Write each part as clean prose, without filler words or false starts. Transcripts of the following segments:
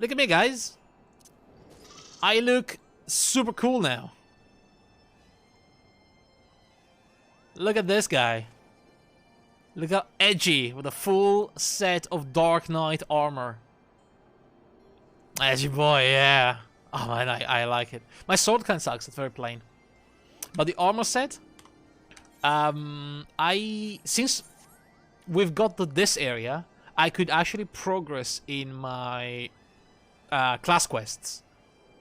Look at me, guys. I look super cool now. Look at this guy. Look how edgy with a full set of Dark Knight armor. Edgy boy, yeah. Oh man, I like it. My sword kind of sucks, it's very plain. But the armor set, since we've got to this area, I could actually progress in my class quests,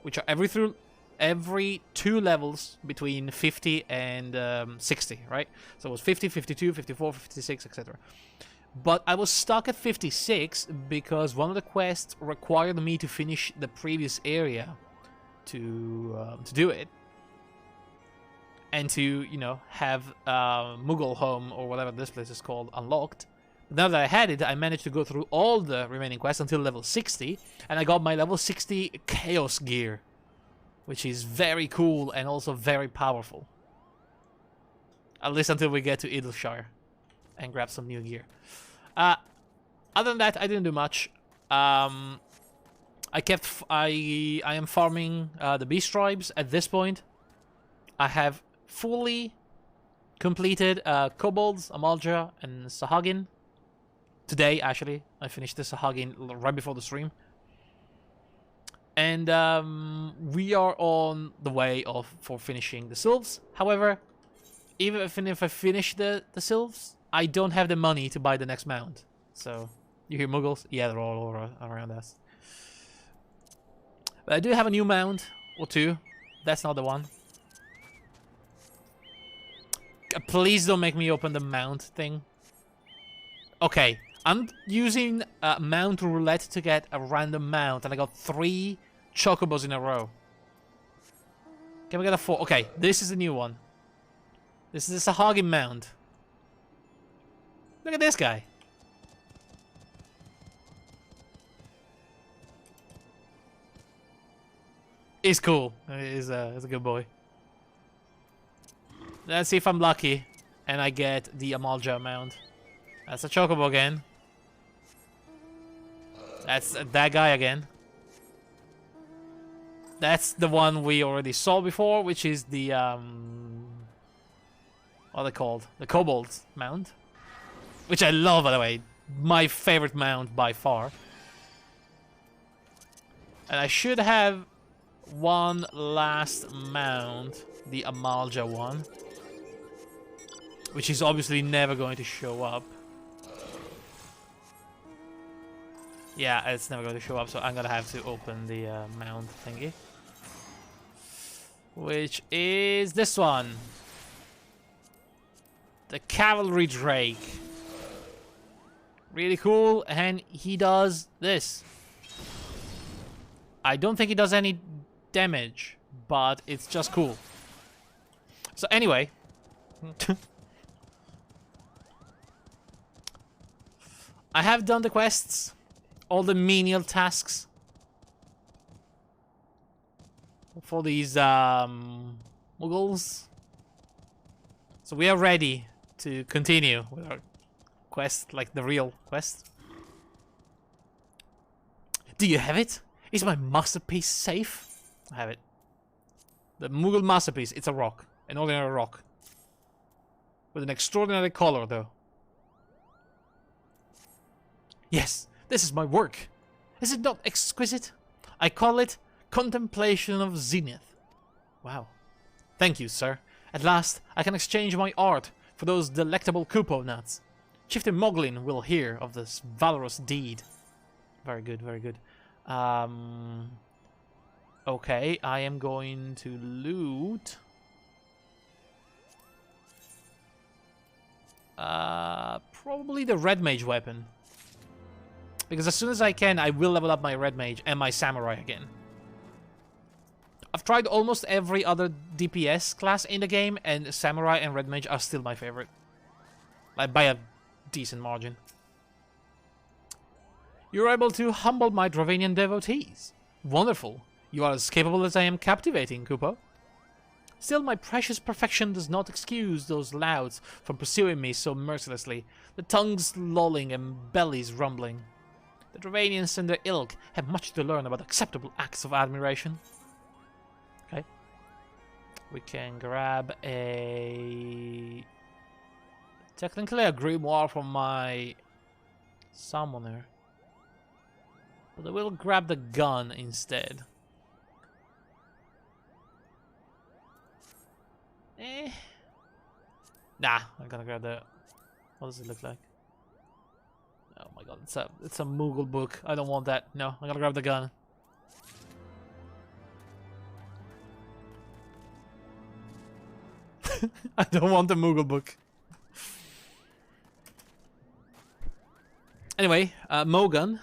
which are every 2 levels between 50 and 60, right? So it was 50, 52, 54, 56, etc. But I was stuck at 56 because one of the quests required me to finish the previous area to do it. And to, you know, have Mughal Home, or whatever this place is called, unlocked. Now that I had it, I managed to go through all the remaining quests until level 60, and I got my level 60 Chaos Gear, which is very cool and also very powerful. At least until we get to Idleshire and grab some new gear. Other than that, I didn't do much. I am farming the beast tribes at this point. I have fully completed Kobolds, Amalja, and Sahagin. Today, actually, I finished the Sahagin right before the stream. And we are on the way for finishing the Sylphs. However, even if I finish the Sylphs, I don't have the money to buy the next mount. So, you hear Muggles? Yeah, they're all around us. But I do have a new mount, or 2. That's not the one. Please don't make me open the mount thing. Okay, I'm using mount roulette to get a random mount, and I got 3 chocobos in a row. Can we get a 4? Okay, this is the new one. This is a Sahagin mount. Look at this guy. He's cool. He's a good boy. Let's see if I'm lucky and I get the Amalja mount. That's a chocobo again. That's that guy again. That's the one we already saw before, which is the what are they called? The Kobold mount. Which I love, by the way. My favorite mount by far. And I should have one last mount, the Amalja one. Which is obviously never going to show up. Yeah, it's never going to show up, so I'm gonna have to open the mount thingy. Which is this one. The Cavalry Drake. Really cool, and he does this. I don't think he does any damage, but it's just cool. So anyway. I have done the quests, all the menial tasks for these Muggles. So we are ready to continue with our quest, like the real quest. Do you have it? Is my masterpiece safe? I have it. The Mughal masterpiece. It's a rock, an ordinary rock, with an extraordinary color, though. Yes, this is my work. Is it not exquisite? I call it Contemplation of Zenith. Wow. Thank you, sir. At last, I can exchange my art for those delectable Kupo nuts. Chieftain Moglin will hear of this valorous deed. Very good, very good. Okay, I am going to loot. Probably the Red Mage weapon. Because as soon as I can, I will level up my Red Mage and my Samurai again. I've tried almost every other DPS class in the game, and Samurai and Red Mage are still my favorite. Like, by a decent margin. You're able to humble my Dravanian devotees. Wonderful. You are as capable as I am captivating, Kupo. Still, my precious perfection does not excuse those louds from pursuing me so mercilessly, the tongues lolling and bellies rumbling. The Dravanians and their ilk have much to learn about acceptable acts of admiration. Okay. We can grab a... technically a grimoire from my summoner. But I will grab the gun instead. Nah, I'm gonna grab the... what does it look like? Oh my god, it's a Moogle book. I don't want that. No, I'm gonna grab the gun. I don't want the Moogle book. Anyway, Mogun.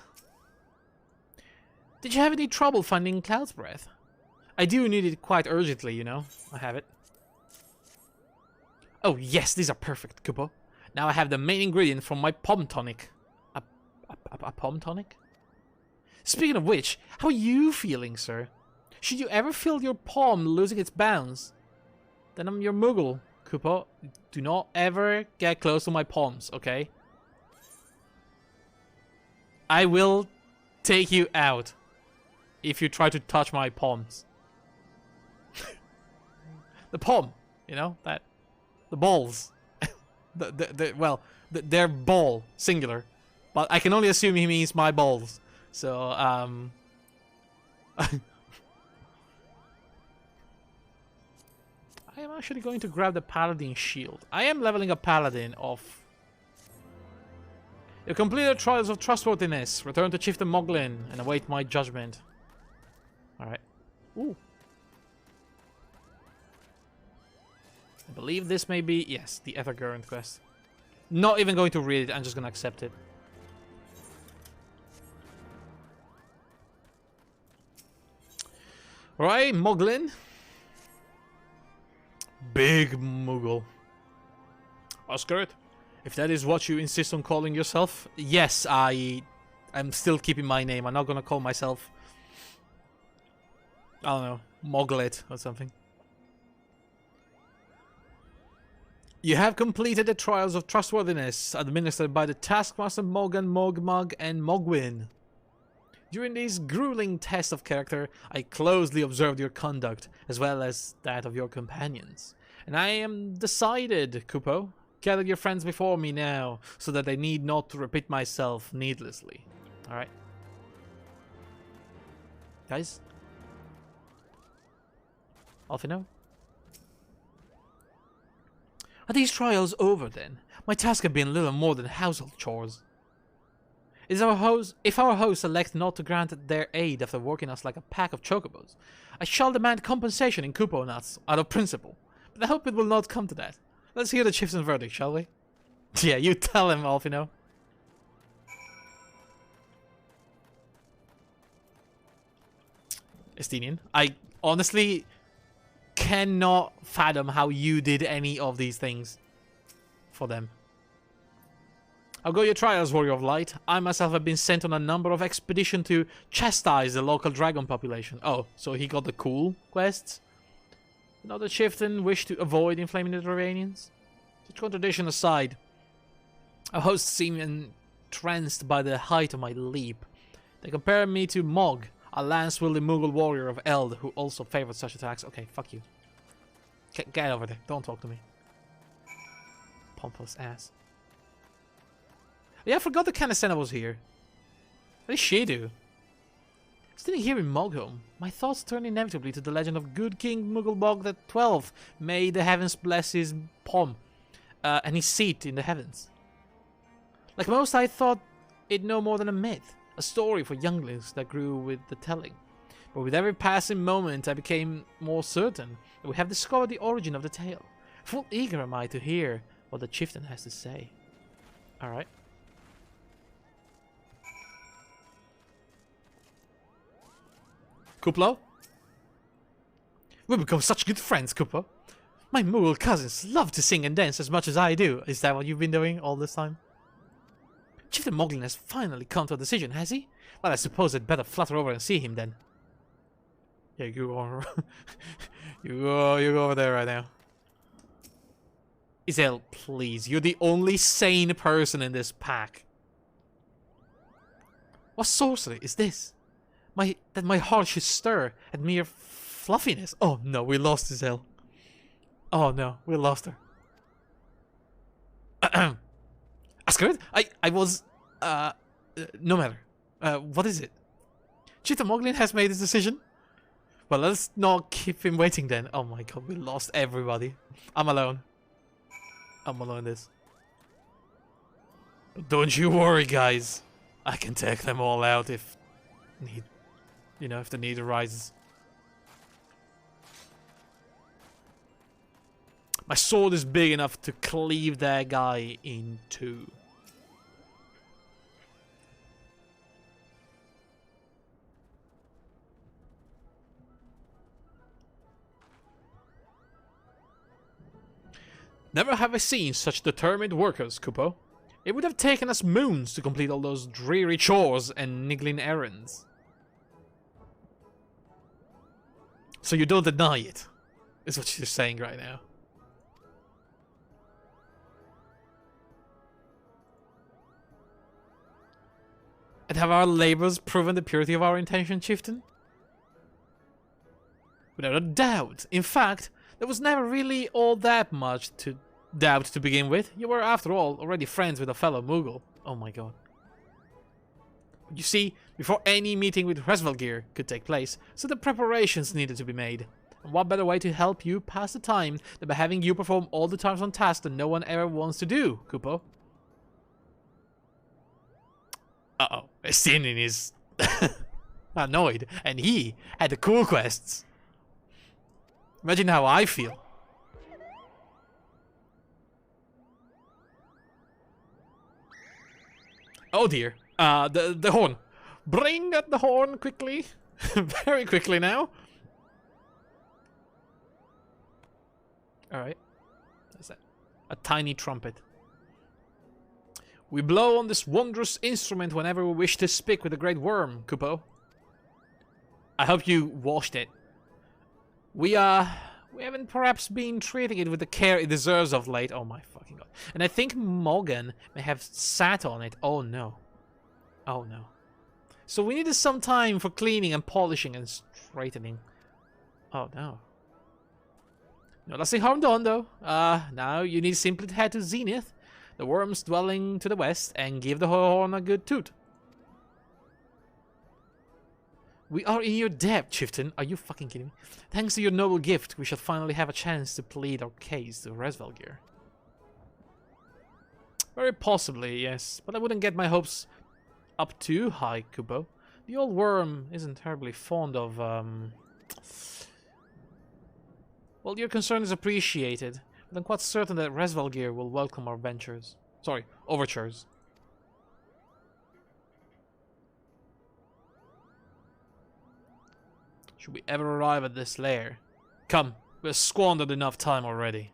Did you have any trouble finding Cloud's Breath? I do need it quite urgently, you know. I have it. Oh yes, these are perfect, Kupo. Now I have the main ingredient from my Pom Tonic. A Pom Tonic? Speaking of which, how are you feeling, sir? Should you ever feel your palm losing its bounds, then I'm your Moogle, Kupo. Do not ever get close to my palms, okay? I will take you out if you try to touch my palms. The palm, you know, that... the balls. They're ball, singular. But I can only assume he means my balls. So, I am actually going to grab the Paladin shield. I am leveling a Paladin of... You completed Trials of Trustworthiness. Return to Chieftain Moglin and await my judgment. Alright. Ooh. I believe this may be... yes, the Evergurant quest. Not even going to read it, I'm just gonna accept it. Right, Moglin. Big Moogle. Oscar, if that is what you insist on calling yourself, yes, I'm still keeping my name. I'm not gonna call myself... I don't know, Moglet or something. You have completed the Trials of Trustworthiness administered by the Taskmaster Mogan, Mogmug, and Mogwin. During these grueling tests of character, I closely observed your conduct, as well as that of your companions. And I am decided, Kupo. Gather your friends before me now, so that I need not to repeat myself needlessly. Alright. Guys? Alfino? Are these trials over then? My task have been little more than household chores. If our hosts elect not to grant their aid after working us like a pack of chocobos, I shall demand compensation in Kupo nuts, out of principle. But I hope it will not come to that. Let's hear the chieftain's verdict, shall we? Yeah, you tell him, Alfino. Estinian, I honestly cannot fathom how you did any of these things for them. I'll go your trials, Warrior of Light. I myself have been sent on a number of expeditions to chastise the local dragon population. Oh, so he got the cool quests? Another chieftain wished to avoid inflaming the Dravanians? Such contradiction aside, our hosts seem entranced by the height of my leap. They compare me to Mog, a lance-wielding Moogle warrior of Eld who also favored such attacks. Okay, fuck you. Get over there. Don't talk to me. Pompous ass. Yeah, I forgot the Canisena was here. What did she do? Sitting here in Moghome, my thoughts turn inevitably to the legend of good King Mooglebog the 12th. May the heavens bless his pom and his seat in the heavens. Like most, I thought it no more than a myth, a story for younglings that grew with the telling. But with every passing moment, I became more certain that we have discovered the origin of the tale. Full eager am I to hear what the chieftain has to say. Alright. Kuplo? We've become such good friends, Kuplo. My Moogle cousins love to sing and dance as much as I do. Is that what you've been doing all this time? Chieftain Moglin has finally come to a decision, has he? Well, I suppose I'd better flutter over and see him then. Yeah, you go you go over there right now. Izel, please. You're the only sane person in this pack. What sorcery is this? That my heart should stir at mere fluffiness. Oh no, we lost Giselle. Oh no, we lost her. Asgard? I was... no matter. What is it? Cheetah Moglin has made his decision? Well, let's not keep him waiting then. Oh my god, we lost everybody. I'm alone. I'm alone in this. Don't you worry, guys. I can take them all out if need... You know, if the need arises. My sword is big enough to cleave that guy in two. Never have I seen such determined workers, Kupo. It would have taken us moons to complete all those dreary chores and niggling errands. So you don't deny it, is what you're saying right now. And have our labors proven the purity of our intention, Chieftain? Without a doubt. In fact, there was never really all that much to doubt to begin with. You were, after all, already friends with a fellow Moogle. Oh my god. But you see, before any meeting with Resvelgear could take place, so the preparations needed to be made. And what better way to help you pass the time than by having you perform all the tasks on task that no one ever wants to do, Kupo? Uh-oh, Estinin is annoyed, and he had the cool quests. Imagine how I feel. Oh dear, the horn. Bring up the horn quickly. Very quickly now. Alright. What's that? A tiny trumpet. We blow on this wondrous instrument whenever we wish to speak with the Great Worm, Kupo. I hope you washed it. We haven't perhaps been treating it with the care it deserves of late. Oh my fucking god. And I think Morgan may have sat on it. Oh no. Oh no. So we needed some time for cleaning and polishing and straightening. Oh no. No lasting harm done though. Now you need simply to head to Zenith, the worm's dwelling to the west, and give the horn a good toot. We are in your debt, Chieftain. Are you fucking kidding me? Thanks to your noble gift, we shall finally have a chance to plead our case to Resvelgear. Very possibly, yes. But I wouldn't get my hopes up too high, Kubo. The old worm isn't terribly fond of, Well, your concern is appreciated, but I'm quite certain that Resvelgear will welcome our ventures. Sorry, overtures. Should we ever arrive at this lair? Come, we've squandered enough time already.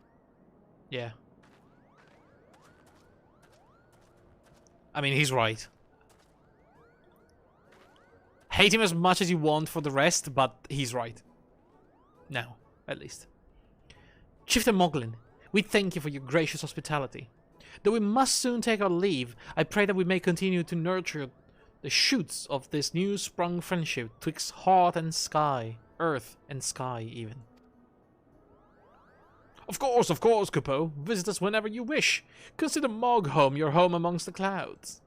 Yeah. I mean, he's right. Hate him as much as you want for the rest, but he's right. Now, at least. Chieftain Moglin, we thank you for your gracious hospitality. Though we must soon take our leave, I pray that we may continue to nurture the shoots of this new-sprung friendship twixt heart and sky, earth and sky even. Of course, Kupo. Visit us whenever you wish. Consider Mogholm your home amongst the clouds.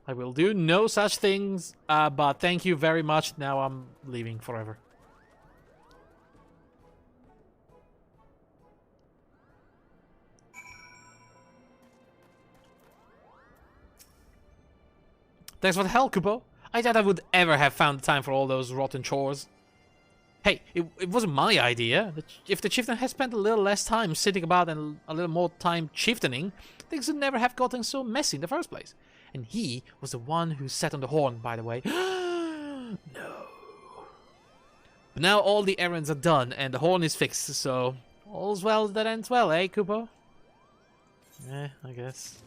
I will do no such things, but thank you very much. Now I'm leaving forever. Thanks for the help, Kupo. I doubt I would ever have found the time for all those rotten chores. Hey, it wasn't my idea. If the chieftain had spent a little less time sitting about and a little more time chieftaning, things would never have gotten so messy in the first place. And he was the one who sat on the horn, by the way. No. But now all the errands are done and the horn is fixed, so all's well that ends well, eh, Kupo? I guess.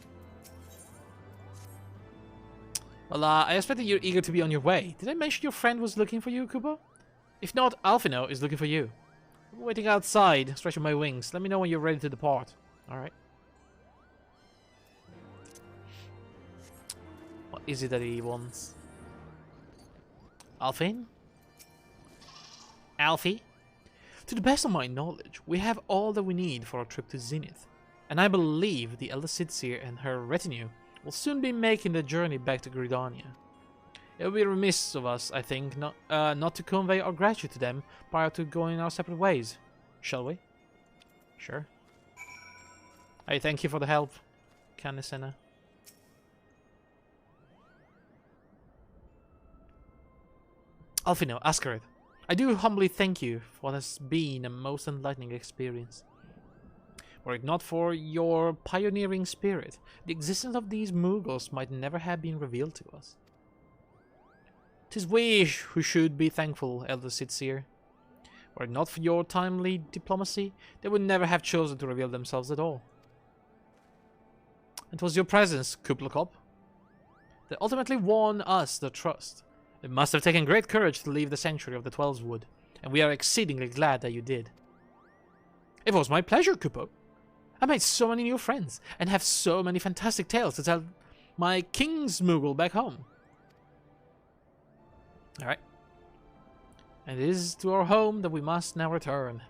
Well, I expected you're eager to be on your way. Did I mention your friend was looking for you, Kupo? If not, Alphino is looking for you. I'm waiting outside, stretching my wings. Let me know when you're ready to depart. Alright. What is it that he wants? Alfin? Alfie? To the best of my knowledge, we have all that we need for our trip to Zenith, and I believe the Elder Sitseer and her retinue will soon be making the journey back to Gridania. It would be remiss of us, I think, not to convey our gratitude to them prior to going our separate ways. Shall we? Sure. I thank you for the help, Canisena. Alfino, Ascarid, I do humbly thank you for what has been a most enlightening experience. Were it not for your pioneering spirit, the existence of these Mughals might never have been revealed to us. 'Tis we who should be thankful, Elder Sitseer. Were it not for your timely diplomacy, they would never have chosen to reveal themselves at all. It was your presence, Kublakop, that ultimately won us the trust. It must have taken great courage to leave the sanctuary of the Twelveswood, and we are exceedingly glad that you did. It was my pleasure, Kupo. I made so many new friends, and have so many fantastic tales to tell my King's Moogle back home. Alright. And it is to our home that we must now return.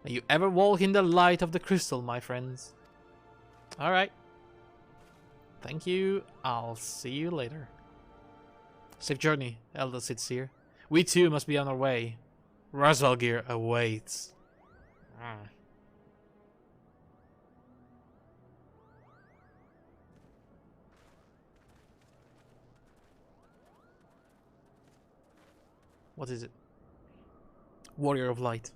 May you ever walk in the light of the crystal, my friends. Alright. Thank you. I'll see you later. Safe journey, Elder Sitseer. We too must be on our way. Rasvalgir awaits. What is it? Warrior of Light.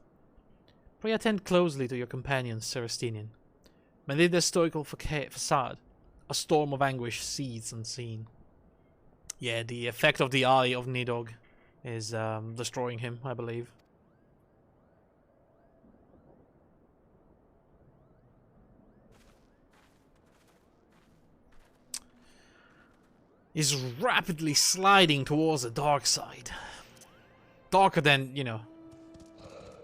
Pray attend closely to your companions, Serestinian. Beneath their stoical facade, a storm of anguish seethes unseen. Yeah, the effect of the eye of Nidog is destroying him, I believe. He's rapidly sliding towards the dark side. Darker than, you know,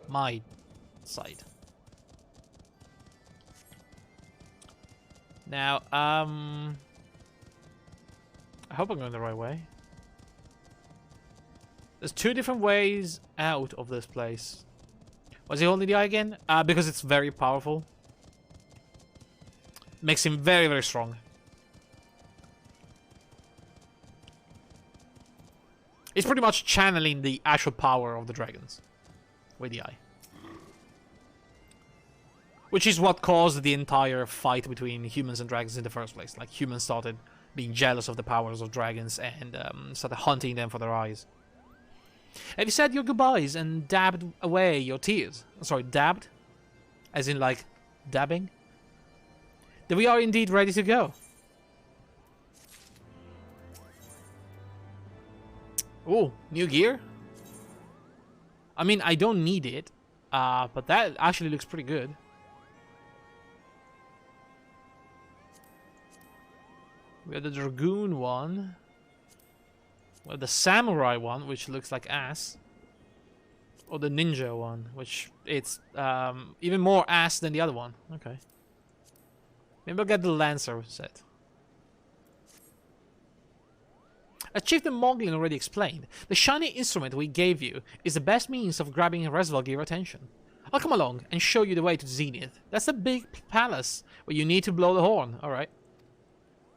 my side. Now, I hope I'm going the right way. There's two different ways out of this place. Was he holding the eye again? Because it's very powerful. Makes him very, very strong. It's pretty much channeling the actual power of the dragons with the eye. Which is what caused the entire fight between humans and dragons in the first place. Like, humans started being jealous of the powers of dragons and started hunting them for their eyes. Have you said your goodbyes and dabbed away your tears? Sorry, dabbed? As in, like, dabbing? Then we are indeed ready to go. Oh, new gear? I mean, I don't need it, but that actually looks pretty good. We have the Dragoon one. We have the Samurai one, which looks like ass. Or the Ninja one, which it's even more ass than the other one. Okay. Maybe I'll get the Lancer set. As Chieftain Moglin already explained, the shiny instrument we gave you is the best means of grabbing Resvalgir attention. I'll come along and show you the way to Zenith. That's the big palace where you need to blow the horn. Alright.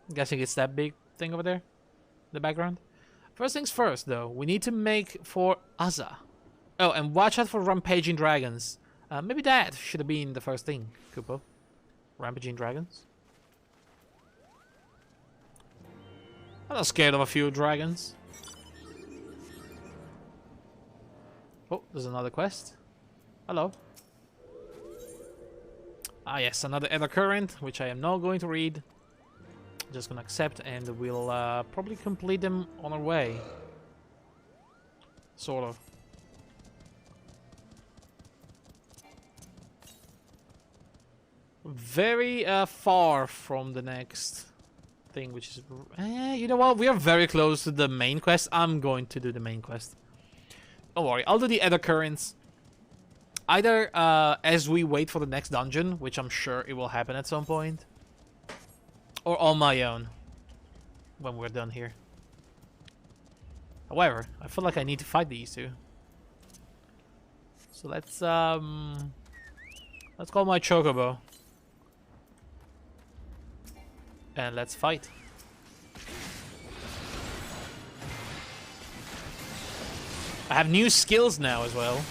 I'm guessing it's that big thing over there. The background. First things first, though. We need to make for Azza. Oh, and watch out for rampaging dragons. Maybe that should have been the first thing, Kupo. Rampaging dragons. I'm not scared of a few dragons. Oh, there's another quest. Hello. Ah yes, another Ether Current, which I am not going to read. Just gonna accept, and we'll probably complete them on our way. Sort of. Very far from the next thing, which is... you know what? We are very close to the main quest. I'm going to do the main quest. Don't worry, I'll do the Ether Currents. Either as we wait for the next dungeon, which I'm sure it will happen at some point. Or on my own. When we're done here. However, I feel like I need to fight these two. So let's call my Chocobo. And let's fight. I have new skills now as well.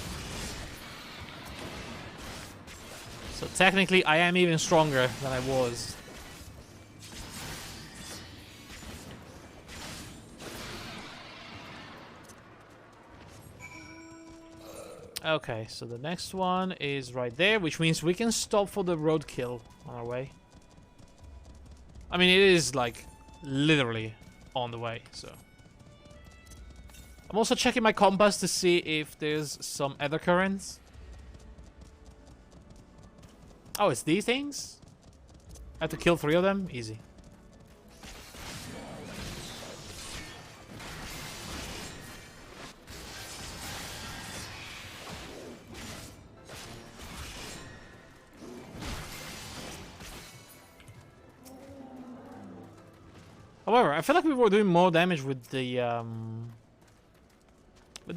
So technically I am even stronger than I was. Okay, so the next one is right there, which means we can stop for the roadkill on our way. I mean, it is like literally on the way, so. I'm also checking my compass to see if there's some other currents. Oh, it's these things? I have to kill 3 of them? Easy. However, I feel like we were doing more damage with the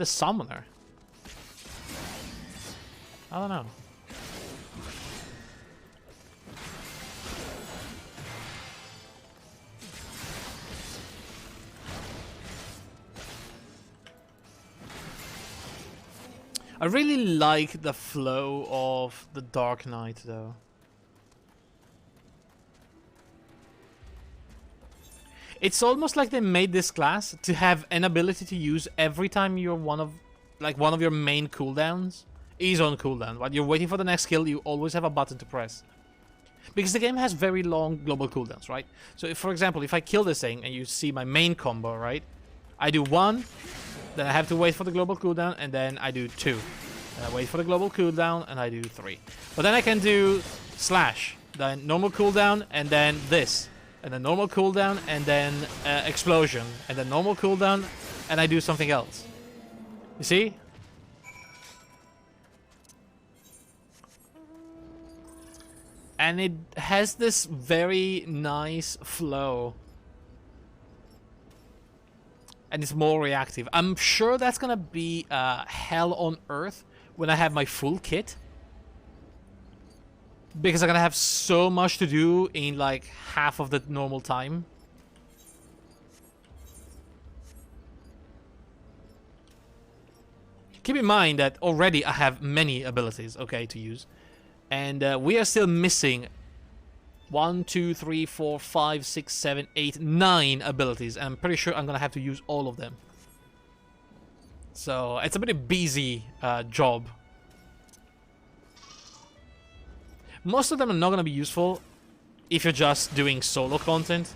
summoner. I don't know. I really like the flow of the Dark Knight, though. It's almost like they made this class to have an ability to use every time you're one of your main cooldowns is on cooldown. While you're waiting for the next kill, you always have a button to press. Because the game has very long global cooldowns, right? So if, for example, if I kill this thing and you see my main combo, right? I do 1, then I have to wait for the global cooldown, and then I do 2. And I wait for the global cooldown, and I do 3. But then I can do slash, then normal cooldown, and then this. And then normal cooldown, and then explosion. And then normal cooldown, and I do something else. You see? And it has this very nice flow. And it's more reactive. I'm sure that's gonna be hell on earth when I have my full kit. Because I'm gonna have so much to do in like half of the normal time. Keep in mind that already I have many abilities, okay, to use. And we are still missing 1, 2, 3, 4, 5, 6, 7, 8, 9 abilities. And I'm pretty sure I'm gonna have to use all of them. So it's a pretty busy job. Most of them are not going to be useful if you're just doing solo content.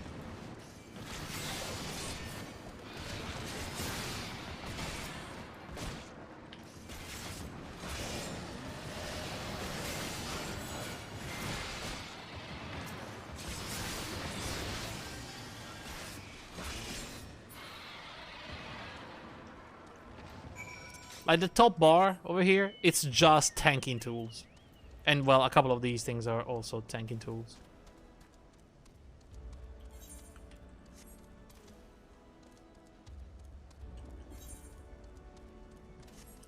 Like the top bar over here, it's just tanking tools. And, well, a couple of these things are also tanking tools.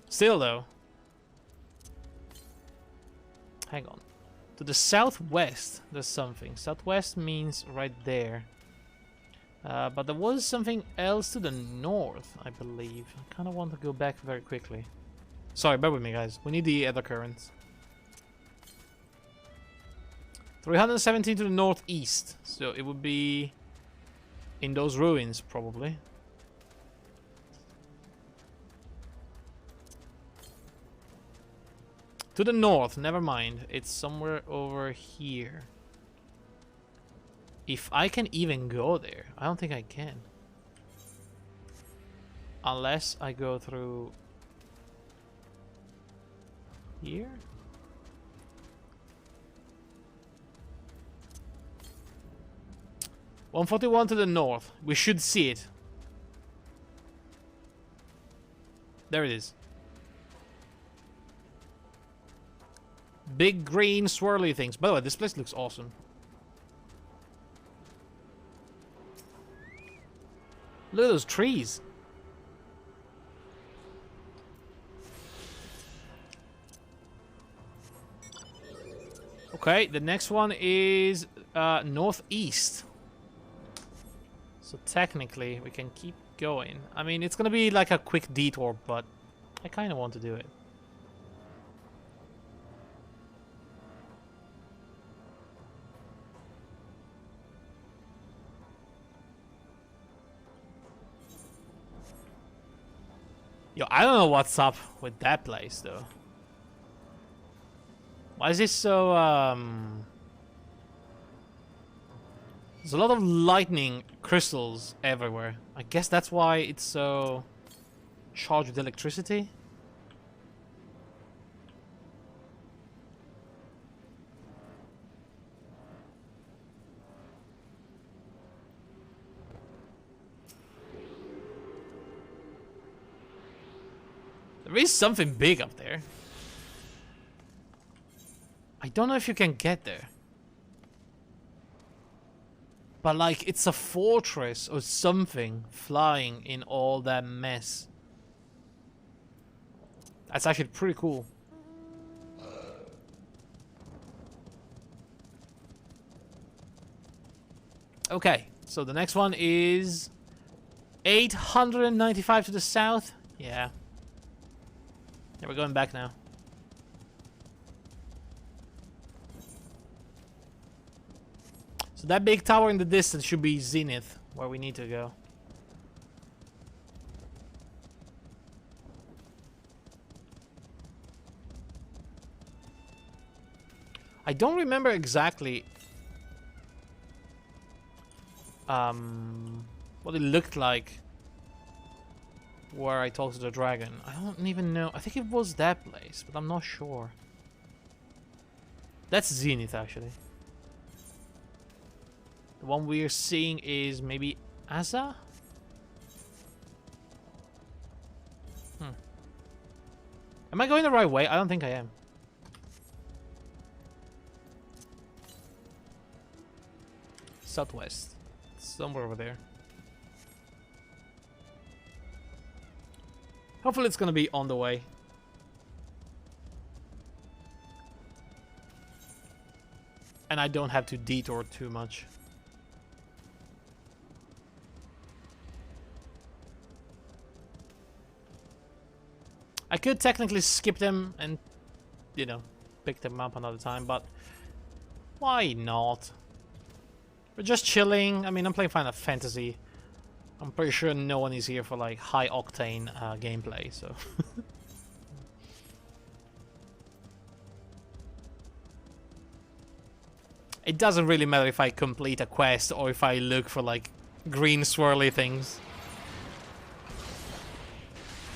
Still, though. Hang on. To the southwest, there's something. Southwest means right there. But there was something else to the north, I believe. I kind of want to go back very quickly. Sorry, bear with me, guys. We need the other currents. 317 to the northeast, so it would be in those ruins, probably. To the north, never mind. It's somewhere over here. If I can even go there. I don't think I can. Unless I go through here? 141 to the north. We should see it. There it is. Big green swirly things. By the way, this place looks awesome. Look at those trees. Okay, the next one is northeast. So technically, we can keep going. I mean, it's gonna be like a quick detour, but I kind of want to do it. Yo, I don't know what's up with that place, though. Why is this so, There's a lot of lightning crystals everywhere. I guess that's why it's so charged with electricity. There is something big up there. I don't know if you can get there. But like, it's a fortress or something flying in all that mess. That's actually pretty cool. Okay, so the next one is 895 to the south. Yeah. Yeah, we're going back now. So that big tower in the distance should be Zenith, where we need to go. I don't remember exactly what it looked like where I talked to the dragon. I don't even know. I think it was that place, but I'm not sure. That's Zenith, actually. The one we're seeing is maybe Aza? Am I going the right way? I don't think I am. Southwest. Somewhere over there. Hopefully it's gonna be on the way. And I don't have to detour too much. I could technically skip them and, you know, pick them up another time, but why not? We're just chilling. I mean, I'm playing Final Fantasy. I'm pretty sure no one is here for like high octane gameplay, so. It doesn't really matter if I complete a quest or if I look for like green swirly things.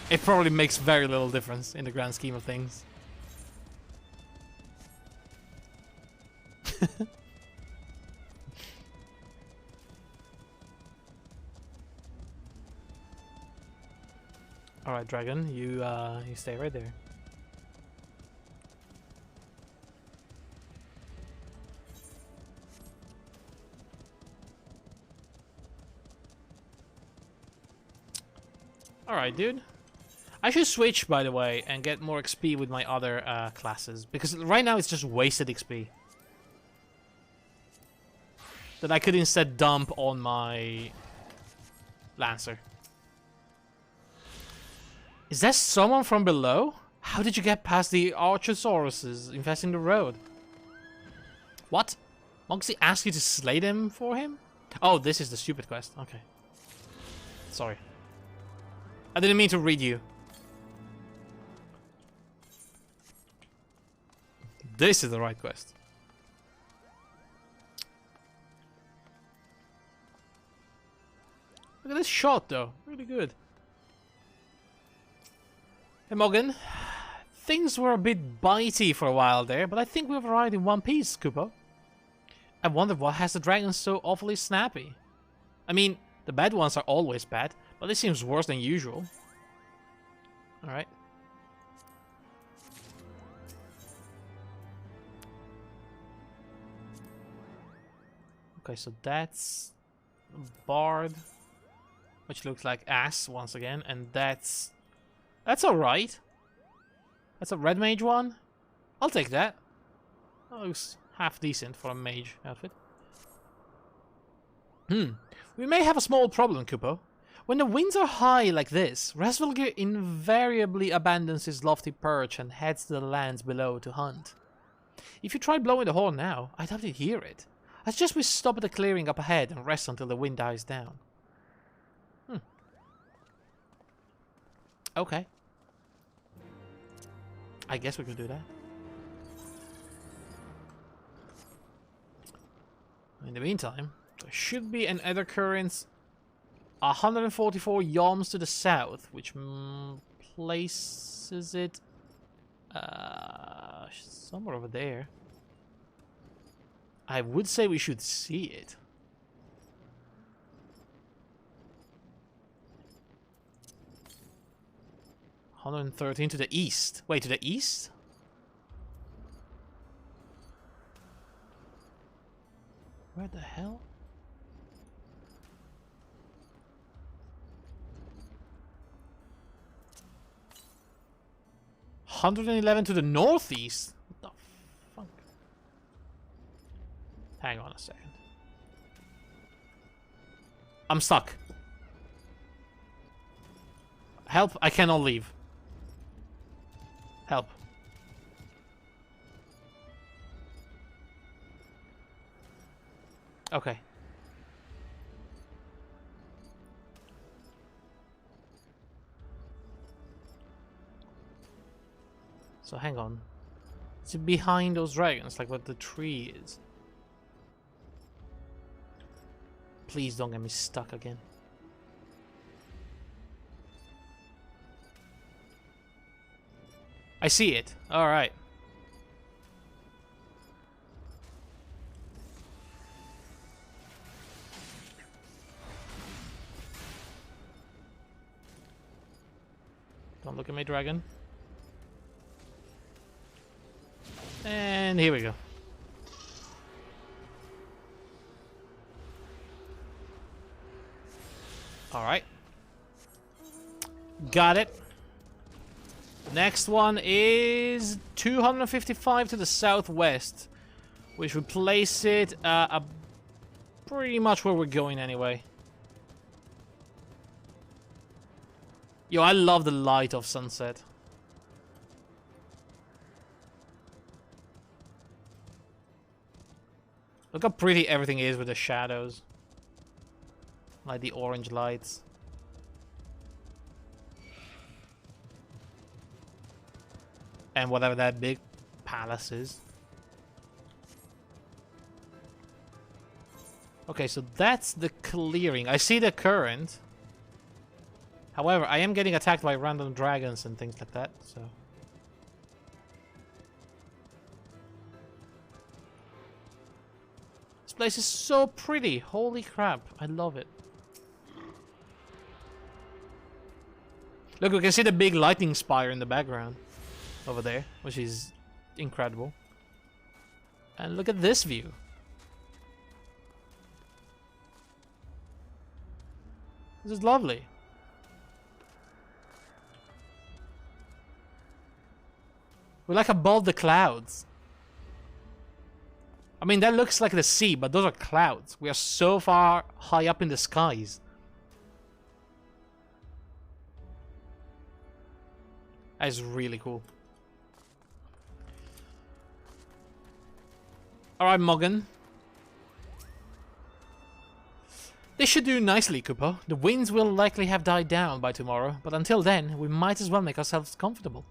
It probably makes very little difference in the grand scheme of things. All right, dragon, you stay right there. All right, dude. I should switch, by the way, and get more XP with my other classes, because right now it's just wasted XP that I could instead dump on my Lancer. Is that someone from below? How did you get past the Archosauruses infesting the road? What? Monksy asked you to slay them for him? Oh, this is the stupid quest. Okay. Sorry. I didn't mean to read you. This is the right quest. Look at this shot, though. Really good. Hey, Morgan. Things were a bit bitey for a while there, but I think we've arrived in one piece, Kupo. I wonder what has the dragons so awfully snappy. I mean, the bad ones are always bad, but this seems worse than usual. Alright. Okay, so that's Bard, which looks like ass once again, and that's alright. That's a red mage one. I'll take that. That looks half decent for a mage outfit. We may have a small problem, Kupo. When the winds are high like this, Resvelgir invariably abandons his lofty perch and heads to the lands below to hunt. If you try blowing the horn now, I doubt you'd hear it. I suggest we stop at the clearing up ahead and rest until the wind dies down. Okay. I guess we could do that. In the meantime, there should be an other currents 144 yalms to the south, which places it somewhere over there. I would say we should see it. $113 to the east. Wait, to the east? Where the hell? $111 to the northeast? What the fuck? Hang on a second. I'm stuck. Help, I cannot leave. Help. Okay. So hang on. Is it behind those dragons, like what the tree is? Please don't get me stuck again. I see it. Alright. Don't look at me, dragon. And here we go. Alright. Got it. Next one is 255 to the southwest, which would place it pretty much where we're going anyway. Yo, I love the light of sunset. Look how pretty everything is with the shadows. Like the orange lights. And whatever that big palace is. Okay, so that's the clearing. I see the current. However, I am getting attacked by random dragons and things like that, so... This place is so pretty. Holy crap. I love it. Look, we can see the big lightning spire in the background. Over there, which is incredible. And look at this view. This is lovely. We're like above the clouds. I mean, that looks like the sea, but those are clouds. We are so far high up in the skies. That is really cool. Alright, Moggen. This should do nicely, Kupo. The winds will likely have died down by tomorrow, but until then, we might as well make ourselves comfortable.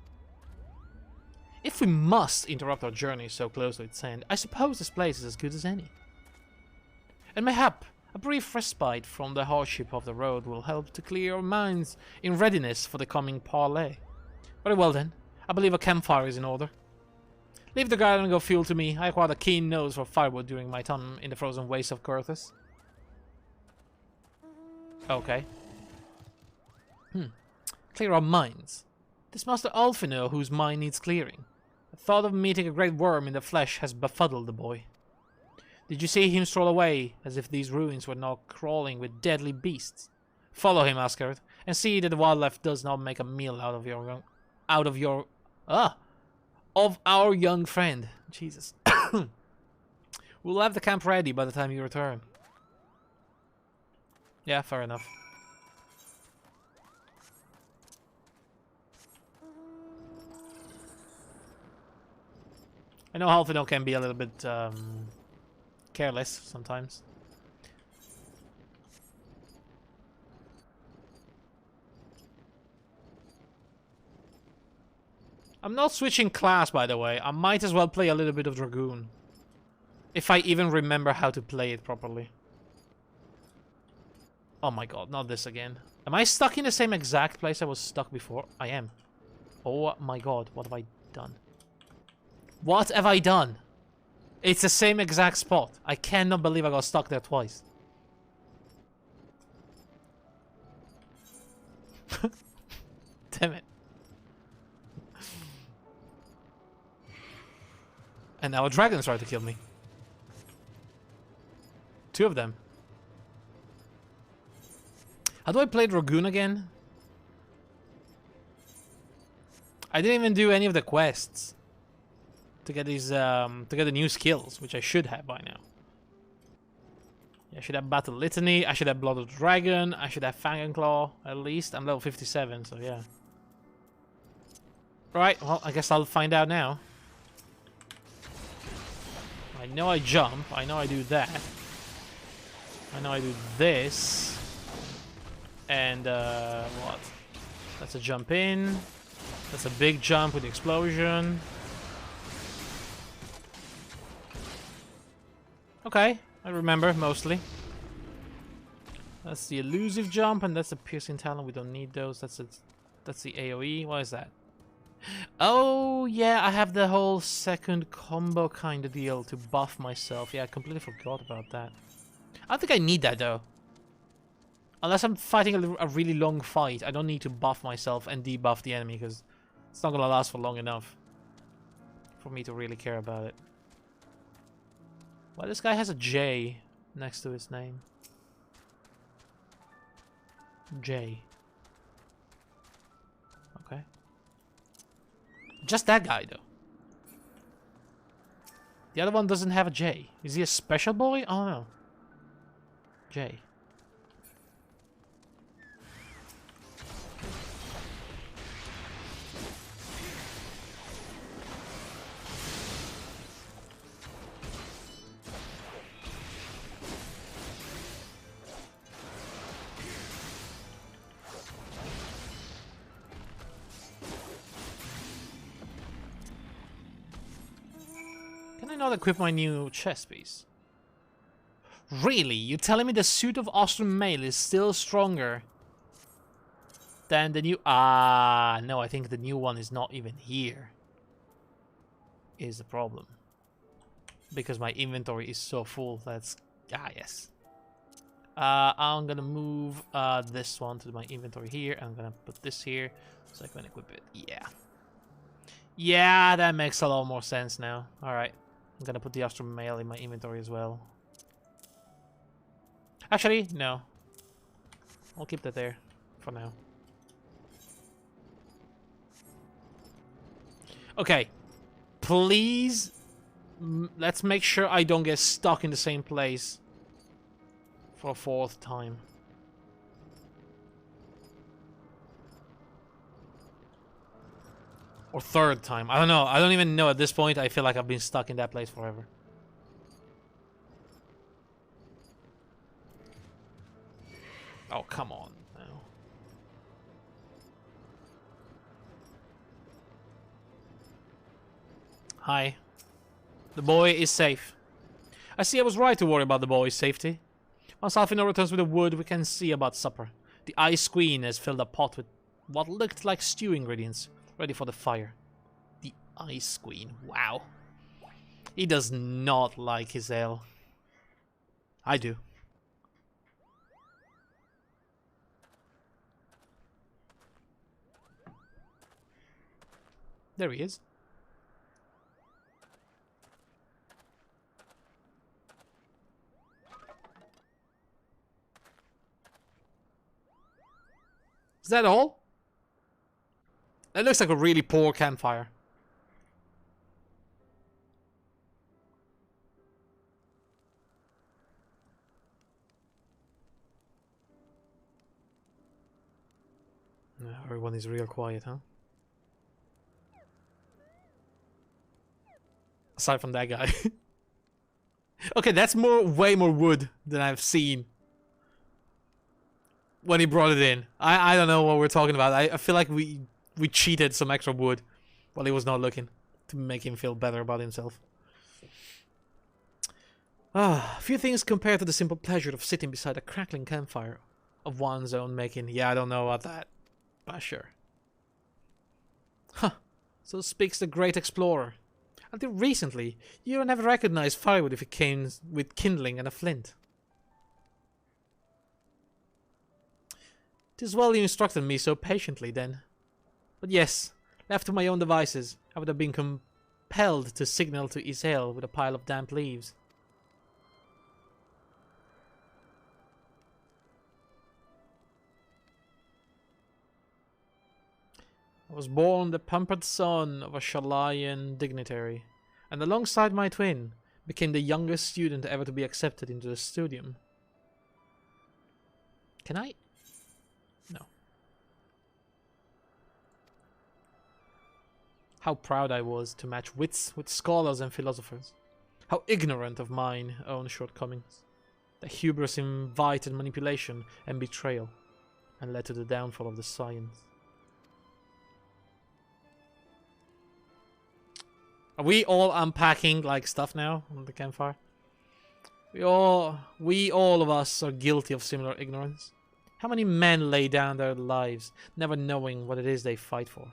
If we must interrupt our journey so close to its end, I suppose this place is as good as any. And mayhap, a brief respite from the hardship of the road will help to clear our minds in readiness for the coming parley. Very well then, I believe a campfire is in order. Leave the garden and go fuel to me. I acquired a keen nose for firewood during my time in the frozen wastes of Kurthus. Okay. Clear our minds. This Master Alfino whose mind needs clearing. The thought of meeting a great worm in the flesh has befuddled the boy. Did you see him stroll away, as if these ruins were now crawling with deadly beasts? Follow him, Asgard, and see that the wildlife does not make a meal out of our young friend. Jesus. We'll have the camp ready by the time you return. Yeah, fair enough. I know Halfino can be a little bit careless sometimes. I'm not switching class, by the way. I might as well play a little bit of Dragoon. If I even remember how to play it properly. Oh my god, not this again. Am I stuck in the same exact place I was stuck before? I am. Oh my god, what have I done? What have I done? It's the same exact spot. I cannot believe I got stuck there twice. Damn it. And now a dragon tried to kill me. 2 of them. How do I play Dragoon again? I didn't even do any of the quests to get these to get the new skills, which I should have by now. Yeah, I should have Battle Litany, I should have Blood of the Dragon, I should have Fang and Claw, at least. I'm level 57, so yeah. Right, well, I guess I'll find out now. I know I jump, I know I do that. I know I do this. And, what? That's a jump in. That's a big jump with the explosion. Okay, I remember, mostly. That's the elusive jump, and that's the piercing talent. We don't need those. That's the AoE. What is that? Oh, yeah, I have the whole second combo kind of deal to buff myself. Yeah, I completely forgot about that. I don't think I need that, though. Unless I'm fighting a really long fight, I don't need to buff myself and debuff the enemy, because it's not going to last for long enough for me to really care about it. Well, this guy has a J next to his name. J. Okay. Just that guy, though. The other one doesn't have a J. Is he a special boy? Oh, no. J. Can I not equip my new chest piece? Really? You're telling me the suit of Austrian Mail is still stronger than the new... Ah, no, I think the new one is not even here. Is the problem. Because my inventory is so full, that's... Ah, yes. I'm gonna move this one to my inventory here. I'm gonna put this here so I can equip it. Yeah. Yeah, that makes a lot more sense now. Alright. I'm gonna put the Austrian Mail in my inventory as well. Actually, no. I'll keep that there for now. Okay. Please, let's make sure I don't get stuck in the same place for a 4th time. Or 3rd time. I don't know. I don't even know at this point. I feel like I've been stuck in that place forever. Oh, come on. No. Hi. The boy is safe. I see I was right to worry about the boy's safety. Once Alfino returns with the wood, we can see about supper. The Ice Queen has filled a pot with what looked like stew ingredients, ready for the fire. The Ice Queen. Wow. He does not like his ale. I do. There he is. Is that all? That looks like a really poor campfire. everyone is real quiet, huh? Aside from that guy. Okay, that's way more wood than I've seen when he brought it in. I don't know what we're talking about. I feel like we cheated some extra wood while he was not looking to make him feel better about himself. Ah, few things compared to the simple pleasure of sitting beside a crackling campfire of one's own making. Yeah, I don't know about that, but sure. Huh, so speaks the great explorer. Until recently, you never recognized firewood if it came with kindling and a flint. 'Tis well you instructed me so patiently, then. But yes, left to my own devices, I would have been compelled to signal to Isael with a pile of damp leaves. I was born the pampered son of a Shalayan dignitary, and alongside my twin, became the youngest student ever to be accepted into the studium. Can I? No. How proud I was to match wits with scholars and philosophers. How ignorant of mine own shortcomings. The hubris invited manipulation and betrayal, and led to the downfall of the science. Are we all unpacking like stuff now on the campfire? We all of us are guilty of similar ignorance. How many men lay down their lives, never knowing what it is they fight for,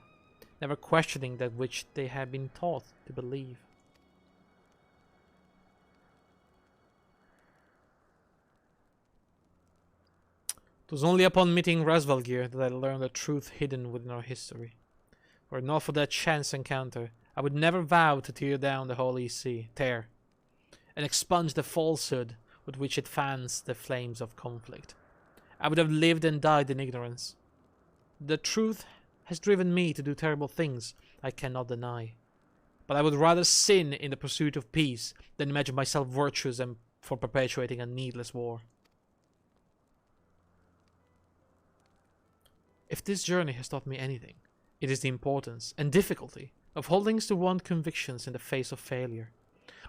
never questioning that which they have been taught to believe? It was only upon meeting Resvalgir that I learned the truth hidden within our history. Were it not for that chance encounter, I would never vow to tear down the Holy See, and expunge the falsehood with which it fans the flames of conflict. I would have lived and died in ignorance. The truth has driven me to do terrible things I cannot deny. But I would rather sin in the pursuit of peace than imagine myself virtuous and for perpetuating a needless war. If this journey has taught me anything, it is the importance and difficulty of holding to one's convictions in the face of failure,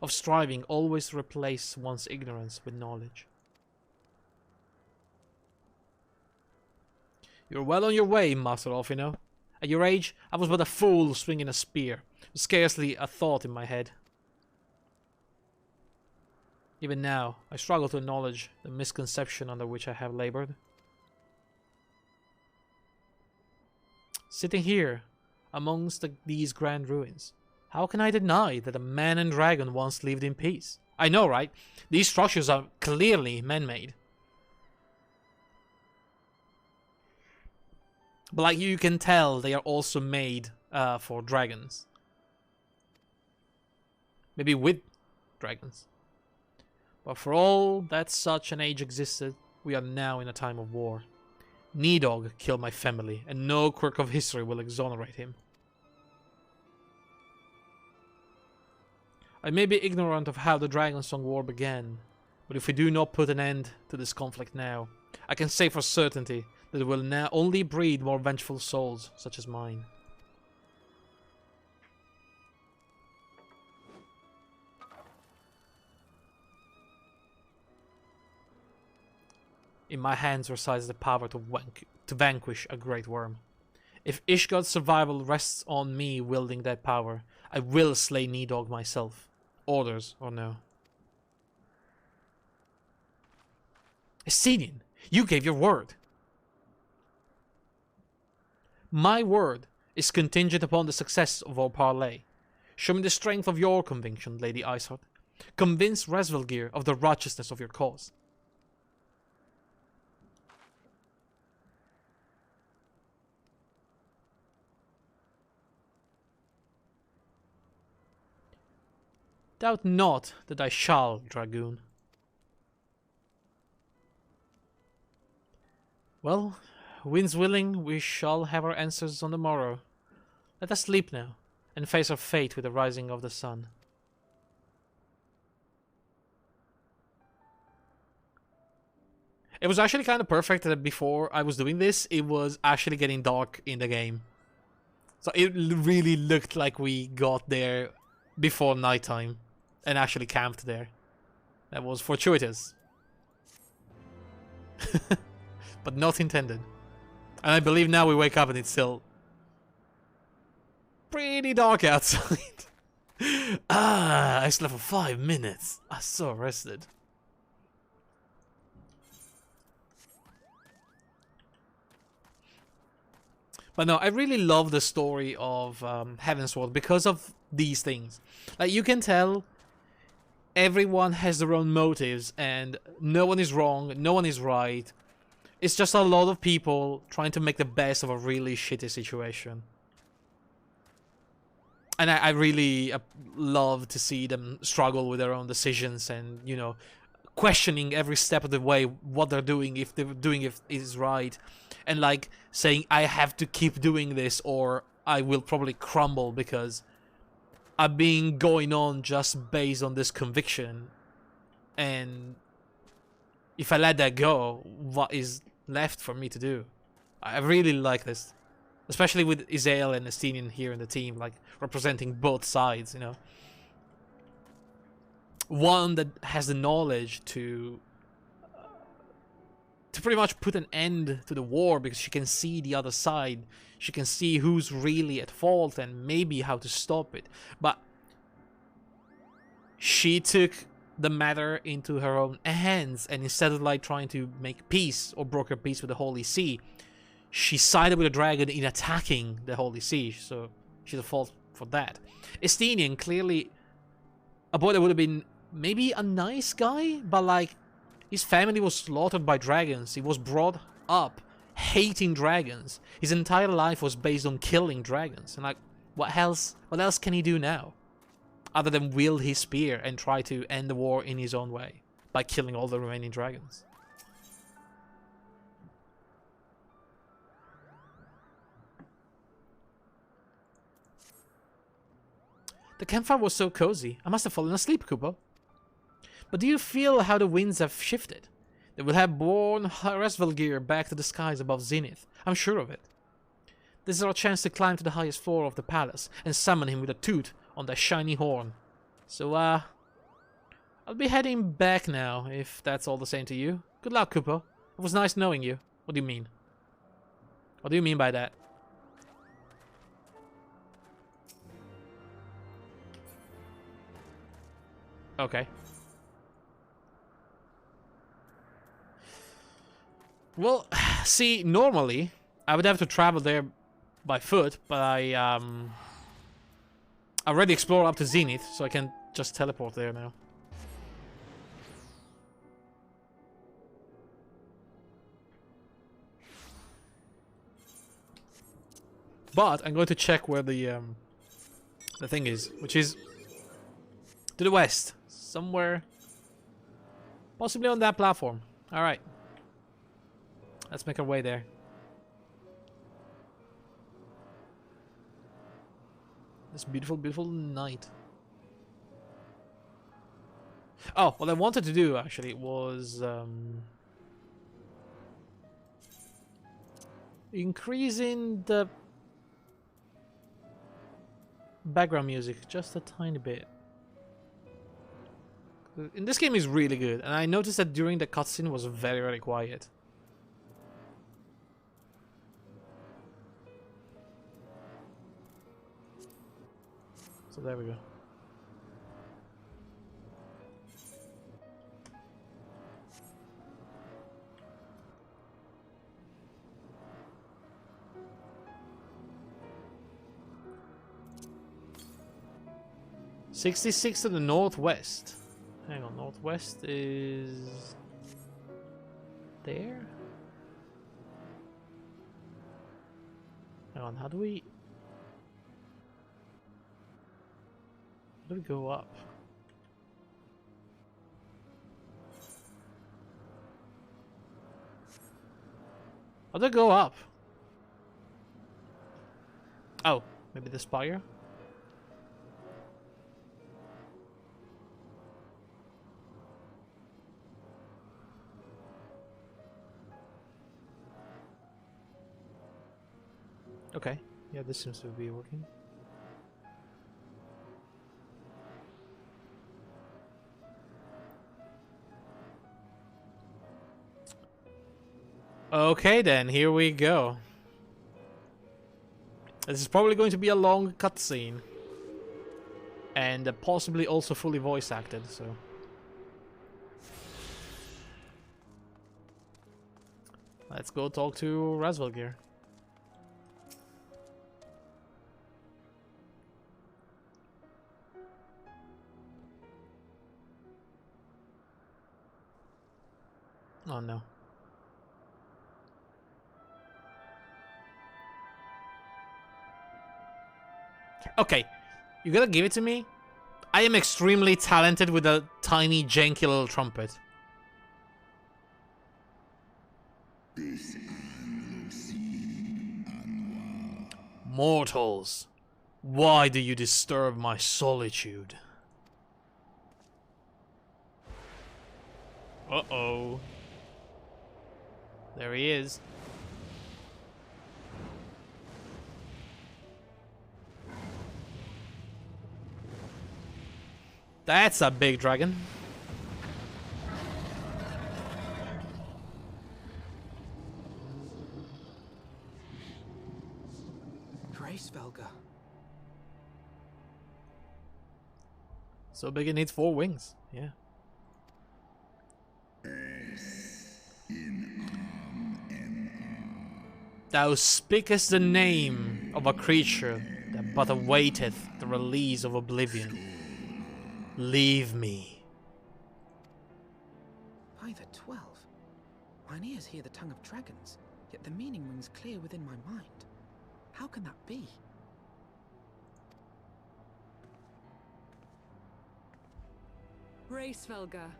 of striving always to replace one's ignorance with knowledge. You're well on your way, Master Alfino. At your age, I was but a fool swinging a spear, with scarcely a thought in my head. Even now, I struggle to acknowledge the misconception under which I have labored. Sitting here, amongst these grand ruins, how can I deny that a man and dragon once lived in peace? I know, right? These structures are clearly man-made. But like you can tell, they are also made for dragons. Maybe with dragons. But for all that such an age existed, we are now in a time of war. Nidog killed my family, and no quirk of history will exonerate him. I may be ignorant of how the Dragonsong War began, but if we do not put an end to this conflict now, I can say for certainty that it will now only breed more vengeful souls such as mine. In my hands resides the power to vanquish a great worm. If Ishgard's survival rests on me wielding that power, I will slay Nidog myself, orders or no. Esenian, you gave your word. My word is contingent upon the success of our parley. Show me the strength of your conviction, Lady Isard. Convince Resvalgir of the righteousness of your cause. Doubt not that I shall, Dragoon. Well, winds willing, we shall have our answers on the morrow. Let us sleep now, and face our fate with the rising of the sun. It was actually kind of perfect that before I was doing this, it was actually getting dark in the game. So it really looked like we got there before nighttime and actually camped there. That was fortuitous. But not intended. And I believe now we wake up and it's still pretty dark outside. I slept for 5 minutes. I'm so rested. But no, I really love the story of Heavensward because of these things. Like, you can tell everyone has their own motives and no one is wrong, no one is right. It's just a lot of people trying to make the best of a really shitty situation. And I really love to see them struggle with their own decisions and, you know, questioning every step of the way what they're doing, if they're doing it is right. And like saying, I have to keep doing this or I will probably crumble because I've been going on just based on this conviction. And if I let that go, what is left for me to do? I really like this. Especially with Izael and Estinian here in the team, like, representing both sides, you know. One that has the knowledge to pretty much put an end to the war because she can see the other side. She can see who's really at fault and maybe how to stop it. But she took the matter into her own hands, and instead of like trying to make peace or broker peace with the Holy See, she sided with the dragon in attacking the Holy See, so she's at fault for that. Estinian, clearly a boy that would have been maybe a nice guy, but like, his family was slaughtered by dragons. He was brought up hating dragons. His entire life was based on killing dragons. And like, what else can he do now? Other than wield his spear and try to end the war in his own way by killing all the remaining dragons. The campfire was so cozy. I must have fallen asleep, Kupo. But do you feel how the winds have shifted? They will have borne Resvelgir back to the skies above Zenith. I'm sure of it. This is our chance to climb to the highest floor of the palace and summon him with a toot on that shiny horn. So, I'll be heading back now, if that's all the same to you. Good luck, Kupo. It was nice knowing you. What do you mean? What do you mean by that? Okay. Well, see, normally I would have to travel there by foot, but I already explored up to Zenith, so I can just teleport there now. But I'm going to check where the thing is, which is to the west, somewhere, possibly on that platform. All right. Let's make our way there. This beautiful, beautiful night. Oh, what I wanted to do actually was increasing the background music just a tiny bit. In this game is really good, and I noticed that during the cutscene was very, very quiet. So there we go. "66 to the northwest." Hang on, northwest is there? Hang on, how do we go up? How do I go up? Oh, maybe the spire? Okay. Yeah, this seems to be working. Okay then, here we go. This is probably going to be a long cutscene. And possibly also fully voice acted, so... Let's go talk to Razvalgir. Oh no. Okay, you gotta give it to me. I am extremely talented with a tiny, janky little trumpet. Mortals, why do you disturb my solitude? Uh-oh. There he is. That's a big dragon. Svelga. So big it needs 4 wings. Yeah. Thou speakest the name of a creature that but awaiteth the release of oblivion. Leave me. By the 12. Mine ears hear the tongue of dragons, yet the meaning rings clear within my mind. How can that be? Svelga,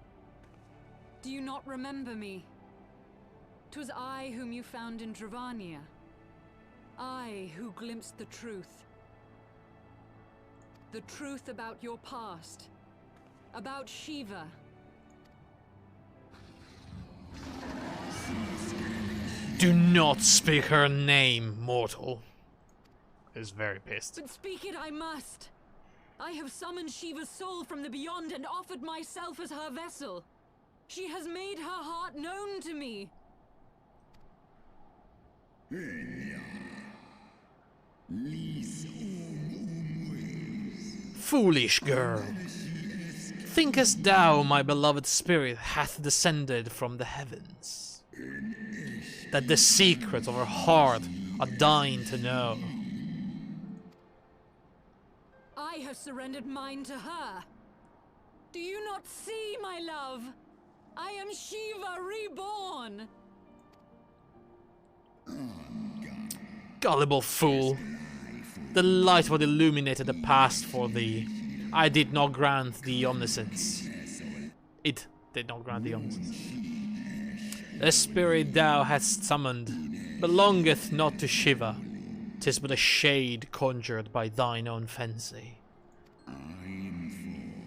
do you not remember me? 'Twas I whom you found in Dravania. I who glimpsed the truth. The truth about your past. About Shiva. Do not speak her name, mortal. Is very pissed. But speak it I must. I have summoned Shiva's soul from the beyond and offered myself as her vessel. She has made her heart known to me. Foolish girl. Thinkest thou my beloved spirit hath descended from the heavens? That the secrets of her heart are thine to know? I have surrendered mine to her. Do you not see, my love? I am Shiva reborn. Gullible fool. The light what illuminated the past for thee. I did not grant thee omniscience. It did not grant thee omniscience. The spirit thou hast summoned belongeth not to Shiva. 'Tis but a shade conjured by thine own fancy.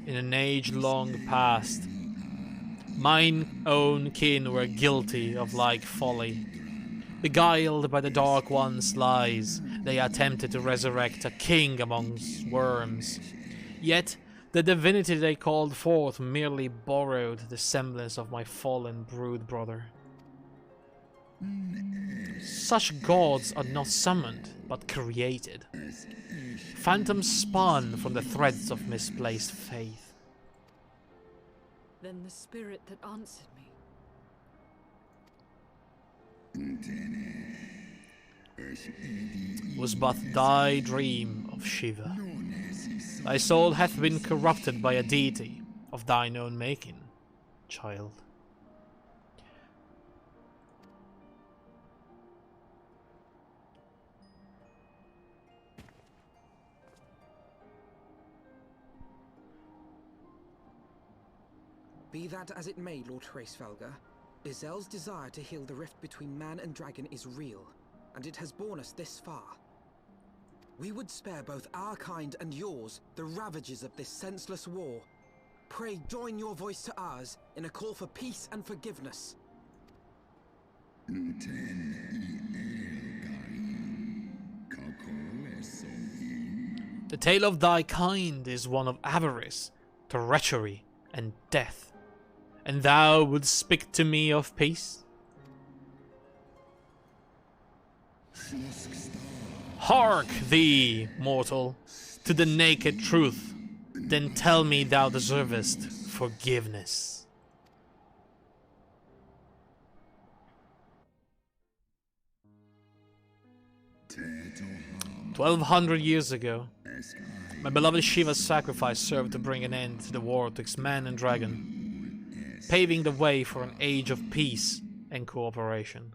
In an age long past, mine own kin were guilty of like folly. Beguiled by the Dark One's lies, they attempted to resurrect a king amongst worms. Yet, the divinity they called forth merely borrowed the semblance of my fallen brood brother. Such gods are not summoned, but created. Phantoms spun from the threads of misplaced faith. Then the spirit that answered me. Was but thy dream of Shiva. Thy soul hath been corrupted by a deity of thine own making, child. Be that as it may, Lord Hraesvelga, Izel's desire to heal the rift between man and dragon is real, and it has borne us this far. We would spare both our kind and yours the ravages of this senseless war. Pray join your voice to ours in a call for peace and forgiveness. The tale of thy kind is one of avarice, treachery, and death. And thou wouldst speak to me of peace? Hark thee, mortal, to the naked truth, then tell me thou deservest forgiveness. "1,200 years ago, my beloved Shiva's sacrifice served to bring an end to the war twixt man and dragon, paving the way for an age of peace and cooperation.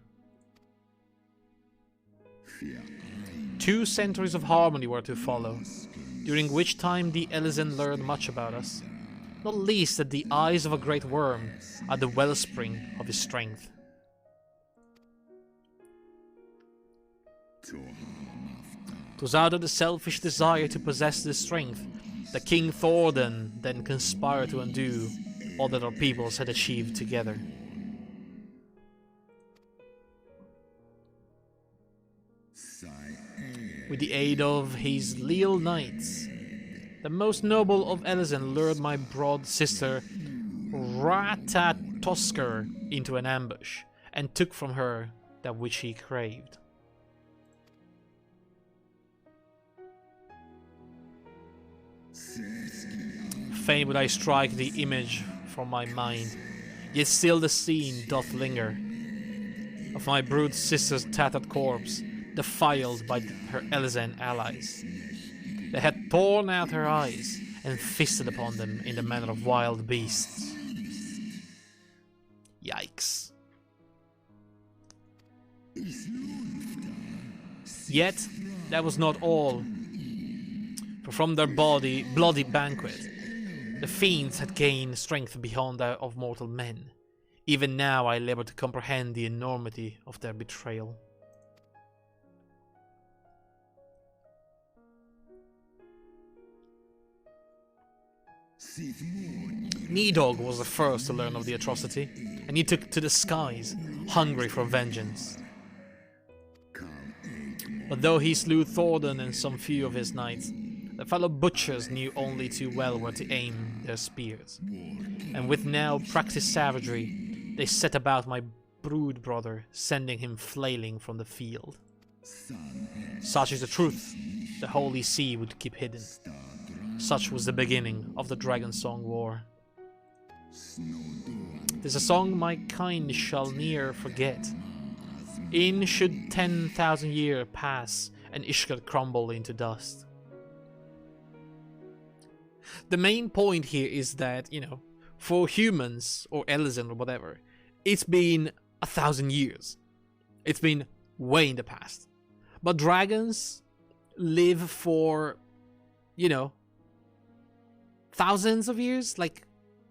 2 centuries of harmony were to follow, during which time the Elysian learned much about us, not least that the eyes of a great worm are the wellspring of his strength. "'Twas out of the selfish desire to possess this strength that King Thordan then conspired to undo all that our peoples had achieved together. With the aid of his leal knights, the most noble of Elysian lured my broad sister Ratatoskr into an ambush, and took from her that which he craved. Fain would I strike the image from my mind, yet still the scene doth linger, of my brood sister's tattered corpse, defiled by her Elysian allies. They had torn out her eyes and feasted upon them in the manner of wild beasts. Yikes. Yet, that was not all. For from their bloody banquet, the fiends had gained strength beyond that of mortal men. Even now I labor to comprehend the enormity of their betrayal. Nidog was the first to learn of the atrocity, and he took to the skies, hungry for vengeance. But though he slew Thordan and some few of his knights, the fellow butchers knew only too well where to aim their spears, and with now practiced savagery, they set about my brood brother, sending him flailing from the field. Such is the truth the Holy See would keep hidden. Such was the beginning of the Dragonsong War. 'Tis a song my kind shall ne'er forget. In should 10,000 years pass, and Ishgard crumble into dust. The main point here is that, you know, for humans, or Elysian or whatever, it's been 1,000 years. It's been way in the past. But dragons live for, you know, thousands of years, like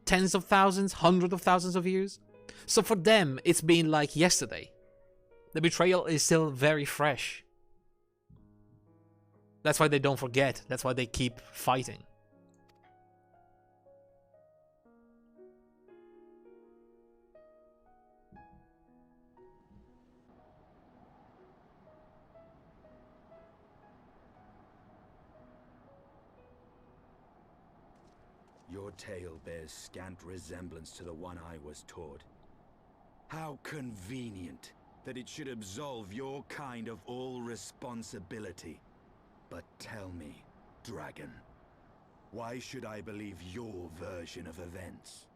tens of thousands, hundreds of thousands of years. So for them, it's been like yesterday. The betrayal is still very fresh. That's why they don't forget. That's why they keep fighting. Your tale bears scant resemblance to the one I was taught. How convenient that it should absolve your kind of all responsibility. But tell me, dragon, why should I believe your version of events?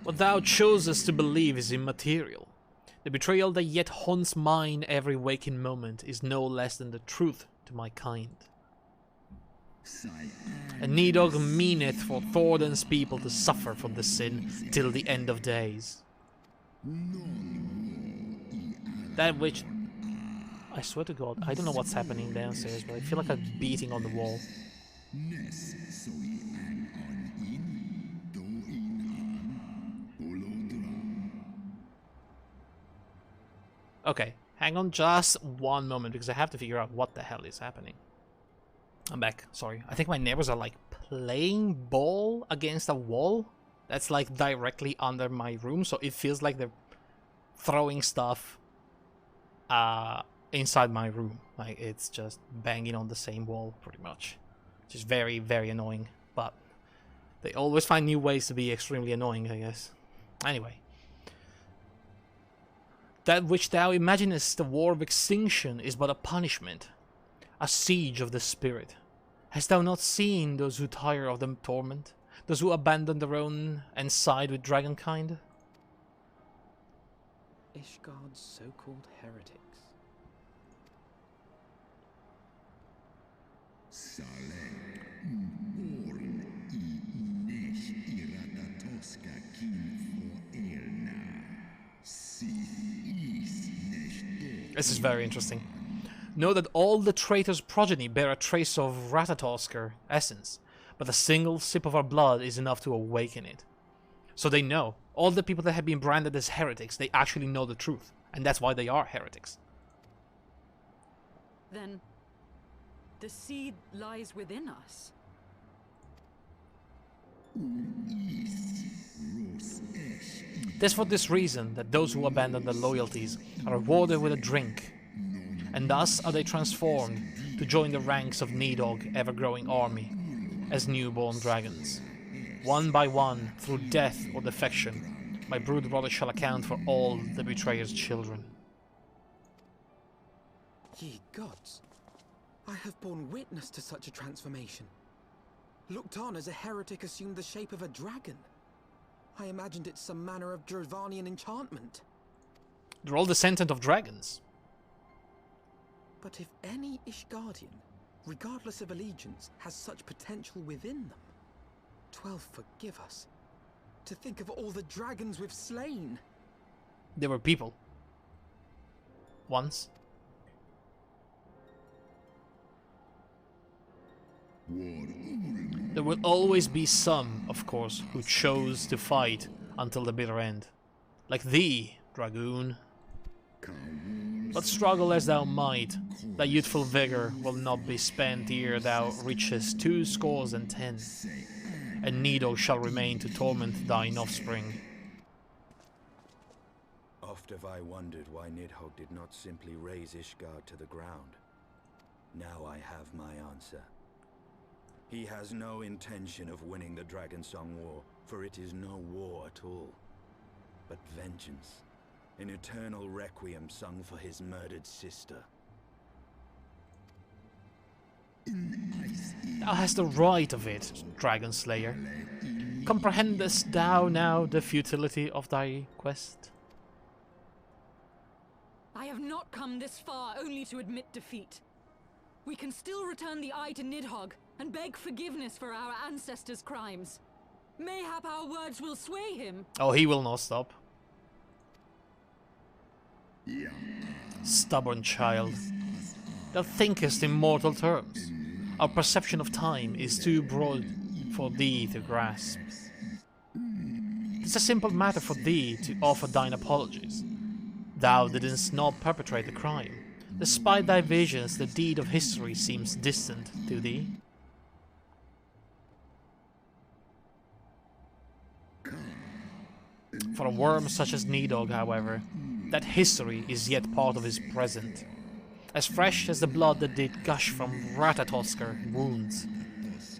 What thou chosest to believe is immaterial. The betrayal that yet haunts mine every waking moment is no less than the truth to my kind. And Nidog meaneth for Thordan's people to suffer from the sin till the end of days. That which... I swear to God, I don't know what's happening downstairs, but I feel like I'm beating on the wall. Okay, hang on just one moment because I have to figure out what the hell is happening. I'm back, sorry. I think my neighbors are like playing ball against a wall that's like directly under my room, so it feels like they're throwing stuff inside my room. Like, it's just banging on the same wall, pretty much. Which is very, very annoying. But they always find new ways to be extremely annoying, I guess. Anyway. That which thou imaginest the war of extinction is but a punishment, a siege of the spirit. Hast thou not seen those who tire of the torment? Those who abandon their own and side with dragonkind? Ishgard's so-called heretics. This is very interesting. Know that all the traitor's progeny bear a trace of Ratatosker essence, but a single sip of our blood is enough to awaken it. So they know. All the people that have been branded as heretics, they actually know the truth, and that's why they are heretics. Then the seed lies within us. Tis for this reason that those who abandon their loyalties are rewarded with a drink, and thus are they transformed to join the ranks of Nidhogg ever-growing army as newborn dragons. One by one, through death or defection, my brood brother shall account for all the betrayer's children. Ye gods, I have borne witness to such a transformation. Looked on as a heretic assumed the shape of a dragon. I imagined it some manner of Dravanian enchantment. They're all descendant of dragons. But if any Ishgardian, regardless of allegiance, has such potential within them, 12 forgive us. To think of all the dragons we've slain. They were people. Once. There will always be some, of course, who chose to fight until the bitter end. Like thee, Dragoon. But struggle as thou might, thy youthful vigor will not be spent ere thou reachest 20 and 10, and Nidhogg shall remain to torment thine offspring. Oft have I wondered why Nidhogg did not simply raze Ishgard to the ground. Now I have my answer. He has no intention of winning the Dragonsong War, for it is no war at all, but vengeance. An eternal requiem sung for his murdered sister. Thou hast the right of it, Dragon Slayer. Comprehendest thou now the futility of thy quest? I have not come this far only to admit defeat. We can still return the eye to Nidhogg and beg forgiveness for our ancestors' crimes. Mayhap our words will sway him. Oh, he will not stop. Stubborn child. Thou thinkest in mortal terms. Our perception of time is too broad for thee to grasp. It's a simple matter for thee to offer thine apologies. Thou didst not perpetrate the crime. Despite thy visions, the deed of history seems distant to thee. For a worm such as Nidhogg, however, that history is yet part of his present, as fresh as the blood that did gush from Ratatosker wounds.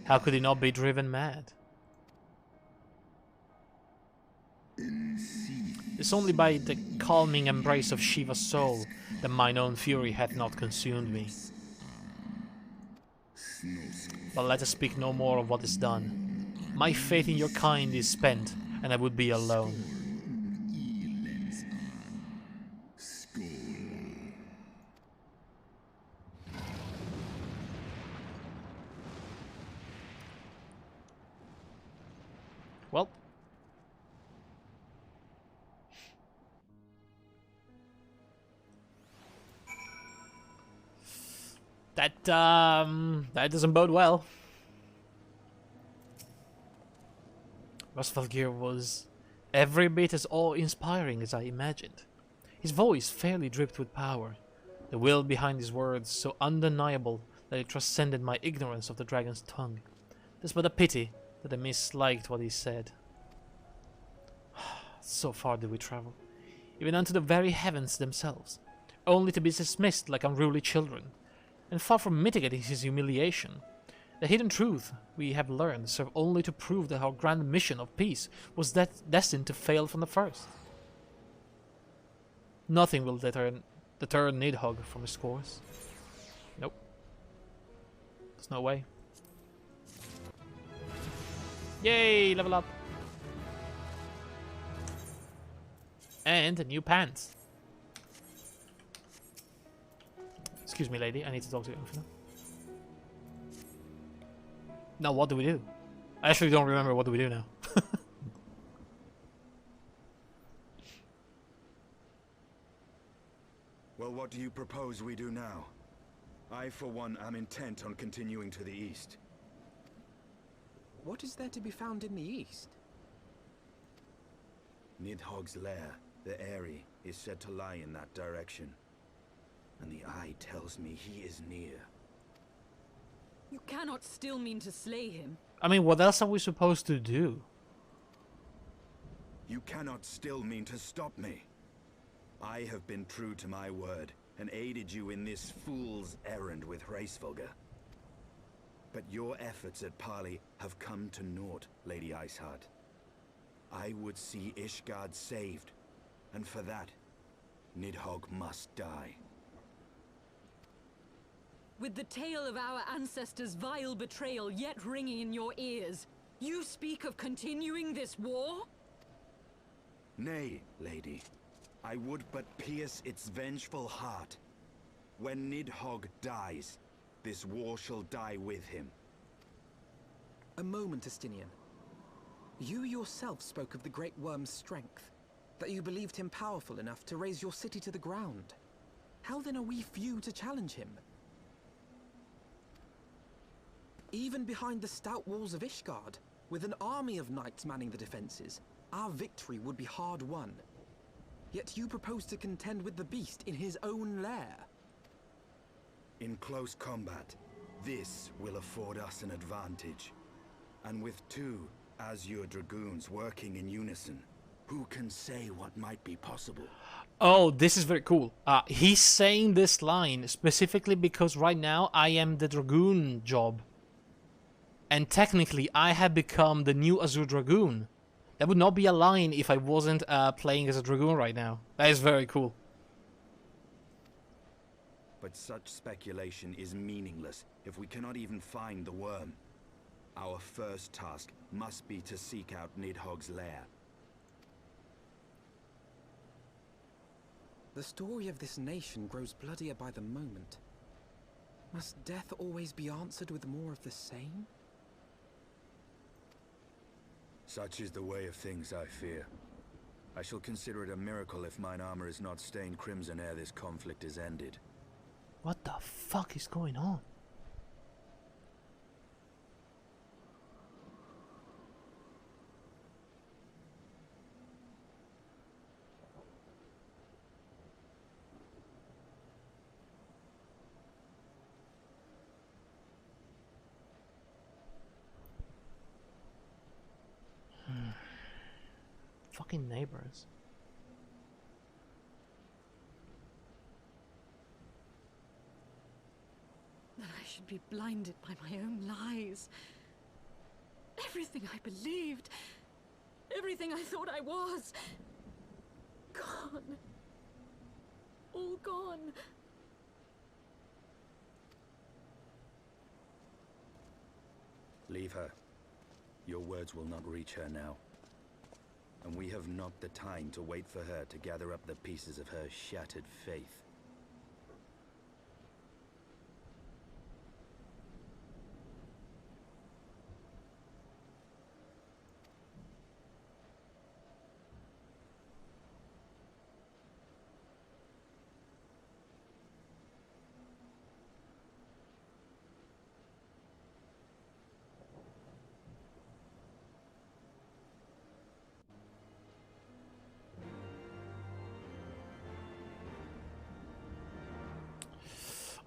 How could he not be driven mad? It's only by the calming embrace of Shiva's soul that mine own fury hath not consumed me. But let us speak no more of what is done. My faith in your kind is spent, and I would be alone. Well, that doesn't bode well. Rosvalgir was every bit as awe-inspiring as I imagined. His voice fairly dripped with power, the will behind his words so undeniable that it transcended my ignorance of the dragon's tongue. It's but a pity that I misliked what he said. So far did we travel, even unto the very heavens themselves, only to be dismissed like unruly children, and far from mitigating his humiliation. The hidden truth we have learned serve only to prove that our grand mission of peace was destined to fail from the first. Nothing will deter Nidhogg from his course. Nope. There's no way. Yay, level up. And new pants. Excuse me, lady. I need to talk to you. Now, what do we do? I actually don't remember what do we do now. Well, what do you propose we do now? I, for one, am intent on continuing to the east. What is there to be found in the east? Nidhogg's lair, the Eyrie, is said to lie in that direction. And the eye tells me he is near. You cannot still mean to slay him. I mean, what else are we supposed to do? You cannot still mean to stop me. I have been true to my word, and aided you in this fool's errand with Hraesvelgr. But your efforts at parley have come to naught, Lady Iceheart. I would see Ishgard saved, and for that, Nidhogg must die. With the tale of our ancestors' vile betrayal yet ringing in your ears, you speak of continuing this war? Nay, lady. I would but pierce its vengeful heart. When Nidhogg dies, this war shall die with him. A moment, Estinian. You yourself spoke of the Great Worm's strength, that you believed him powerful enough to raise your city to the ground. How then are we few to challenge him? Even behind the stout walls of Ishgard, with an army of knights manning the defenses, our victory would be hard won. Yet you propose to contend with the beast in his own lair. In close combat, this will afford us an advantage. And with two Azure Dragoons working in unison, who can say what might be possible? Oh, this is very cool. He's saying this line specifically because right now I am the Dragoon job. And technically I have become the new Azure Dragoon. That would not be a line if I wasn't playing as a Dragoon right now. That is very cool. But such speculation is meaningless if we cannot even find the worm. Our first task must be to seek out Nidhogg's lair. The story of this nation grows bloodier by the moment. Must death always be answered with more of the same? Such is the way of things, I fear. I shall consider it a miracle if mine armor is not stained crimson ere this conflict is ended. What the fuck is going on? Fucking neighbors. That I should be blinded by my own lies. Everything I believed, everything I thought I was, gone. All gone. Leave her. Your words will not reach her now. And we have not the time to wait for her to gather up the pieces of her shattered faith.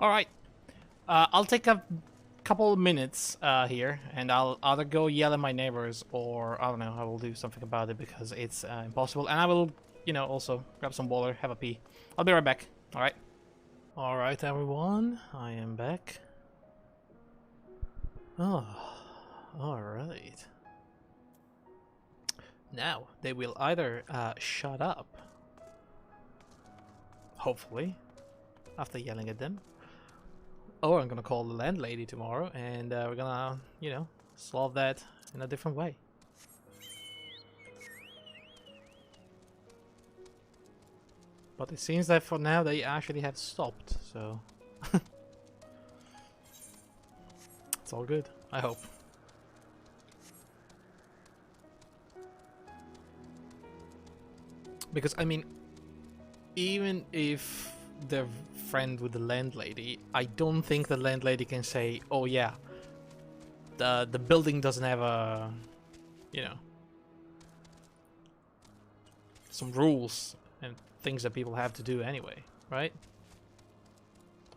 Alright. I'll take a couple of minutes here, and I'll either go yell at my neighbors, or I don't know, I will do something about it because it's impossible. And I will, you know, also grab some water, have a pee. I'll be right back. All right. All right, everyone, I am back. Oh, all right. Now they will either shut up, hopefully, after yelling at them. Or I'm gonna call the landlady tomorrow, and we're gonna, you know, solve that in a different way. But it seems that for now they actually have stopped, so it's all good, I hope. Because, I mean, even if they're friend with the landlady, I don't think the landlady can say, oh yeah, the building doesn't have a, you know, some rules and things that people have to do anyway, right?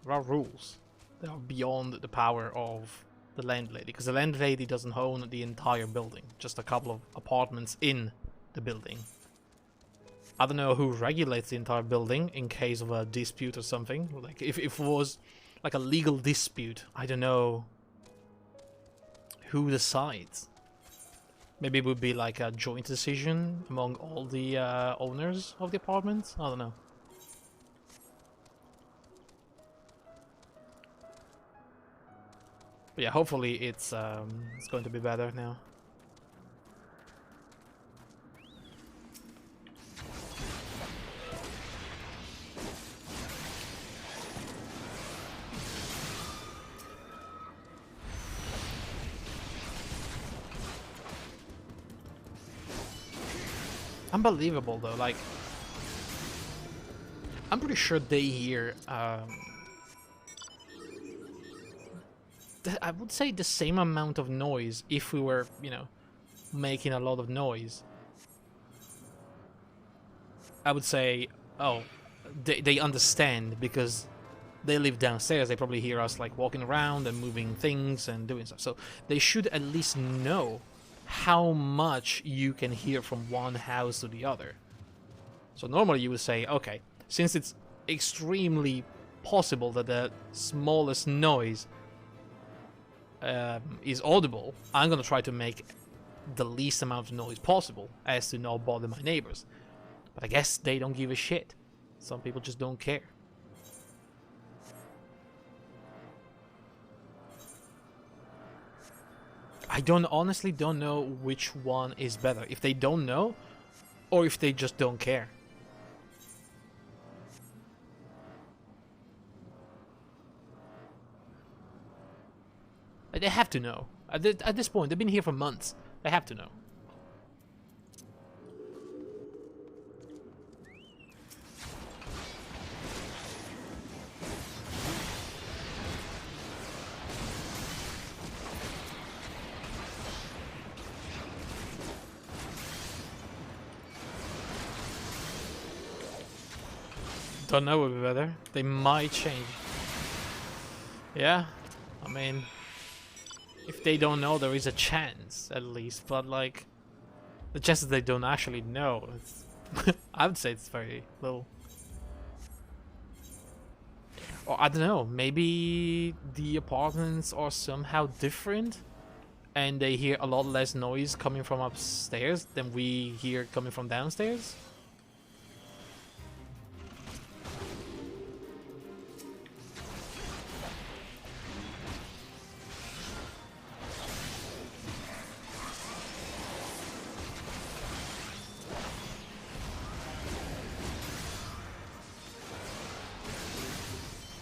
There are rules that are beyond the power of the landlady, because the landlady doesn't own the entire building, just a couple of apartments in the building. I don't know who regulates the entire building in case of a dispute or something. Like, if it was like a legal dispute, I don't know who decides. Maybe it would be like a joint decision among all the owners of the apartments. I don't know. But yeah, hopefully it's going to be better now. Unbelievable though, like, I'm pretty sure they hear I would say the same amount of noise if we were, you know, making a lot of noise. I would say, oh, they understand because they live downstairs. They probably hear us like walking around and moving things and doing stuff, so they should at least know how much you can hear from one house to the other. So normally you would say, okay, since it's extremely possible that the smallest noise is audible, I'm gonna try to make the least amount of noise possible as to not bother my neighbors. But I guess they don't give a shit. Some people just don't care. I honestly don't know which one is better. If they don't know, or if they just don't care. They have to know. At this point, they've been here for months. They have to know. Don't know would be better. They might change. Yeah, I mean, if they don't know, there is a chance at least. But like, the chances they don't actually know, it's I would say it's very little. Or I don't know. Maybe the apartments are somehow different, and they hear a lot less noise coming from upstairs than we hear coming from downstairs.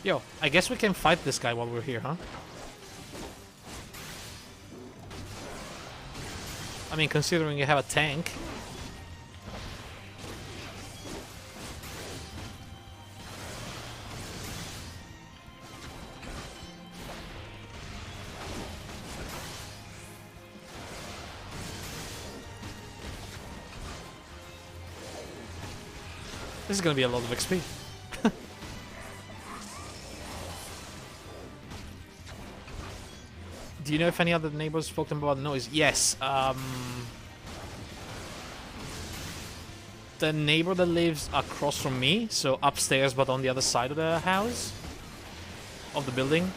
Yo, I guess we can fight this guy while we're here, huh? I mean, considering you have a tank. This is gonna be a lot of XP. Do you know if any other neighbors spoke to them about the noise? Yes. The neighbor that lives across from me, so upstairs but on the other side of the house, of the building,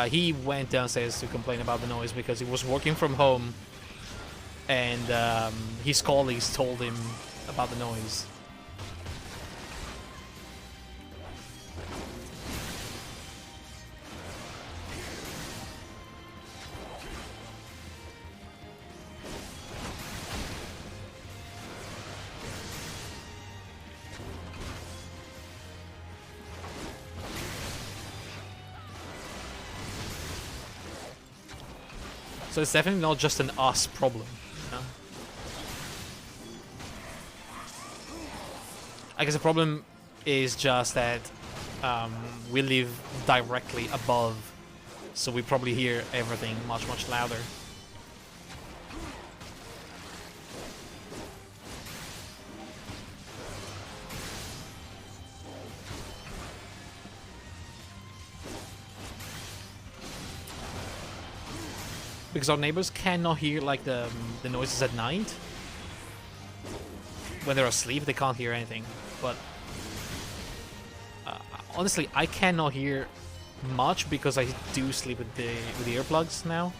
he went downstairs to complain about the noise because he was working from home and his colleagues told him about the noise. So it's definitely not just an us problem. You know? I guess the problem is just that we live directly above, so we probably hear everything much, much louder. Because our neighbors cannot hear like the noises at night. When they're asleep, they can't hear anything. But honestly, I cannot hear much because I do sleep with the earplugs now.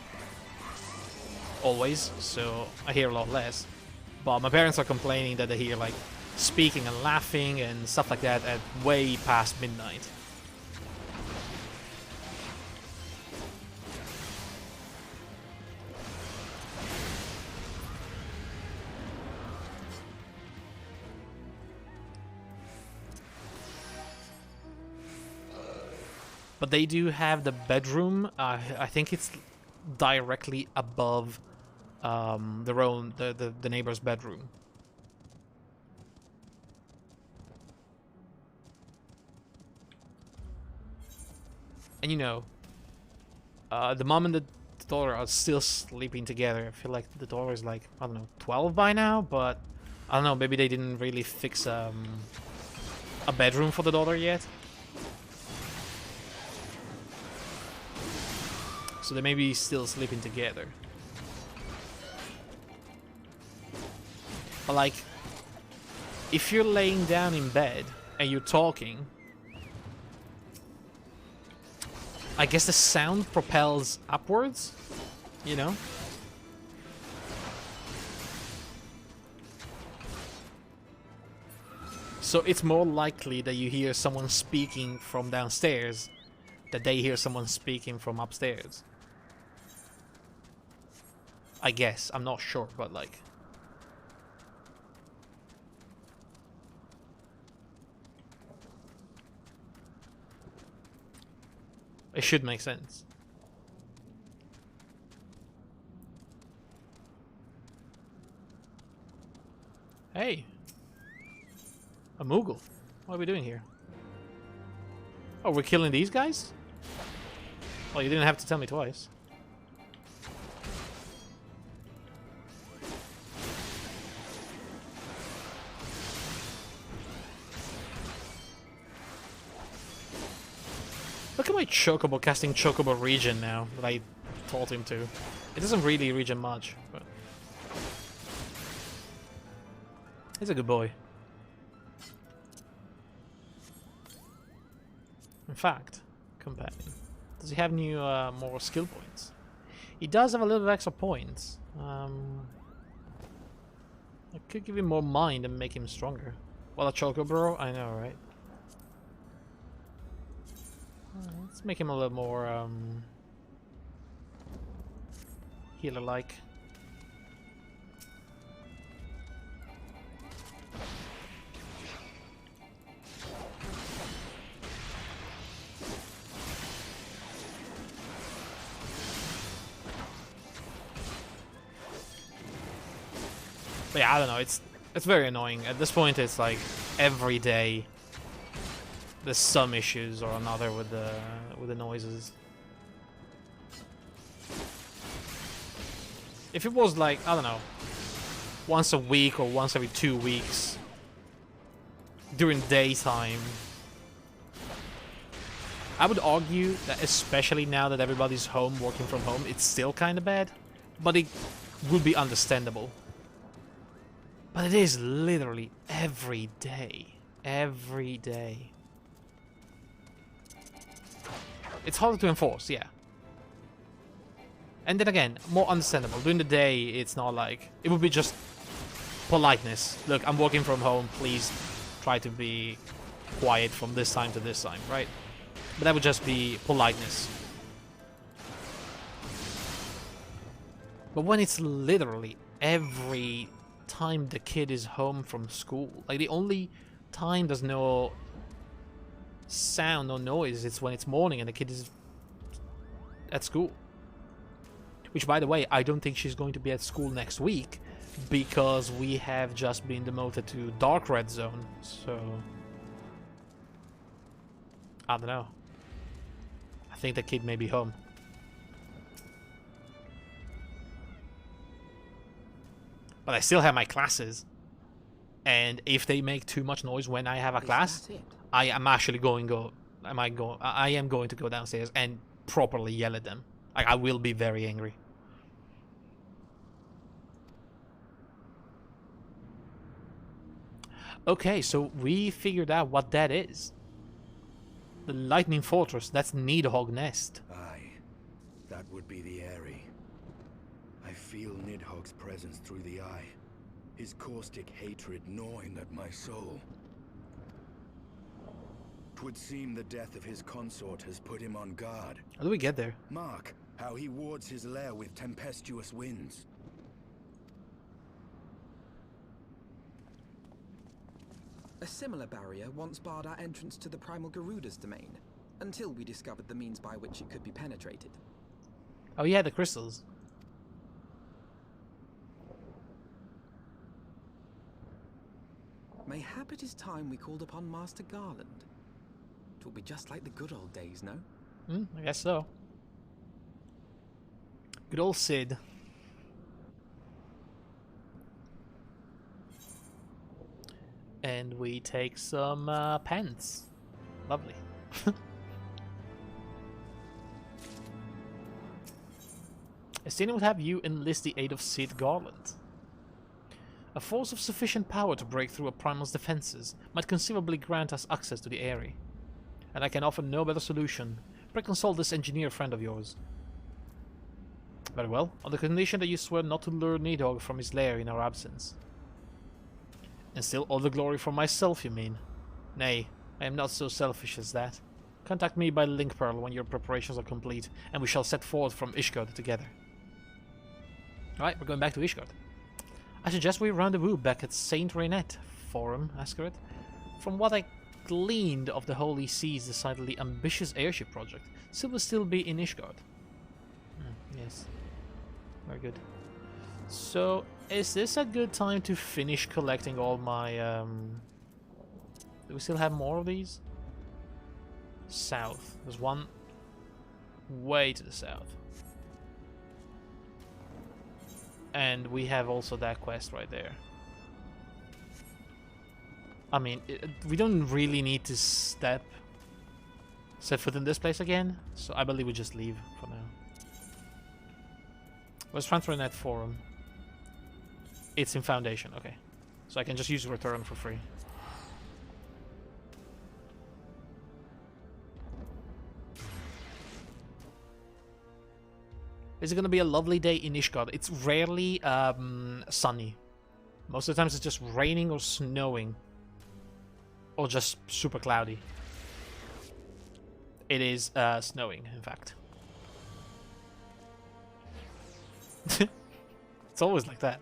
Always, so I hear a lot less. But my parents are complaining that they hear like speaking and laughing and stuff like that at way past midnight. But they do have the bedroom. I think it's directly above the neighbor's bedroom. And you know, the mom and the daughter are still sleeping together. I feel like the daughter is like, I don't know, 12 by now, but I don't know, maybe they didn't really fix a bedroom for the daughter yet. So they may be still sleeping together. But like, if you're laying down in bed and you're talking, I guess the sound propels upwards, you know? So it's more likely that you hear someone speaking from downstairs that they hear someone speaking from upstairs. I guess. I'm not sure, but like... it should make sense. Hey! A Moogle. What are we doing here? Oh, we're killing these guys? Well, you didn't have to tell me twice. Look at my Chocobo casting Chocobo regen now that I told him to. It doesn't really regen much, but... he's a good boy. In fact, companion. Does he have new, more skill points? He does have a little bit of extra points. I could give him more mind and make him stronger. Well, a Chocobo, I know, right? Let's make him a little more, healer-like. But yeah, I don't know, it's very annoying. At this point, it's like every day there's some issues or another with the noises. If it was like, I don't know, once a week or once every 2 weeks during daytime, I would argue that especially now that everybody's home, working from home, it's still kind of bad. But it would be understandable. But it is literally every day. Every day. It's harder to enforce, yeah. And then again, more understandable. During the day, it's not like... It would be just politeness. Look, I'm working from home. Please try to be quiet from this time to this time, right? But that would just be politeness. But when it's literally every time the kid is home from school, like the only time there's no sound or noise, it's when it's morning and the kid is at school. Which, by the way, I don't think she's going to be at school next week because we have just been demoted to Dark Red Zone, so... I don't know. I think the kid may be home. But I still have my classes. And if they make too much noise when I have a class, I am actually going I am going to go downstairs and properly yell at them. Like, I will be very angry. Okay, so we figured out what that is. The Lightning Fortress, that's Nidhogg Nest. Aye, that would be the Eyrie. I feel Nidhogg's presence through the eye. His caustic hatred gnawing at my soul. 'Twould seem the death of his consort has put him on guard. How do we get there? Mark how he wards his lair with tempestuous winds. A similar barrier once barred our entrance to the Primal Garuda's domain, until we discovered the means by which it could be penetrated. Oh yeah, the crystals. Mayhap it is time we called upon Master Garland. It will be just like the good old days, no? I guess so. Good old Sid. And we take some pants. Lovely. Estina would have you enlist the aid of Sid Garland. A force of sufficient power to break through a primal's defenses might conceivably grant us access to the Eyrie. And I can offer no better solution. Pray consult this engineer friend of yours. Very well, on the condition that you swear not to lure Nidhogg from his lair in our absence. And still all the glory for myself, you mean? Nay, I am not so selfish as that. Contact me by Link Pearl when your preparations are complete, and we shall set forth from Ishgard together. Alright, we're going back to Ishgard. I suggest we rendezvous back at Saint Reinette Forum, Ascaret. From what I gleaned of the Holy Sea's decidedly ambitious airship project, Sil will still be in Ishgard. Yes. Very good. So, is this a good time to finish collecting all my, Do we still have more of these? South. There's one way to the south. And we have also that quest right there. I mean, we don't really need to set foot in this place again, so I believe we just leave for now. Let's transfer in that forum. It's in Foundation, okay. So I can just use Return for free. Is it going to be a lovely day in Ishgard? It's rarely sunny. Most of the times it's just raining or snowing. Or just super cloudy. It is snowing, in fact. It's always like that.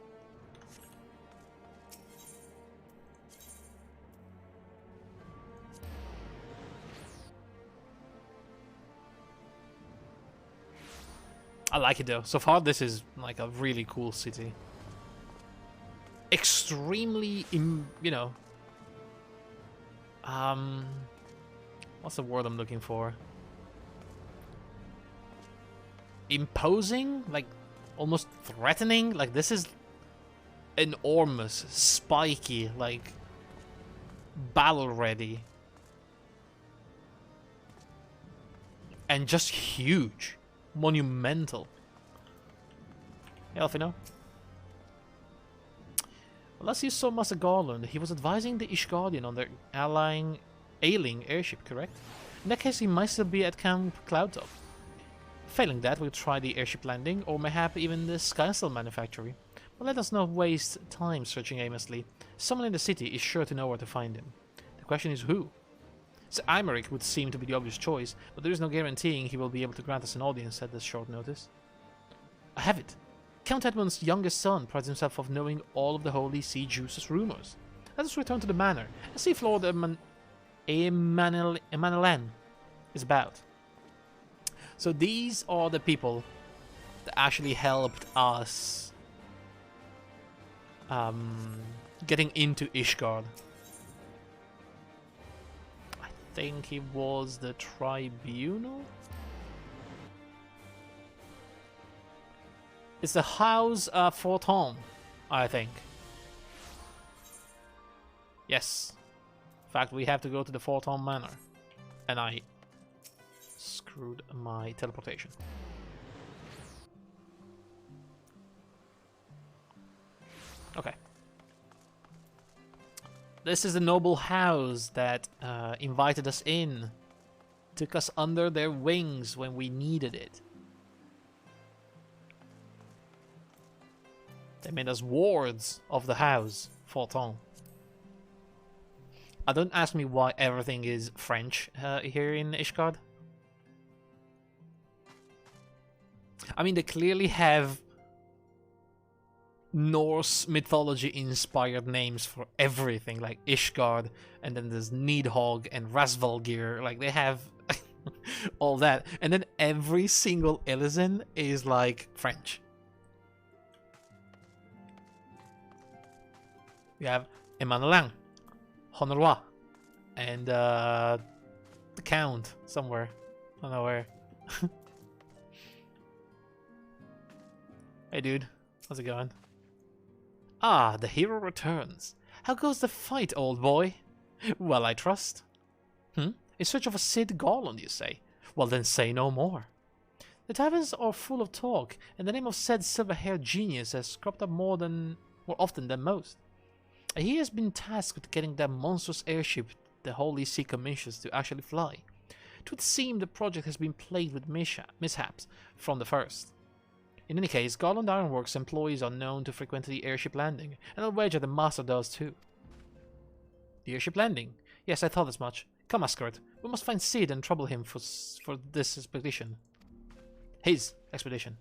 I like it though. So far this is like a really cool city. Extremely, you know... what's the word I'm looking for? Imposing? Like, almost threatening? Like, this is enormous, spiky, like, battle ready. And just huge. Monumental. Hey, Elfino. Well, as you saw Master Garland, he was advising the Ishgardian on their ailing airship, correct? In that case, he might still be at Camp Cloudtop. Failing that, we'll try the airship landing, or mayhap even the Skyscale manufactory. But let us not waste time searching aimlessly. Someone in the city is sure to know where to find him. The question is who? Sir Imeric would seem to be the obvious choice, but there is no guaranteeing he will be able to grant us an audience at this short notice. I have it. Count Edmund's youngest son prides himself of knowing all of the Holy See Juice's rumors. Let us return to the manor and see if Lord Emanuelan is about. So these are the people that actually helped us getting into Ishgard. I think it was the Tribunal? It's the House Forton, I think. Yes. In fact, we have to go to the Forton Manor. And I screwed my teleportation. Okay. This is the noble house that invited us in. Took us under their wings when we needed it. They made us wards of the house, Forton. Don't ask me why everything is French here in Ishgard. I mean, they clearly have Norse mythology inspired names for everything, like Ishgard, and then there's Nidhogg and Rasvalgir. Like, they have all that. And then every single Elysian is like French. We have Emanuelan, Honoroi, and the Count somewhere. I don't know where. Hey dude, how's it going? Ah, the hero returns. How goes the fight, old boy? Well, I trust. In search of a Cid Garland, you say? Well, then say no more. The taverns are full of talk, and the name of said silver-haired genius has cropped up more often than most. He has been tasked with getting that monstrous airship the Holy See commissions to actually fly. It would seem the project has been plagued with mishaps from the first. In any case, Garland Ironworks employees are known to frequent the airship landing, and I'll wager the master does too. The airship landing? Yes, I thought as much. Come, Asgard, we must find Cid and trouble him for this expedition. His expedition.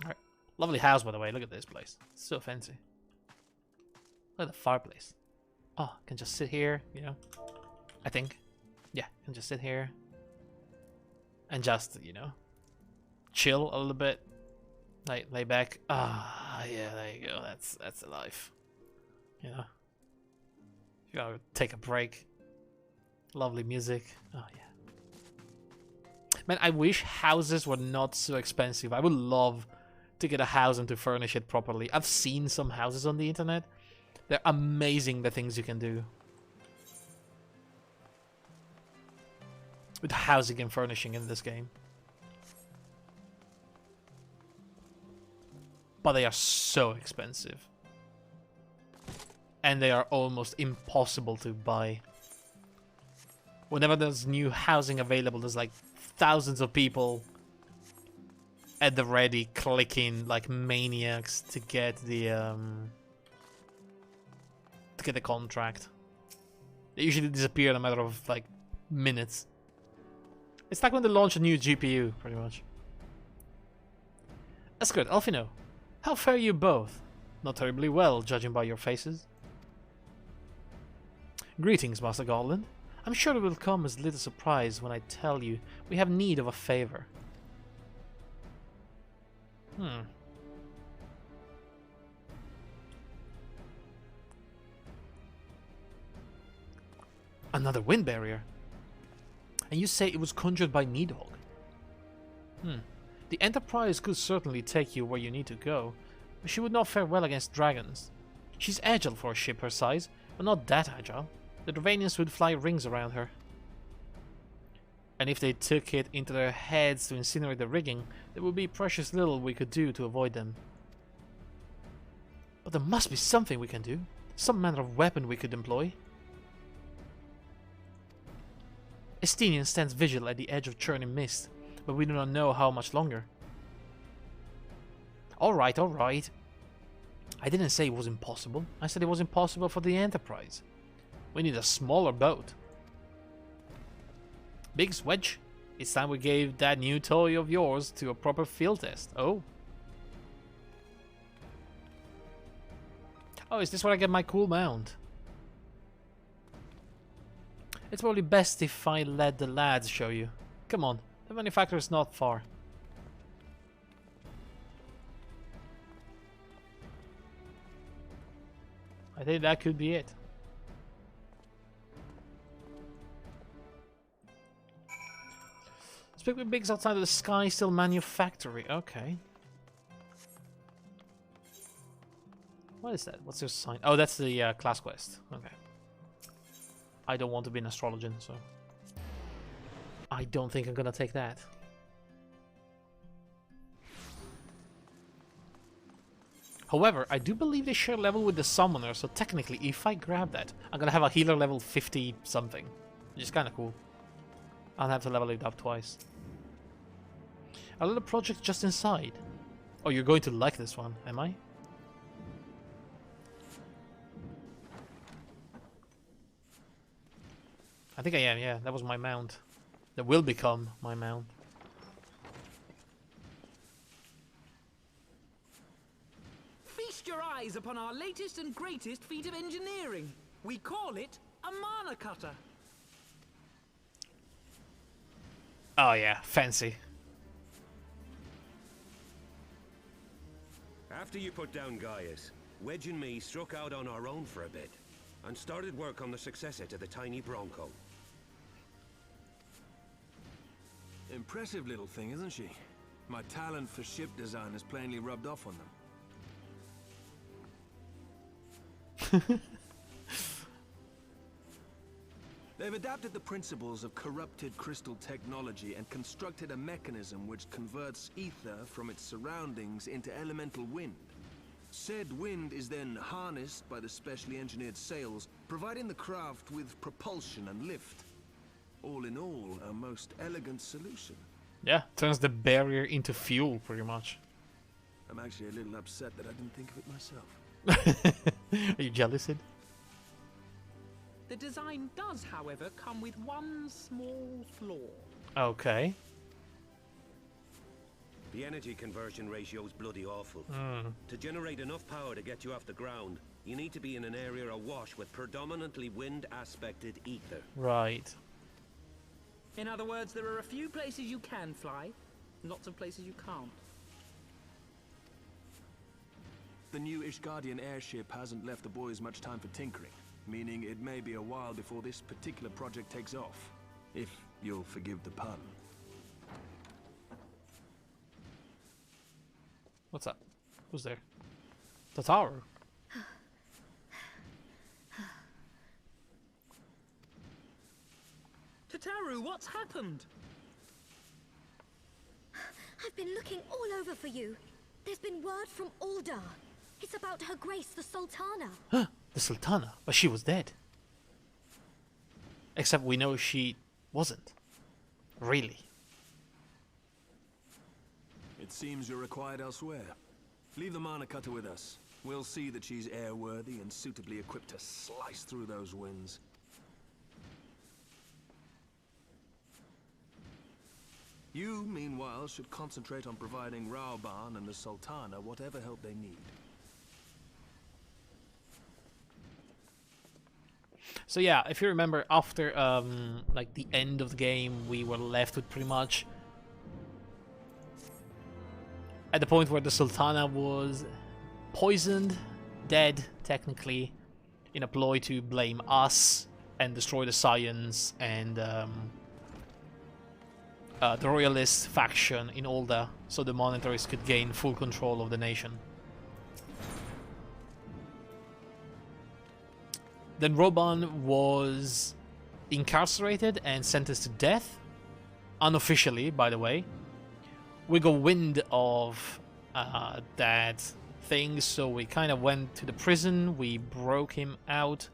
Alright. Lovely house, by the way. Look at this place. It's so fancy. Look at the fireplace. Oh, can just sit here, you know. I think. Yeah, can just sit here. And just, you know, chill a little bit. Like, lay back. Ah, yeah, there you go. That's the life. You know. You gotta take a break. Lovely music. Oh, yeah. Man, I wish houses were not so expensive. I would love to get a house and to furnish it properly. I've seen some houses on the internet. They're amazing, the things you can do with housing and furnishing in this game. But they are so expensive. And they are almost impossible to buy. Whenever there's new housing available, there's like thousands of people at the ready clicking like maniacs to get the contract. They usually disappear in a matter of like minutes. It's like when they launch a new GPU, pretty much. That's good, Alfino. How fare you both? Not terribly well, judging by your faces. Greetings, Master Garland. I'm sure it will come as little surprise when I tell you we have need of a favor. Another wind barrier? And you say it was conjured by Nidhogg? The Enterprise could certainly take you where you need to go, but she would not fare well against dragons. She's agile for a ship her size, but not that agile. The Dravanians would fly rings around her. And if they took it into their heads to incinerate the rigging, there would be precious little we could do to avoid them. But there must be something we can do. Some manner of weapon we could employ. Estinian stands vigil at the edge of churning mist, but we do not know how much longer. Alright, alright. I didn't say it was impossible. I said it was impossible for the Enterprise. We need a smaller boat. Big Swedge, it's time we gave that new toy of yours to a proper field test. Oh. Oh, is this where I get my cool mount? It's probably best if I let the lads show you. Come on, the manufacturer is not far. I think that could be it. Speak with Biggs outside of the Sky Still Manufactory. Okay. What is that? What's your sign? Oh, that's the class quest. Okay. I don't want to be an astrologian, so I don't think I'm gonna take that. However, I do believe they share level with the summoner, so technically if I grab that, I'm gonna have a healer level 50 something, which is kinda cool. I'll have to level it up twice. A little project just inside. Oh, you're going to like this one, am I? I think I am, yeah. That was my mount. That will become my mount. Feast your eyes upon our latest and greatest feat of engineering. We call it a mana cutter. Oh yeah, fancy. After you put down Gaius, Wedge and me struck out on our own for a bit, and started work on the successor to the tiny Bronco. Impressive little thing, isn't she? My talent for ship design has plainly rubbed off on them. They've adapted the principles of corrupted crystal technology and constructed a mechanism which converts ether from its surroundings into elemental wind. Said wind is then harnessed by the specially engineered sails, providing the craft with propulsion and lift. All in all, a most elegant solution. Yeah, turns the barrier into fuel, pretty much. I'm actually a little upset that I didn't think of it myself. Are you jealous, Sid? The design does, however, come with one small flaw. Okay. The energy conversion ratio is bloody awful. To generate enough power to get you off the ground, you need to be in an area awash with predominantly wind-aspected ether. Right. In other words, there are a few places you can fly, lots of places you can't. The new Ishgardian airship hasn't left the boys much time for tinkering, meaning it may be a while before this particular project takes off, if you'll forgive the pun. What's up? Who's there? The tower. Tataru, what's happened? I've been looking all over for you. There's been word from Aldar. It's about Her Grace, the Sultana. Huh, the Sultana, but she was dead. Except we know she wasn't. Really. It seems you're required elsewhere. Leave the mana cutter with us. We'll see that she's airworthy and suitably equipped to slice through those winds. You, meanwhile, should concentrate on providing Raoban and the Sultana whatever help they need. So yeah, if you remember, after like the end of the game, we were left with pretty much at the point where the Sultana was poisoned, dead, technically, in a ploy to blame us and destroy the science and the royalist faction in Ulda, so the monarchists could gain full control of the nation. Then Roban was incarcerated and sentenced to death, unofficially, by the way, we got wind of that thing, so we kind of went to the prison, we broke him out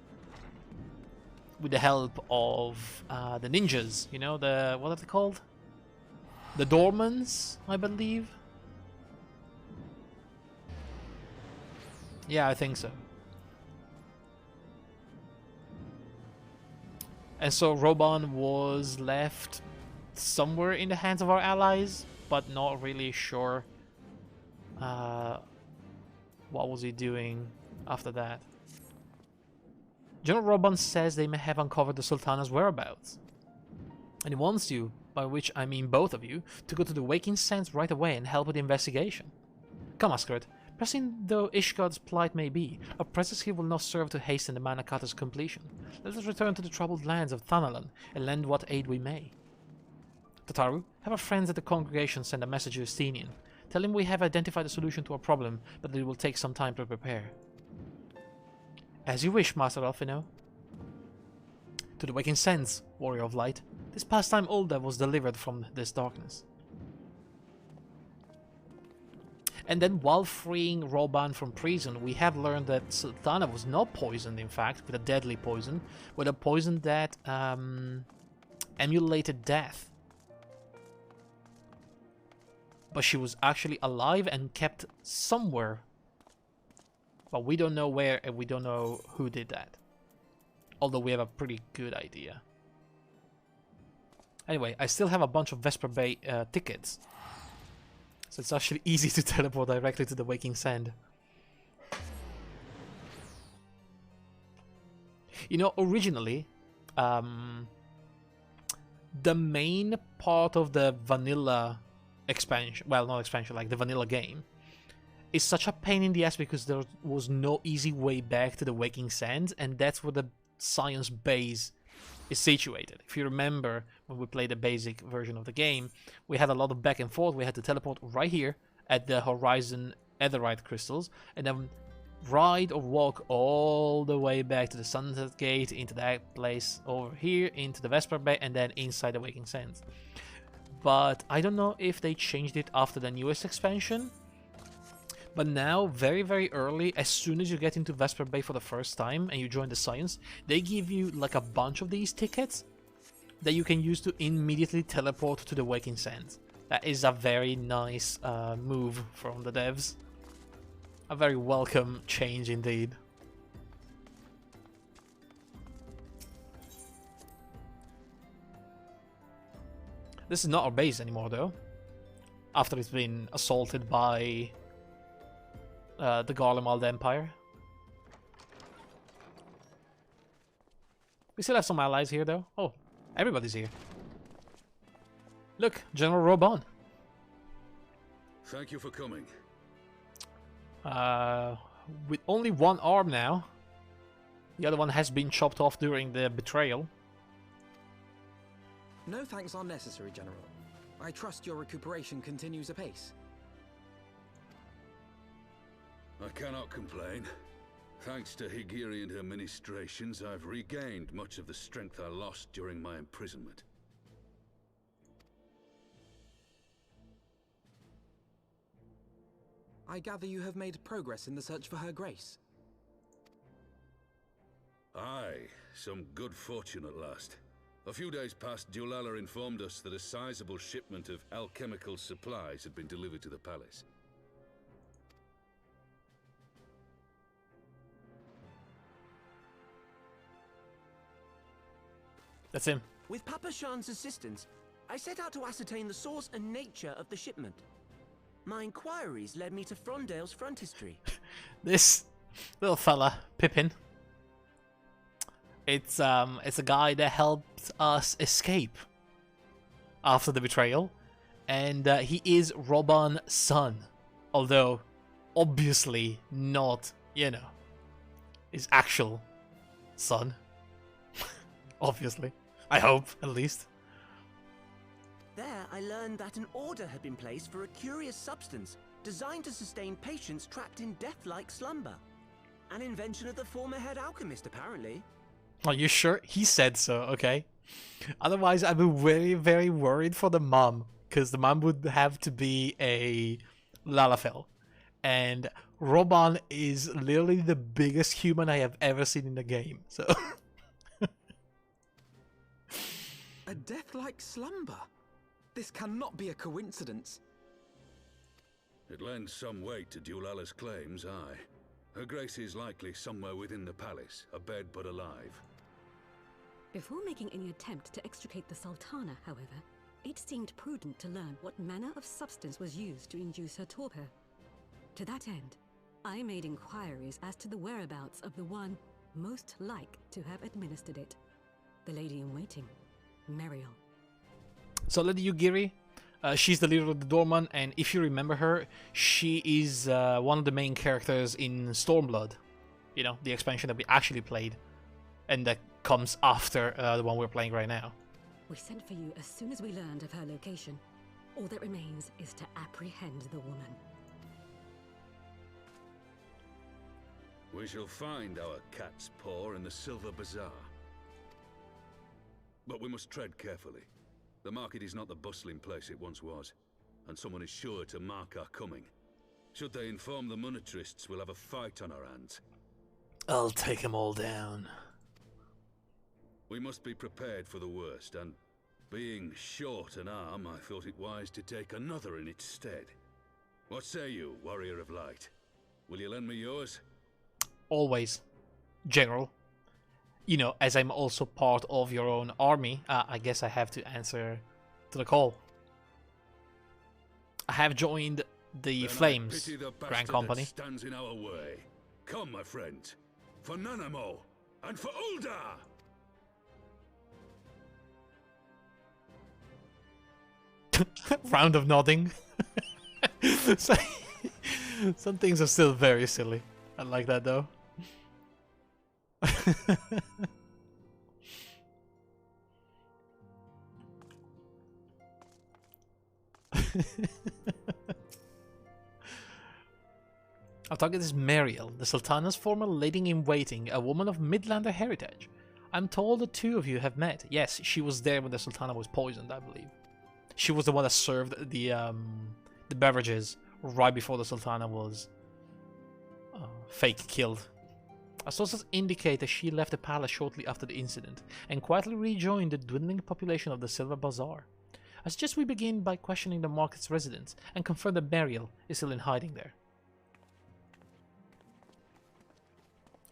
with the help of the ninjas, you know, what are they called? The Dormans, I believe? Yeah, I think so. And so Roban was left somewhere in the hands of our allies, but not really sure what was he doing after that. General Roban says they may have uncovered the Sultana's whereabouts, and he wants you, by which I mean both of you, to go to the Waking Sands right away and help with the investigation. Come, Asgard. Pressing though Ishgard's plight may be, our presence here will not serve to hasten the Mana Cutter's completion. Let us return to the troubled lands of Thanalan and lend what aid we may. Tataru, have our friends at the congregation send a message to Estinian. Tell him we have identified a solution to our problem, but it will take some time to prepare. As you wish, Master Alphino. To the Waking Sands, Warrior of Light. This past time Ulda was delivered from this darkness. And then while freeing Roban from prison, we have learned that Sultana was not poisoned, in fact, with a deadly poison, with a poison that emulated death. But she was actually alive and kept somewhere. But we don't know where, and we don't know who did that. Although we have a pretty good idea. Anyway, I still have a bunch of Vesper Bay tickets. So it's actually easy to teleport directly to the Waking Sand. You know, originally, the main part of the vanilla expansion, well, not expansion, like the vanilla game, is such a pain in the ass because there was no easy way back to the Waking Sands, and that's where the science base is situated. If you remember, when we played the basic version of the game, we had a lot of back and forth. We had to teleport right here at the Horizon Etherite crystals, and then ride or walk all the way back to the Sunset Gate, into that place over here, into the Vesper Bay, and then inside the Waking Sands. But I don't know if they changed it after the newest expansion. But now, very, very early, as soon as you get into Vesper Bay for the first time and you join the Science, they give you like a bunch of these tickets that you can use to immediately teleport to the Waking Sands. That is a very nice move from the devs. A very welcome change indeed. This is not our base anymore though, after it's been assaulted by the Garlemald Empire. We still have some allies here though. Oh, everybody's here. Look, General Roban. Thank you for coming. With only one arm now. The other one has been chopped off during the betrayal. No thanks are necessary, General. I trust your recuperation continues apace. I cannot complain. Thanks to Higiri and her ministrations, I've regained much of the strength I lost during my imprisonment. I gather you have made progress in the search for Her Grace. Aye, some good fortune at last. A few days past, Dulala informed us that a sizable shipment of alchemical supplies had been delivered to the palace. That's him. With Papa Shan's assistance, I set out to ascertain the source and nature of the shipment. My inquiries led me to Frondale's frontistery. This little fella, Pippin. It's a guy that helped us escape after the betrayal, and he is Roban's son, although obviously not, you know, his actual son. Obviously. I hope, at least. There, I learned that an order had been placed for a curious substance designed to sustain patients trapped in death-like slumber. An invention of the former head alchemist, apparently. Are you sure? He said so, okay. Otherwise, I'd be very, very worried for the mom. Because the mom would have to be a Lalafell. And Robon is literally the biggest human I have ever seen in the game. So A death-like slumber? This cannot be a coincidence. It lends some weight to Dulala's claims, aye. Her Grace is likely somewhere within the palace, abed but alive. Before making any attempt to extricate the Sultana, however, it seemed prudent to learn what manner of substance was used to induce her torpor. To that end, I made inquiries as to the whereabouts of the one most like to have administered it. The lady-in-waiting, Meriel. So Lady Yugiri, she's the leader of the Dorman, and if you remember her, she is one of the main characters in Stormblood. You know, the expansion that we actually played, and that comes after the one we're playing right now. We sent for you as soon as we learned of her location. All that remains is to apprehend the woman. We shall find our cat's paw in the Silver Bazaar. But we must tread carefully. The market is not the bustling place it once was, and someone is sure to mark our coming. Should they inform the monetarists, we'll have a fight on our hands. I'll take them all down. We must be prepared for the worst, and being short an arm, I thought it wise to take another in its stead. What say you, Warrior of Light? Will you lend me yours? Always, General. You know, as I'm also part of your own army, I guess I have to answer to the call. I have joined the Then Flames I pity the Grand bastard Company. that stands in our way. Come, my friend, for Nanamo and for Uldar! Round of nodding. So, some things are still very silly. I like that though. Our target is Meriel, the Sultana's former lady-in-waiting, a woman of Midlander heritage. I'm told the two of you have met. Yes, she was there when the Sultana was poisoned, I believe. She was the one that served the beverages right before the Sultana was fake killed. Our sources indicate that she left the palace shortly after the incident and quietly rejoined the dwindling population of the Silver Bazaar. I suggest we begin by questioning the market's residents and confirm that Meriel is still in hiding there.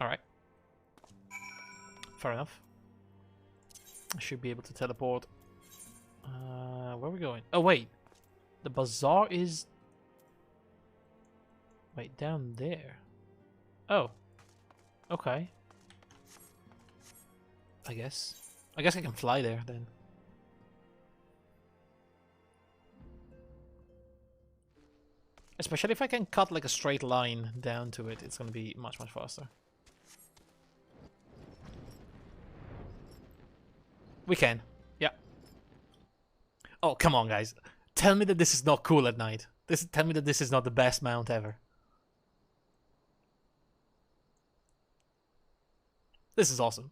Alright. Fair enough. I should be able to teleport. Where are we going? Oh, wait. The bazaar is... Wait, down there. Oh. Okay. I guess I can fly there, then. Especially if I can cut like a straight line down to it, it's gonna be much, much faster. We can. Yeah. Oh, come on, guys. Tell me that this is not cool at night. Tell me that this is not the best mount ever. This is awesome.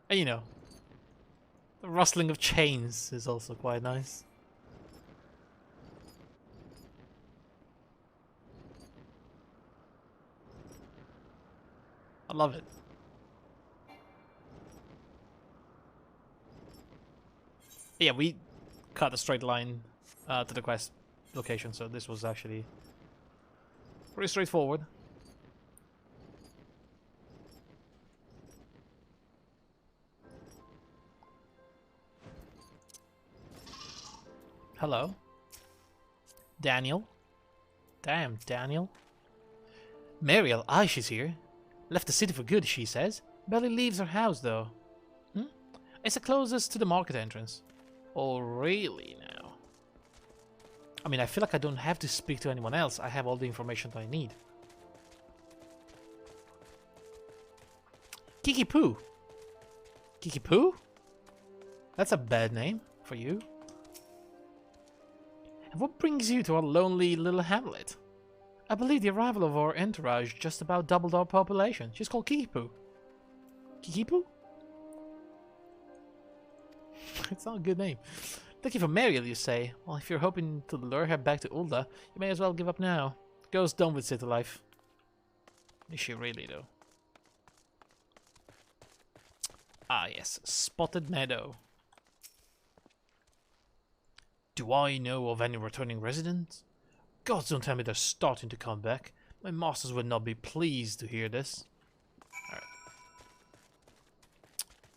And you know, the rustling of chains is also quite nice. I love it. Yeah, we cut a straight line to the quest location, so this was actually pretty straightforward. Hello. Daniel. Damn, Daniel. Meriel, aye, she's here. Left the city for good, she says. Barely leaves her house, though. It's the closest to the market entrance. Oh, really now? I mean, I feel like I don't have to speak to anyone else. I have all the information that I need. Kiki Poo. Kiki Poo? That's a bad name for you. What brings you to our lonely little hamlet? I believe the arrival of our entourage just about doubled our population. She's called Kikipu. Kikipu? It's not a good name. Looking for Mariel, you say? Well, if you're hoping to lure her back to Ulda, you may as well give up now. Girl's done with city life. Is she really, though? Ah, yes. Spotted Meadow. Do I know of any returning residents? Gods, don't tell me they're starting to come back. My masters would not be pleased to hear this. Alright.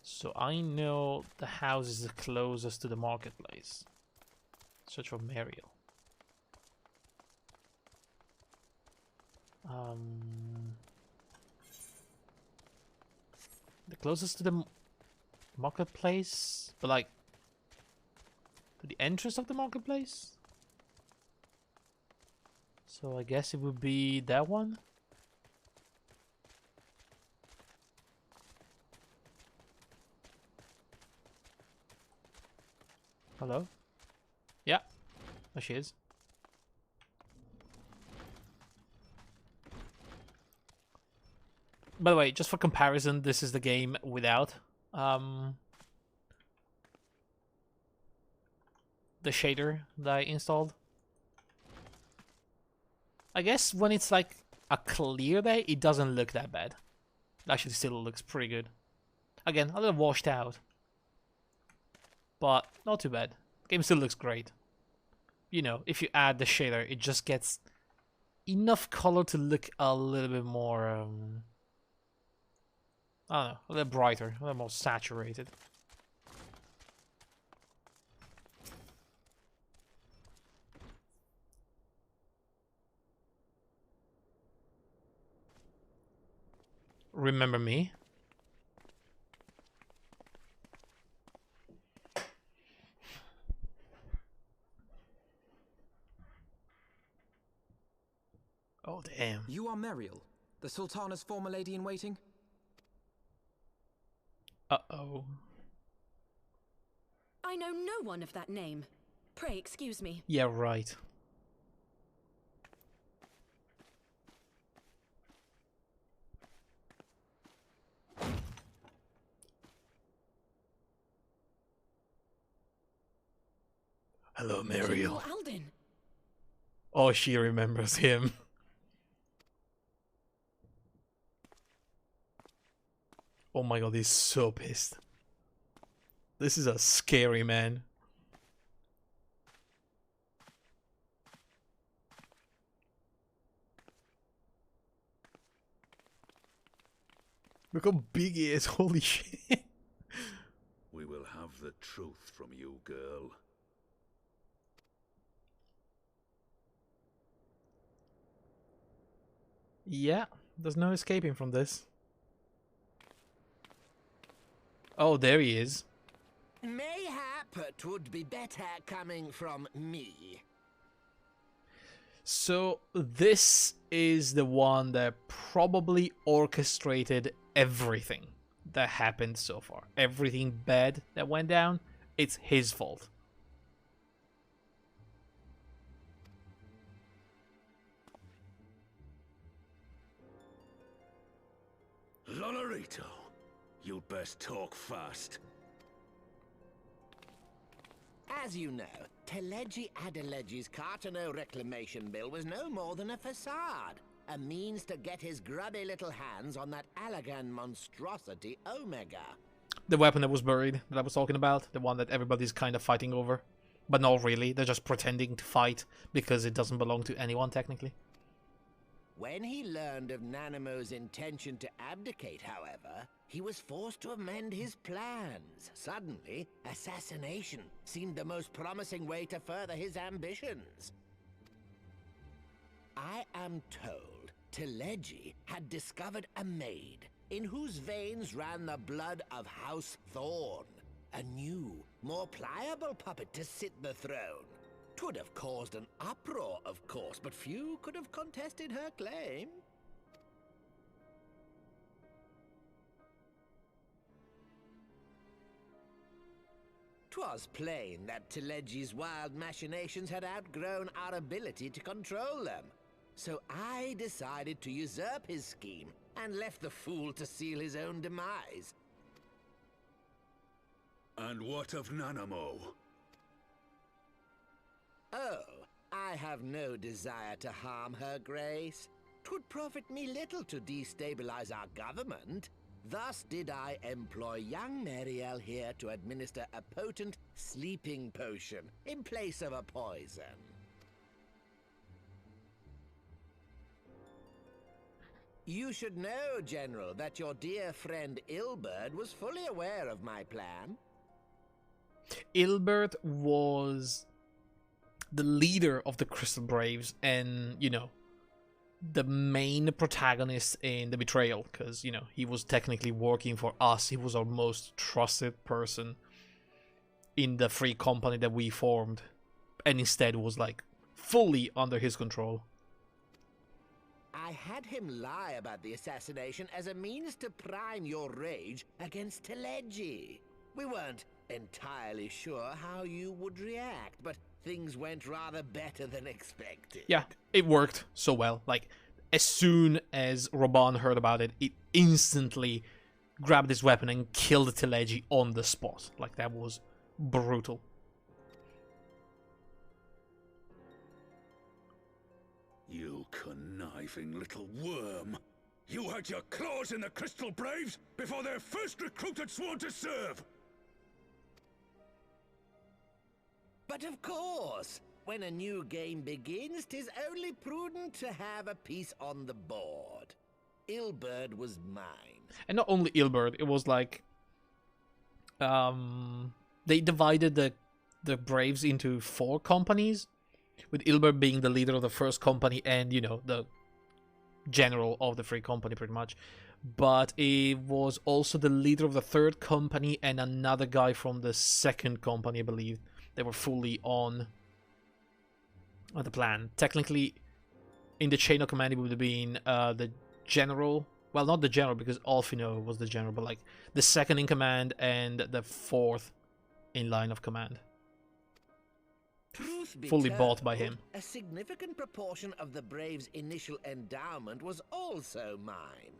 So I know the house is the closest to the marketplace. Search for Mariel. The closest to the marketplace? But like, to the entrance of the marketplace? So I guess it would be that one? Hello? Yeah. There she is. By the way, just for comparison, this is the game without the shader that I installed. I guess when it's like a clear day, it doesn't look that bad. It actually still looks pretty good. Again, a little washed out. But not too bad. The game still looks great. You know, if you add the shader, it just gets enough color to look a little bit more, I don't know, a little brighter, a little more saturated. Remember me? Oh, damn. You are Mariel, the Sultana's former lady-in-waiting? Uh-oh. I know no one of that name. Pray excuse me. Yeah, right. Hello, Mariel. General Alden. Oh, she remembers him. Oh my god, he's so pissed. This is a scary man. Look how big he is, holy shit. We will have the truth from you, girl. Yeah, there's no escaping from this. Oh, there he is. Mayhap 'twould be better coming from me. So this is the one that probably orchestrated everything that happened so far. Everything bad that went down, it's his fault. Lonorito, you'd best talk fast. As you know, Teleji Adeleji's Cartano reclamation bill was no more than a facade. A means to get his grubby little hands on that Allagan monstrosity Omega. The weapon that was buried, that I was talking about, the one that everybody's kind of fighting over. But not really, they're just pretending to fight because it doesn't belong to anyone technically. When he learned of Nanamo's intention to abdicate, however, he was forced to amend his plans. Suddenly, assassination seemed the most promising way to further his ambitions. I am told Teleji had discovered a maid in whose veins ran the blood of House Thorn. A new, more pliable puppet to sit the throne. 'Twould have caused an uproar, of course, but few could have contested her claim. 'Twas plain that Telegi's wild machinations had outgrown our ability to control them. So I decided to usurp his scheme and left the fool to seal his own demise. And what of Nanamo? Oh, I have no desire to harm her grace. 'Twould profit me little to destabilize our government. Thus did I employ young Mariel here to administer a potent sleeping potion in place of a poison. You should know, General, that your dear friend Ilberd was fully aware of my plan. Ilbert was the leader of the Crystal Braves and, you know, the main protagonist in the betrayal, because, you know, he was technically working for us. He was our most trusted person in the free company that we formed, and instead was like fully under his control. I had him lie about the assassination as a means to prime your rage against Telegi. We weren't entirely sure how you would react, but things went rather better than expected. Yeah, it worked so well. Like, as soon as Raban heard about it, it instantly grabbed his weapon and killed Telegi on the spot. Like, that was brutal. You conniving little worm! You had your claws in the Crystal Braves before their first recruit had sworn to serve! But of course, when a new game begins, 'tis only prudent to have a piece on the board. Ilberd was mine. And not only Ilberd, it was like... they divided the Braves into 4 companies, with Ilberd being the leader of the first company and, you know, the general of the free company, pretty much. But it was also the leader of the 3rd company and another guy from the 2nd company, I believe. They were fully on the plan. Technically, in the chain of command, it would have been the general. Well, not the general, because Alfino was the general, but like the 2nd in command and the 4th in line of command. Fully bought by him. A significant proportion of the Braves' initial endowment was also mine.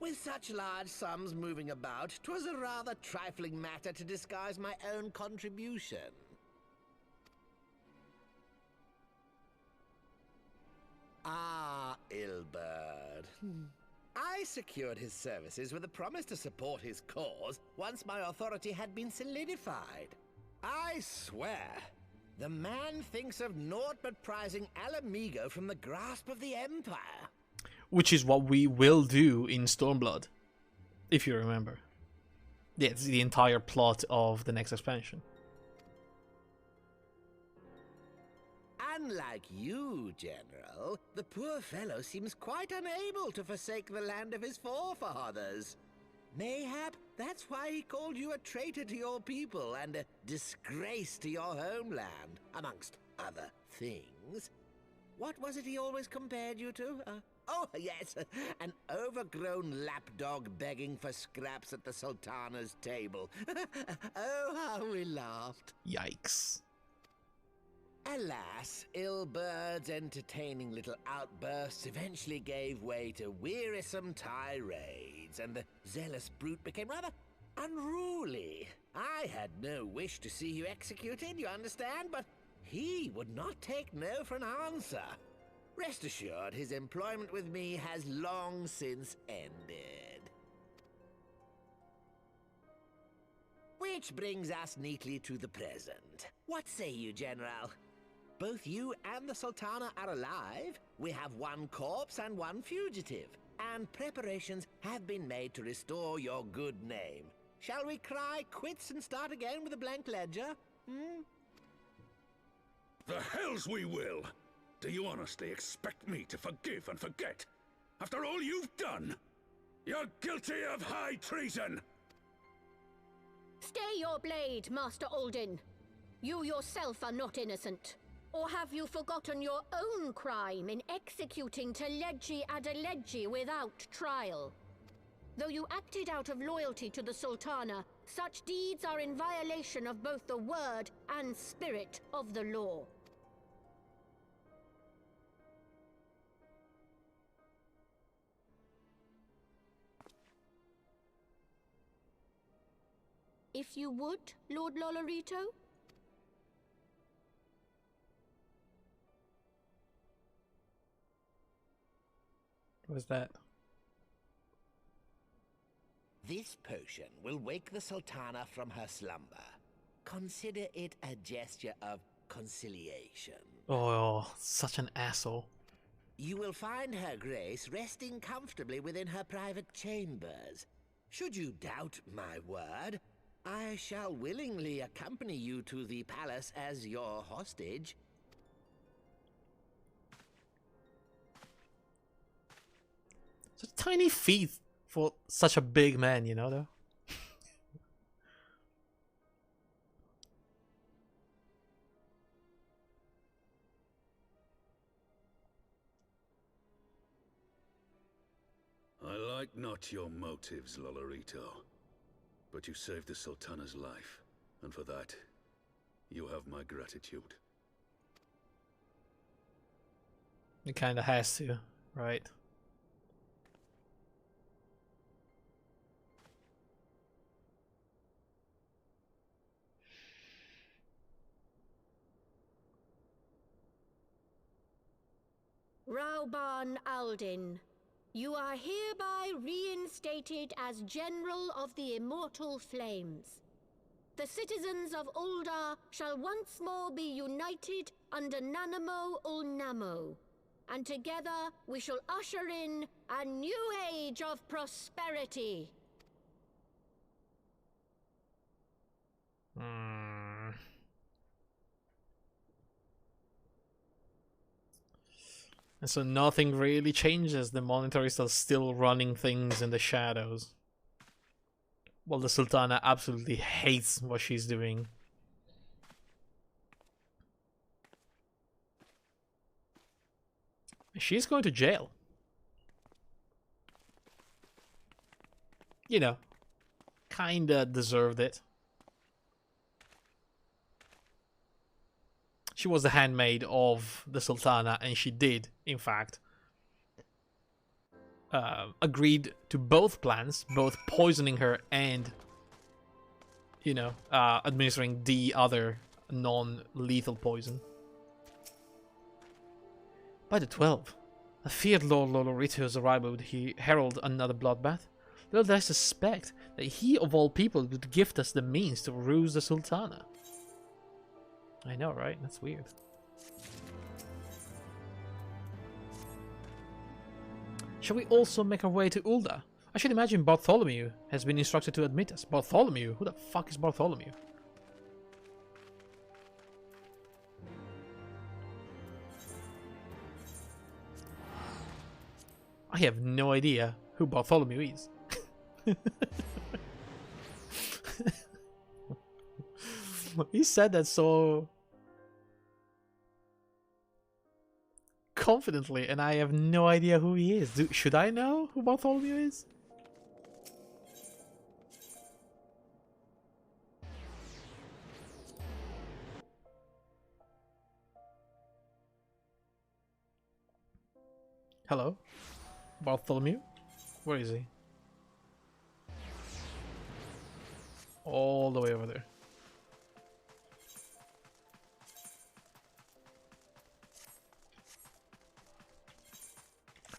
With such large sums moving about, 'twas a rather trifling matter to disguise my own contribution. Ah, Ilberd. I secured his services with a promise to support his cause once my authority had been solidified. I swear, the man thinks of naught but prizing Alamigo from the grasp of the Empire. Which is what we will do in Stormblood, if you remember. Yeah, it's the entire plot of the next expansion. Unlike you, General, the poor fellow seems quite unable to forsake the land of his forefathers. Mayhap that's why he called you a traitor to your people and a disgrace to your homeland, amongst other things. What was it he always compared you to? Oh, yes, an overgrown lapdog begging for scraps at the Sultana's table. Oh, how we laughed. Yikes. Alas, Ilberd's entertaining little outbursts eventually gave way to wearisome tirades, and the zealous brute became rather unruly. I had no wish to see you executed, you understand, but he would not take no for an answer. Rest assured, his employment with me has long since ended. Which brings us neatly to the present. What say you, General? Both you and the Sultana are alive. We have one corpse and one fugitive. And preparations have been made to restore your good name. Shall we cry quits and start again with a blank ledger? The hells we will! Do you honestly expect me to forgive and forget? After all you've done? You're guilty of high treason! Stay your blade, Master Alden. You yourself are not innocent. Or have you forgotten your own crime in executing Telegi Adelegi without trial? Though you acted out of loyalty to the Sultana, such deeds are in violation of both the word and spirit of the law. If you would, Lord Lolorito? What's that? This potion will wake the Sultana from her slumber. Consider it a gesture of conciliation. Oh, such an asshole. You will find her grace resting comfortably within her private chambers. Should you doubt my word, I shall willingly accompany you to the palace as your hostage. Such tiny feet for such a big man, you know, though. I like not your motives, Lolorito. But you saved the Sultana's life, and for that, you have my gratitude. It kinda has to, right? Rauban Aldin, you are hereby reinstated as General of the Immortal Flames. The citizens of Ul'dah shall once more be united under Nanamo Ul'Namo, and together we shall usher in a new age of prosperity. And so nothing really changes. The monitors are still running things in the shadows. Well, the Sultana absolutely hates what she's doing. She's going to jail. You know, kinda deserved it. She was the handmaid of the Sultana, and she did, in fact, agreed to both plans, both poisoning her and, you know, administering the other non-lethal poison. By the 12, I feared Lord Lolorito's arrival would herald another bloodbath. Little did I suspect that he, of all people, would gift us the means to ruse the Sultana. I know, right? That's weird. Shall we also make our way to Ul'dah? I should imagine Bartholomew has been instructed to admit us. Bartholomew? Who the fuck is Bartholomew? I have no idea who Bartholomew is. He said that so confidently, and I have no idea who he is. Should I know who Bartholomew is? Hello? Bartholomew? Where is he? All the way over there.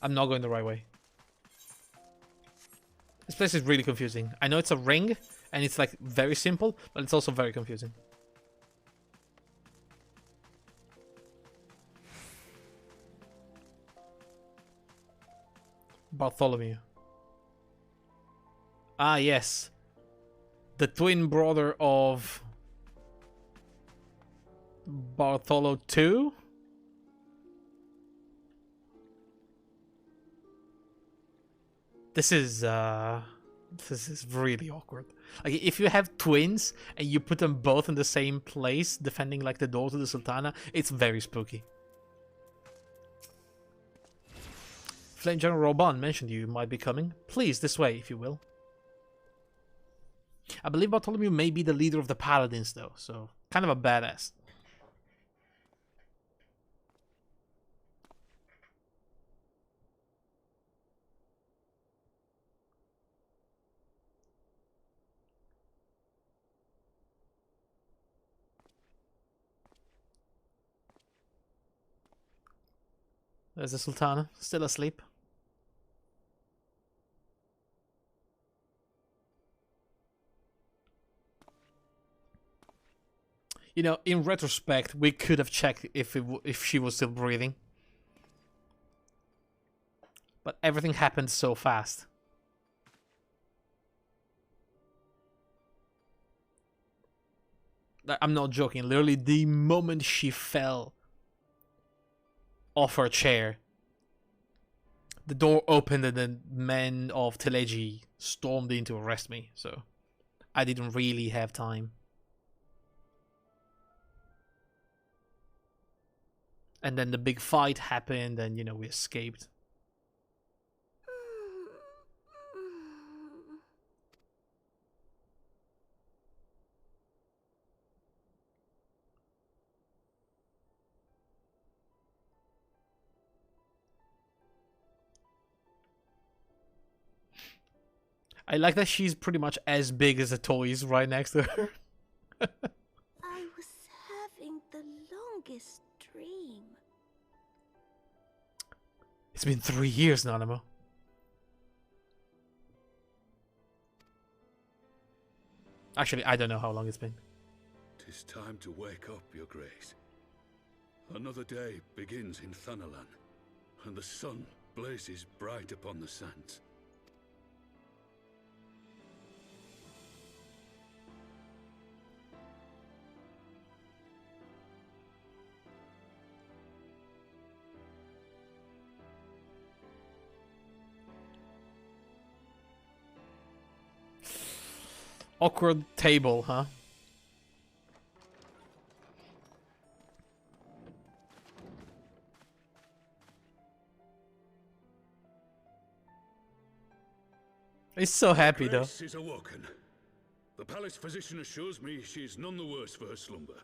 I'm not going the right way. This place is really confusing. I know it's a ring, and it's like very simple, but it's also very confusing. Bartholomew. Ah, yes. The twin brother of Bartholo II? This is really awkward. Like, if you have twins and you put them both in the same place, defending like the door to the Sultana, it's very spooky. Flame General Roban mentioned you might be coming. Please, this way, if you will. I believe Bartholomew may be the leader of the Paladins, though, so kind of a badass. There's the Sultana, still asleep. You know, in retrospect, we could have checked if she was still breathing. But everything happened so fast. I'm not joking. Literally, the moment she fell off her chair, the door opened and the men of Teleji stormed in to arrest me. So I didn't really have time. And then the big fight happened and, you know, we escaped. I like that she's pretty much as big as the toys right next to her. I was having the longest dream. It's been 3 years, Nanamo. Actually, I don't know how long it's been. 'Tis time to wake up, Your Grace. Another day begins in Thanalan, and the sun blazes bright upon the sands. Awkward table, huh? He's so happy though. Grace is awoken. The palace physician assures me she is none the worse for her slumber.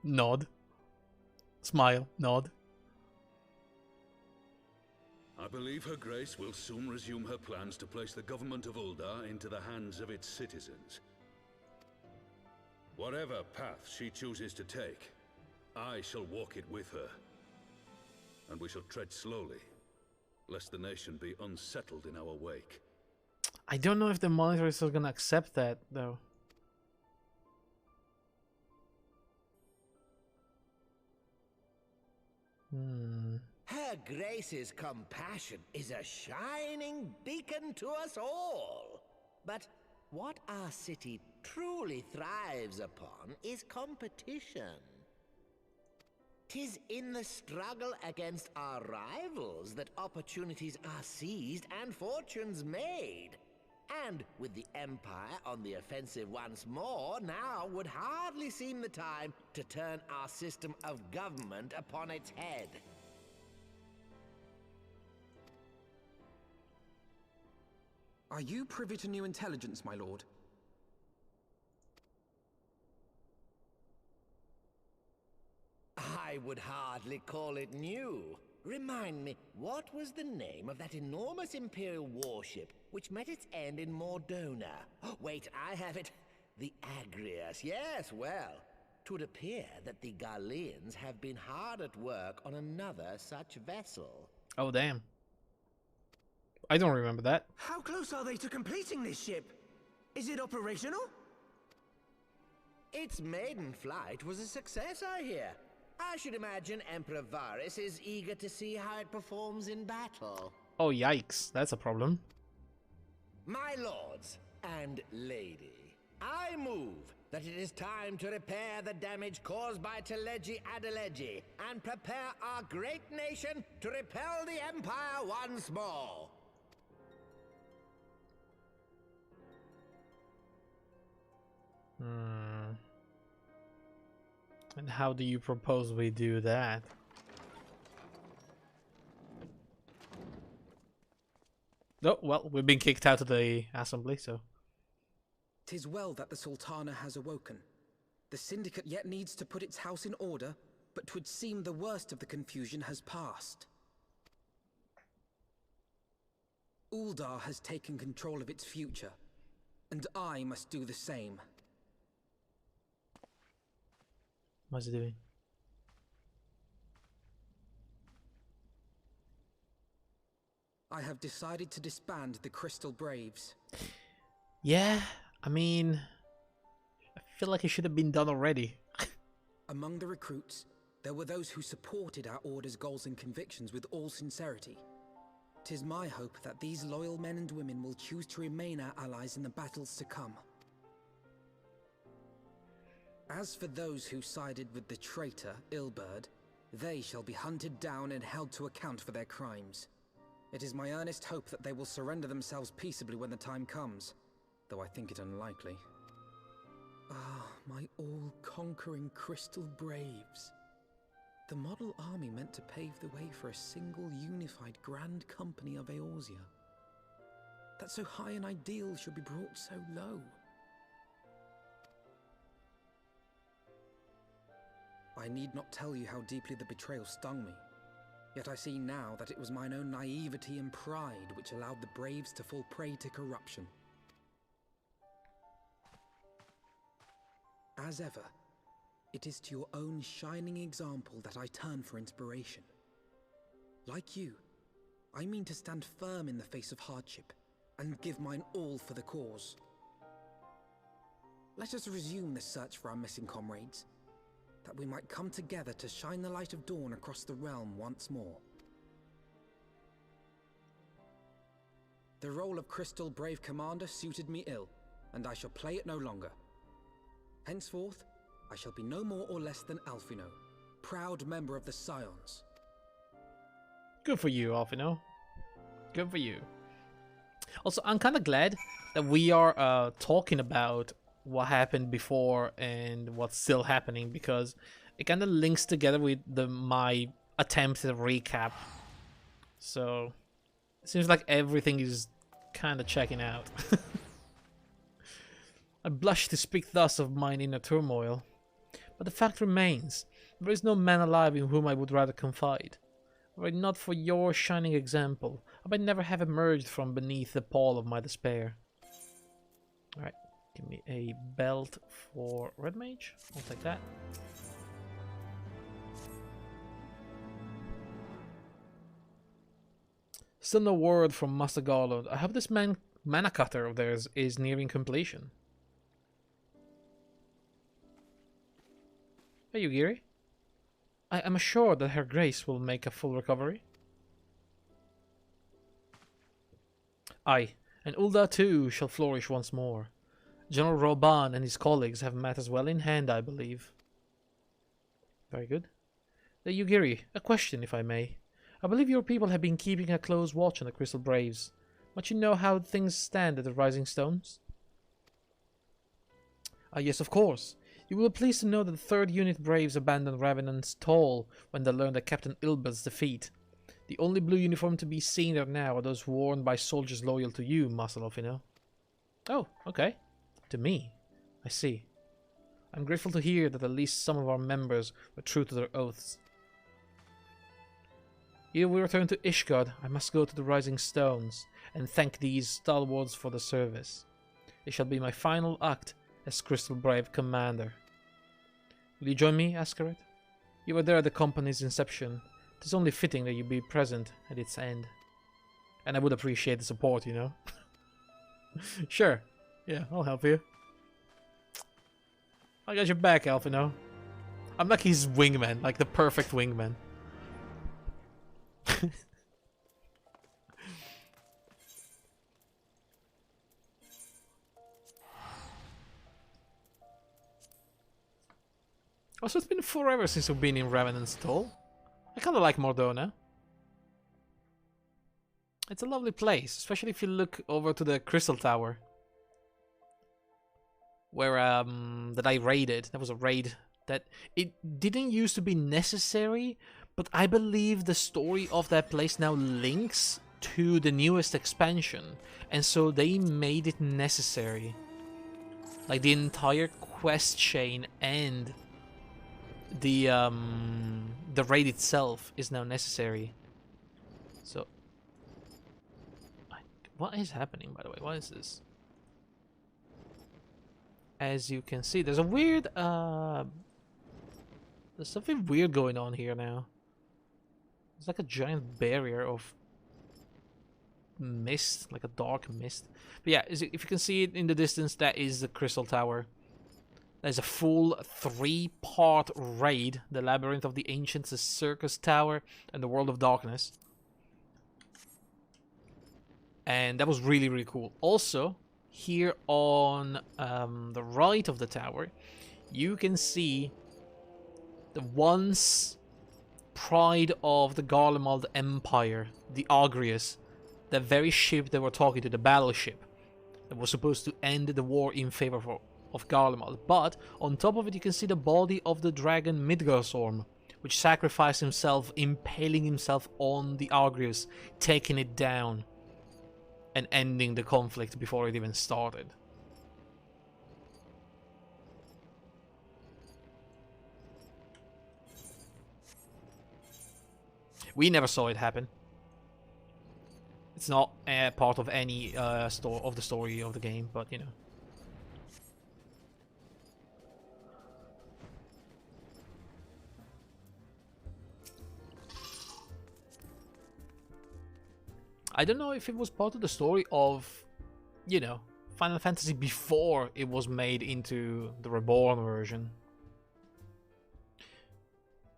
Nod. Smile. Nod. I believe Her Grace will soon resume her plans to place the government of Uldar into the hands of its citizens. Whatever path she chooses to take, I shall walk it with her. And we shall tread slowly, lest the nation be unsettled in our wake. I don't know if the monitors are gonna accept that, though. Her Grace's compassion is a shining beacon to us all. But what our city truly thrives upon is competition. 'Tis in the struggle against our rivals that opportunities are seized and fortunes made. And with the Empire on the offensive once more, now would hardly seem the time to turn our system of government upon its head. Are you privy to new intelligence, my lord? I would hardly call it new. Remind me, what was the name of that enormous Imperial warship which met its end in Mordona? Oh, wait, I have it. The Agrias. Yes, well, 'twould appear that the Garleans have been hard at work on another such vessel. Oh, damn. I don't remember that. How close are they to completing this ship? Is it operational? Its maiden flight was a success, I hear. I should imagine Emperor Varys is eager to see how it performs in battle. Oh, yikes. That's a problem. My lords and lady, I move that it is time to repair the damage caused by Teleji Adeleji and prepare our great nation to repel the Empire once more. And how do you propose we do that? Oh, well, we've been kicked out of the assembly, so... 'Tis well that the Sultana has awoken. The Syndicate yet needs to put its house in order, but 'twould seem the worst of the confusion has passed. Uldar has taken control of its future, and I must do the same. What's it doing? I have decided to disband the Crystal Braves. Yeah, I mean... I feel like it should have been done already. Among the recruits, there were those who supported our Order's goals and convictions with all sincerity. 'Tis my hope that these loyal men and women will choose to remain our allies in the battles to come. As for those who sided with the traitor, Ilberd, they shall be hunted down and held to account for their crimes. It is my earnest hope that they will surrender themselves peaceably when the time comes, though I think it unlikely. Ah, my all-conquering Crystal Braves. The model army meant to pave the way for a single unified Grand Company of Eorzea. That so high an ideal should be brought so low. I need not tell you how deeply the betrayal stung me. Yet I see now that it was mine own naivety and pride which allowed the Braves to fall prey to corruption. As ever, it is to your own shining example that I turn for inspiration. Like you, I mean to stand firm in the face of hardship and give mine all for the cause. Let us resume the search for our missing comrades, that we might come together to shine the light of dawn across the realm once more. The role of Crystal Brave Commander suited me ill, and I shall play it no longer. Henceforth, I shall be no more or less than Alphino, proud member of the Scions. Good for you, Alphino. Good for you. Also, I'm kind of glad that we are talking about what happened before and what's still happening, because it kind of links together with my attempt at a recap. So it seems like everything is kind of checking out. I blush to speak thus of mine inner turmoil, but the fact remains, there is no man alive in whom I would rather confide. Were it not for your shining example, I might never have emerged from beneath the pall of my despair. Alright, give me a belt for Red Mage. I'll take that. Still no word from Master Garland. I hope this mana cutter of theirs is nearing completion. Hey, Yugiri. I am assured that Her Grace will make a full recovery. Aye, and Ulda too shall flourish once more. General Roban and his colleagues have matters well in hand, I believe. Very good. Yugiri, a question, if I may. I believe your people have been keeping a close watch on the Crystal Braves. Might you know how things stand at the Rising Stones? Yes, of course. You will be pleased to know that the 3rd Unit Braves abandoned Revenant's Toll when they learned of Captain Ilbert's defeat. The only blue uniform to be seen there now are those worn by soldiers loyal to you, Master Lofino. Oh, okay. To me. I see. I'm grateful to hear that at least some of our members were true to their oaths. Ere we return to Ishgard, I must go to the Rising Stones and thank these stalwarts for the service. It shall be my final act as Crystal Brave Commander. Will you join me, Askaret? You were there at the company's inception. It is only fitting that you be present at its end. And I would appreciate the support, you know? Sure. Yeah, I'll help you. I got your back, Alphino. I'm like his wingman, like the perfect wingman. Also, it's been forever since we've been in Revenant's Toll. I kinda like Mordona. It's a lovely place, especially if you look over to the Crystal Tower. Where, that I raided. That was a raid that it didn't used to be necessary, but I believe the story of that place now links to the newest expansion, and so they made it necessary. Like the entire quest chain and the raid itself is now necessary. So, what is happening, by the way? What is this? As you can see, there's a weird there's something weird going on here now. It's like a giant barrier of mist, like a dark mist. But yeah, if you can see it in the distance, that is the Crystal Tower. There's a full 3-part raid: the Labyrinth of the Ancients, the Circus Tower, and the World of Darkness. And that was really, really cool. Also, here on the right of the tower, you can see the once pride of the Garlemald Empire, the Agrius, the very ship they were talking to, the battleship that was supposed to end the war in favor of Garlemald. But on top of it, you can see the body of the dragon Midgardsorm, which sacrificed himself, impaling himself on the Agrius, taking it down and ending the conflict before it even started. We never saw it happen. It's not part of any of the story of the game, but you know. I don't know if it was part of the story of, you know, Final Fantasy before it was made into the Reborn version.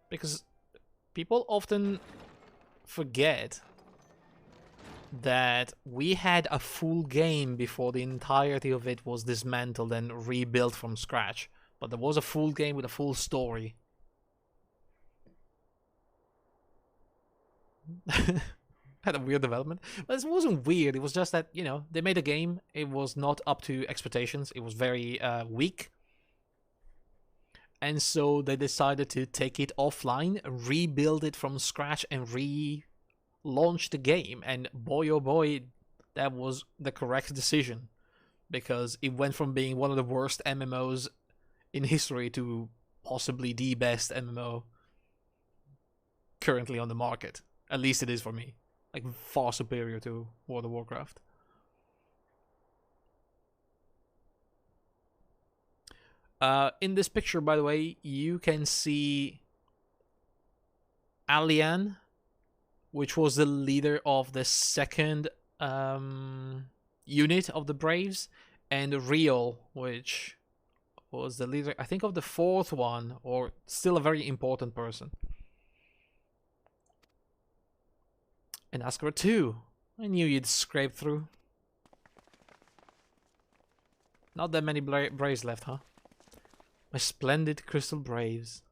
Because people often forget that we had a full game before the entirety of it was dismantled and rebuilt from scratch. But there was a full game with a full story. Had a weird development. But it wasn't weird, it was just that, you know, they made a game, it was not up to expectations, it was very weak. And so they decided to take it offline, rebuild it from scratch, and relaunch the game. And boy oh boy, that was the correct decision. Because it went from being one of the worst MMOs in history to possibly the best MMO currently on the market. At least it is for me. Like, far superior to World of Warcraft. In this picture, by the way, you can see Alian, which was the leader of the second unit of the Braves, and Riol, which was the leader, I think, of the fourth one, or still a very important person. And Asgard too. I knew you'd scrape through. Not that many Braves left, huh? My splendid crystal Braves.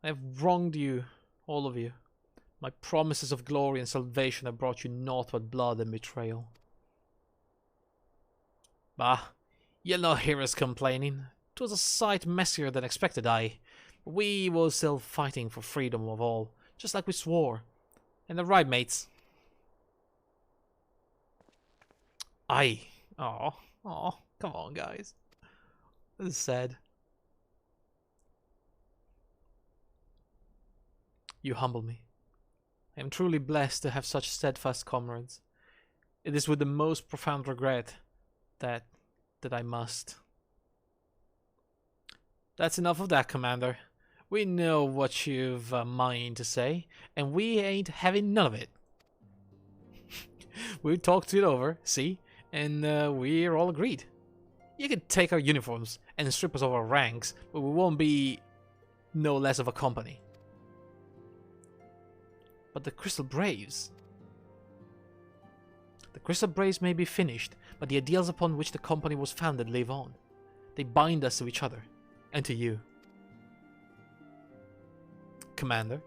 I have wronged you, all of you. My promises of glory and salvation have brought you naught but blood and betrayal. Bah, you'll not hear us complaining. 'Twas a sight messier than expected, aye. But we were still fighting for freedom of all, just like we swore. And the right, mates. Aye. Aw, come on, guys. This is sad. You humble me. I am truly blessed to have such steadfast comrades. It is with the most profound regret that I must. That's enough of that, Commander. We know what you've a mind to say, and we ain't having none of it. We talked it over, see? And we're all agreed. You can take our uniforms and strip us of our ranks, but we won't be no less of a company. But the Crystal Braves... The Crystal Braves may be finished, but the ideals upon which the company was founded live on. They bind us to each other, and to you. Commander,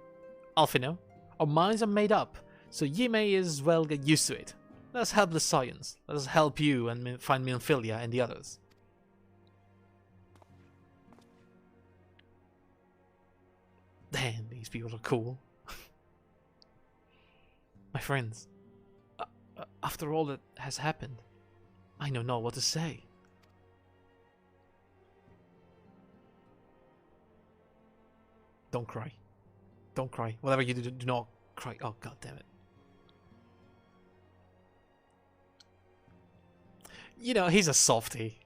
Alphino, our minds are made up, so ye may as well get used to it. Let us help the science. Let us help you and find Minfilia and the others. damn, these people are cool. My friends, after all that has happened, I know not what to say. Don't cry. Don't cry. Whatever you do, do not cry. Oh, god damn it. You know, he's a softie.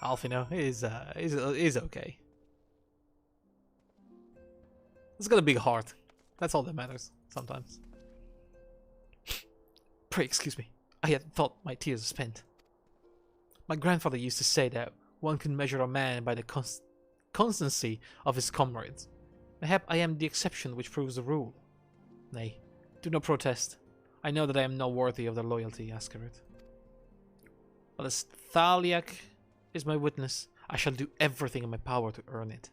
Alfino is okay. He's got a big heart. That's all that matters sometimes. Pray excuse me. I had thought my tears spent. My grandfather used to say that one can measure a man by the constancy of his comrades. Mayhap I am the exception which proves the rule. Nay, do not protest. I know that I am not worthy of their loyalty, Ascarid. But as Thaliak is my witness, I shall do everything in my power to earn it.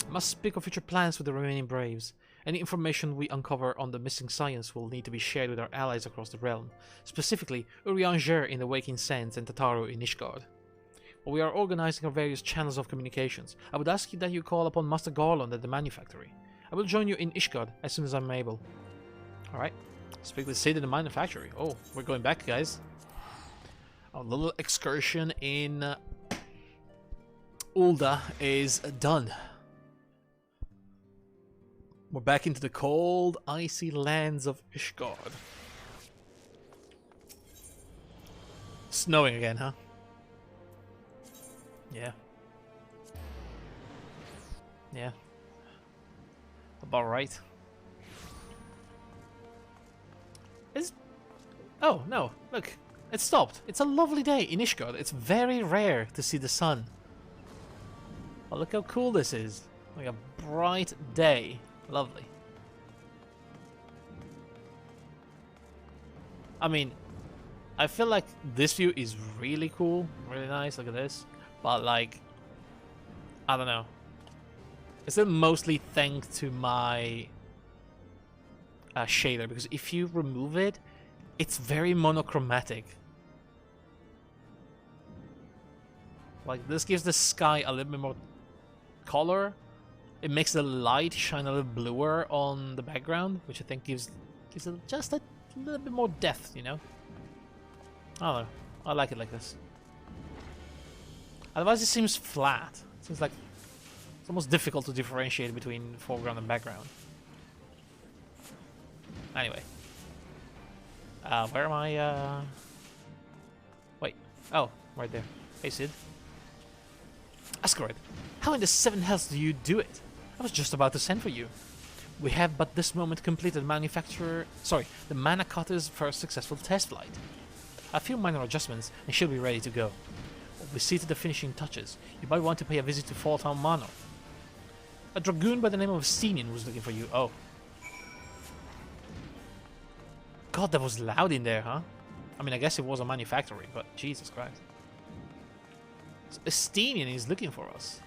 I must speak of future plans with the remaining Braves. Any information we uncover on the missing science will need to be shared with our allies across the realm, specifically Urianger in the Waking Sands and Tataru in Ishgard. While we are organizing our various channels of communications, I would ask you that you call upon Master Garland at the Manufactory. I will join you in Ishgard as soon as I'm able. Alright, speak with Sid in the Manufactory. Oh, we're going back, guys. Our little excursion in Ulda is done. We're back into the cold, icy lands of Ishgard. Snowing again, huh? Yeah. Yeah. About right. Oh, no. Look. It stopped. It's a lovely day in Ishgard. It's very rare to see the sun. Oh, look how cool this is. Like a bright day. Lovely. I mean, I feel like this view is really cool. Really nice. Look at this. But, like, I don't know. Is it mostly thanks to my shader? Because if you remove it, it's very monochromatic. Like, this gives the sky a little bit more color. It makes the light shine a little bluer on the background, which I think gives it just a little bit more depth, you know? I don't know. I like it like this. Otherwise it seems flat. It seems like it's almost difficult to differentiate between foreground and background. Anyway. Where am I? Wait. Oh, right there. Hey, Sid. Ascarid, how in the seven hells do you do it? I was just about to send for you. We have but this moment completed the Mana Cutter's first successful test flight. A few minor adjustments and she'll be ready to go. We see to the finishing touches. You might want to pay a visit to Falltown Manor. A dragoon by the name of Stenian was looking for you. Oh. God, that was loud in there, huh? I mean, I guess it was a manufactory, but Jesus Christ. Estinian is looking for us.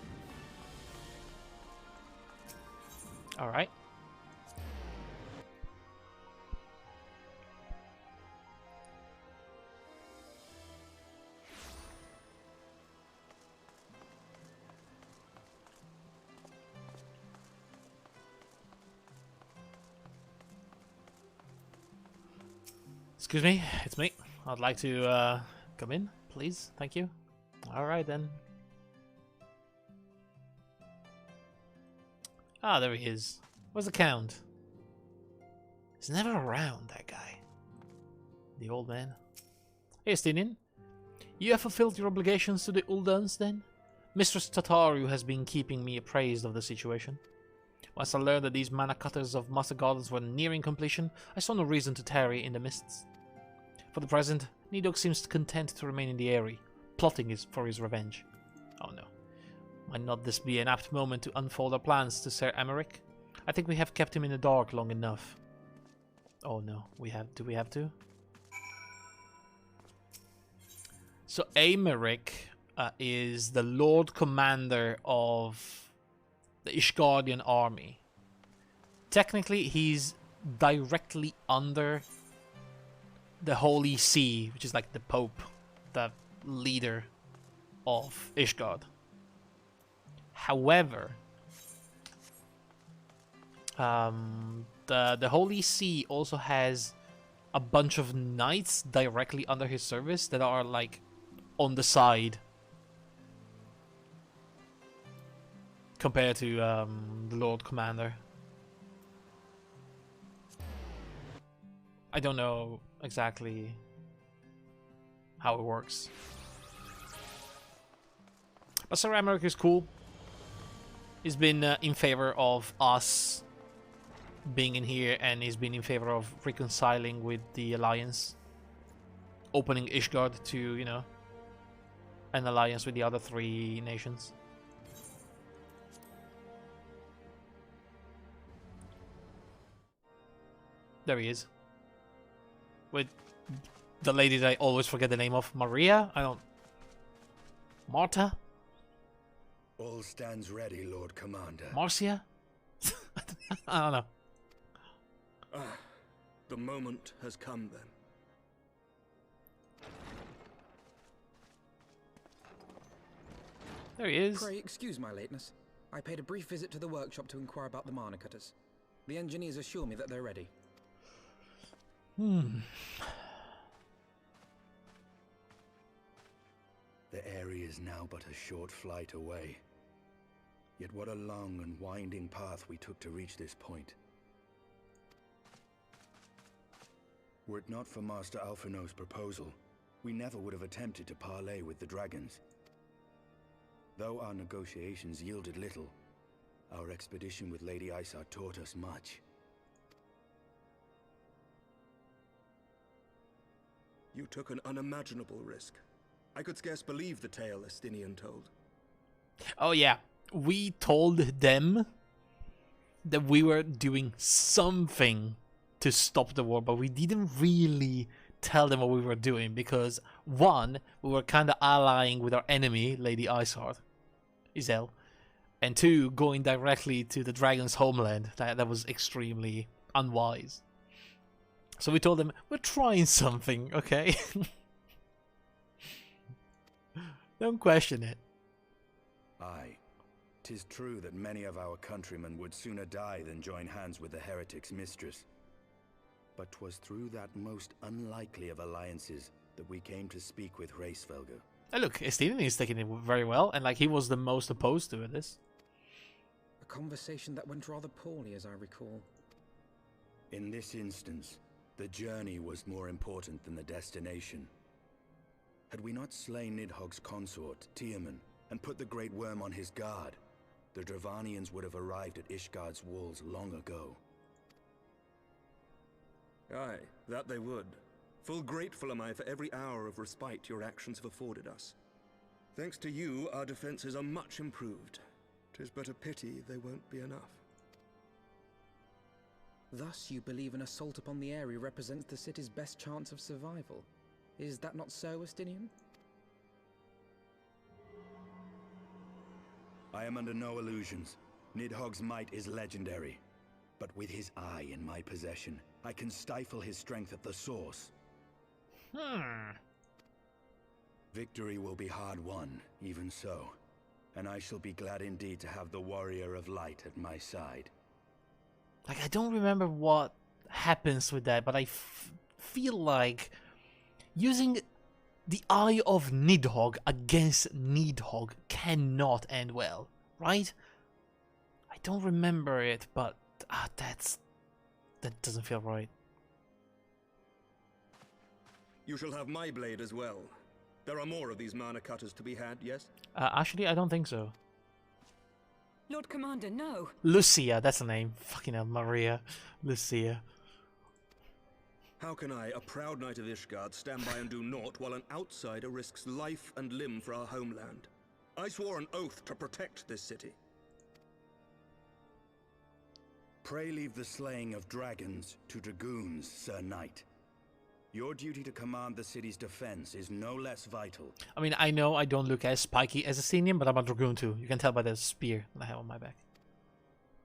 Alright. Excuse me, it's me. I'd like to come in, please. Thank you. Alright then. Ah, there he is. Where's the Count? He's never around, that guy. The old man. Hey, Stenian. You have fulfilled your obligations to the Uldans, then? Mistress Tataru has been keeping me appraised of the situation. Once I learned that these mana cutters of Master Gardens were nearing completion, I saw no reason to tarry in the mists. For the present, Nidok seems content to remain in the area, plotting for his revenge. Oh no. Might not this be an apt moment to unfold our plans to Sir Emmerich? I think we have kept him in the dark long enough. Oh no, do we have to? So Emmerich is the Lord Commander of the Ishgardian army. Technically, he's directly under the Holy See, which is like the Pope, the leader of Ishgard. However, the Holy See also has a bunch of knights directly under his service that are like on the side compared to the Lord Commander. I don't know exactly how it works. But Sir Emmerich is cool. He's been in favor of us being in here, and he's been in favor of reconciling with the Alliance. Opening Ishgard to, you know, an alliance with the other 3 nations. There he is. With the lady that I always forget the name of. Maria? I don't... Marta? All stands ready, Lord Commander. Marcia? I don't know. Ah, the moment has come then. There he is. Pray excuse my lateness. I paid a brief visit to the workshop to inquire about the mana cutters. The engineers assure me that they're ready. The area is now but a short flight away. Yet what a long and winding path we took to reach this point. Were it not for Master Alphino's proposal, we never would have attempted to parley with the dragons. Though our negotiations yielded little, our expedition with Lady Isar taught us much. You took an unimaginable risk. I could scarce believe the tale Estinian told. Oh yeah, we told them that we were doing something to stop the war, but we didn't really tell them what we were doing because, one, we were kind of allying with our enemy, Lady Isel, and two, going directly to the dragon's homeland. That was extremely unwise. So we told them, we're trying something, okay? Don't question it. Aye. 'Tis true that many of our countrymen would sooner die than join hands with the heretic's mistress. But 'twas through that most unlikely of alliances that we came to speak with Hraesvelgr. And look, Estinian is taking it very well, and like he was the most opposed to this. A conversation that went rather poorly, as I recall. In this instance, the journey was more important than the destination. Had we not slain Nidhogg's consort, Tiaman, and put the Great Worm on his guard, the Dravanians would have arrived at Ishgard's walls long ago. Aye, that they would. Full grateful am I for every hour of respite your actions have afforded us. Thanks to you, our defenses are much improved. 'Tis but a pity they won't be enough. Thus you believe an assault upon the area represents the city's best chance of survival. Is that not so, Estinian? I am under no illusions. Nidhogg's might is legendary. But with his eye in my possession, I can stifle his strength at the source. Victory will be hard won, even so. And I shall be glad indeed to have the Warrior of Light at my side. Like, I don't remember what happens with that, but I feel like using the Eye of Nidhogg against Nidhogg cannot end well, right? I don't remember it, but that doesn't feel right. You shall have my blade as well. There are more of these mana cutters to be had, yes? Actually, I don't think so. Lord Commander, no. Lucia, that's the name. Fucking hell, Maria. Lucia. How can I, a proud knight of Ishgard, stand by and do naught while an outsider risks life and limb for our homeland? I swore an oath to protect this city. Pray leave the slaying of dragons to dragoons, Sir Knight. Your duty to command the city's defense is no less vital. I mean, I know I don't look as spiky as a Estinian, but I'm a dragoon too. You can tell by the spear that I have on my back.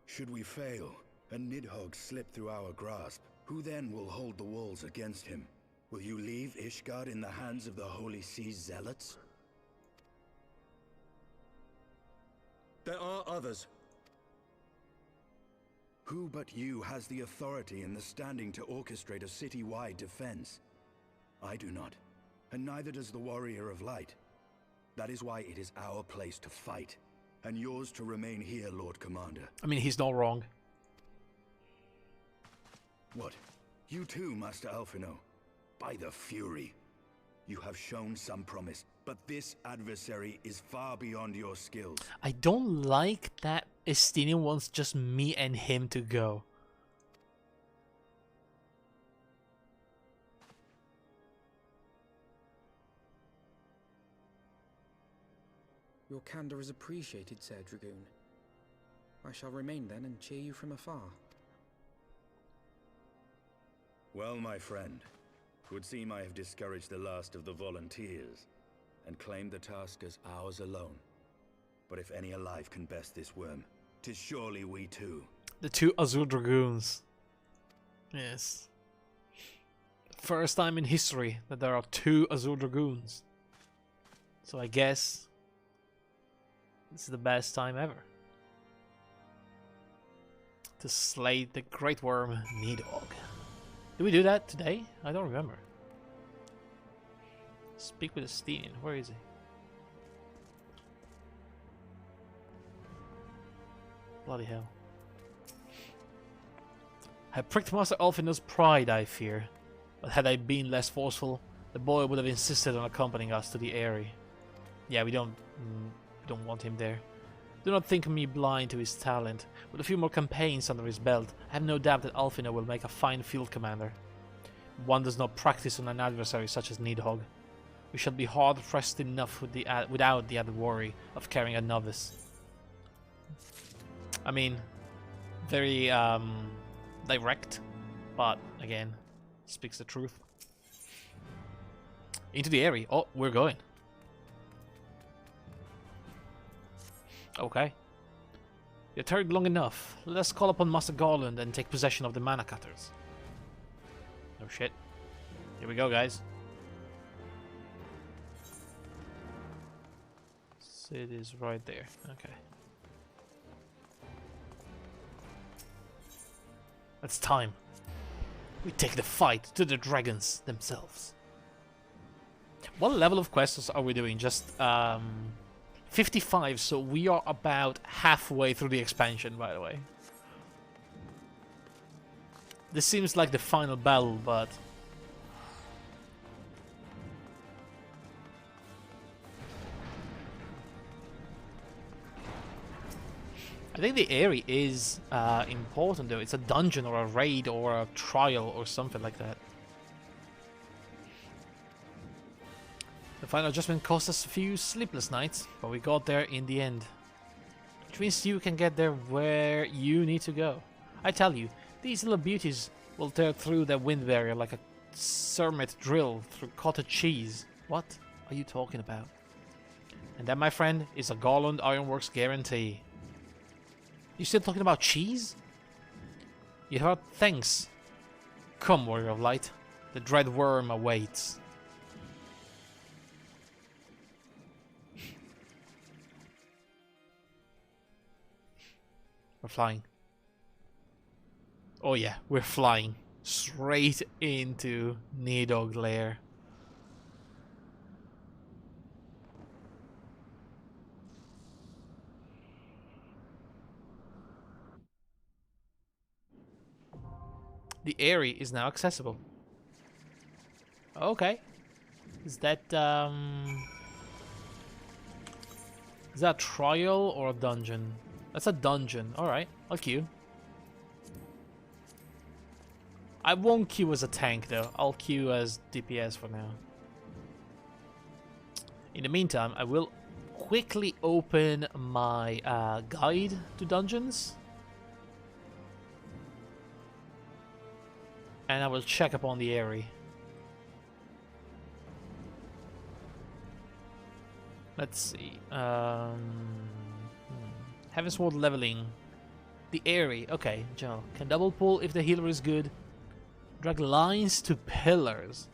Should we fail, and Nidhogg slip through our grasp, who then will hold the walls against him? Will you leave Ishgard in the hands of the Holy Sea's zealots? others. Who but you has the authority and the standing to orchestrate a city-wide defense? I do not, and neither does the Warrior of Light. That is why it is our place to fight, and yours to remain here, Lord Commander. I mean, he's not wrong. What? You too, Master Alphino? By the Fury. You have shown some promise, but this adversary is far beyond your skills. I don't like that Estinian wants just me and him to go. Your candor is appreciated, Sir Dragoon. I shall remain then and cheer you from afar. Well, my friend, it would seem I have discouraged the last of the volunteers, and claimed the task as ours alone. But if any alive can best this worm, 'tis surely we too. The two Azure Dragoons. Yes. First time in history that there are two Azure Dragoons. So I guess this is the best time ever to slay the Great Worm Nidhogg. Did we do that today? I don't remember. Speak with Estinian. Where is he? Bloody hell. I pricked Master Alphino's pride, I fear. But had I been less forceful, the boy would have insisted on accompanying us to the Eyrie. Yeah, we don't want him there. Do not think me blind to his talent. With a few more campaigns under his belt, I have no doubt that Alphino will make a fine field commander. One does not practice on an adversary such as Nidhogg. We shall be hard-pressed enough with without the added worry of carrying a novice. I mean, very direct, but again, speaks the truth. Into the Eyrie. Oh, we're going. Okay. You tarried long enough. Let us call upon Master Garland and take possession of the Mana Cutters. No shit. Here we go, guys. It is right there. Okay. It's time. We take the fight to the dragons themselves. What level of quests are we doing? Just 55, so we are about halfway through the expansion, by the way. This seems like the final battle, but I think the Eyrie is important, though. It's a dungeon or a raid or a trial or something like that. The final adjustment cost us a few sleepless nights, but we got there in the end. Which means you can get there where you need to go. I tell you, these little beauties will tear through the wind barrier like a cermet drill through cottage cheese. What are you talking about? And that, my friend, is a Garland Ironworks guarantee. You still talking about cheese? You heard? Thanks. Come, Warrior of Light. The dread worm awaits. We're flying. Oh yeah, we're flying straight into Nidhogg Lair. The Eyrie is now accessible. Okay. Is that a trial or a dungeon? That's a dungeon. Alright, I'll queue. I won't queue as a tank though. I'll queue as DPS for now. In the meantime, I will quickly open my guide to dungeons. And I will check upon the Eyrie. Let's see. Heavensward leveling. The Eyrie. Okay, Joe. Can double pull if the healer is good. Drag lines to pillars.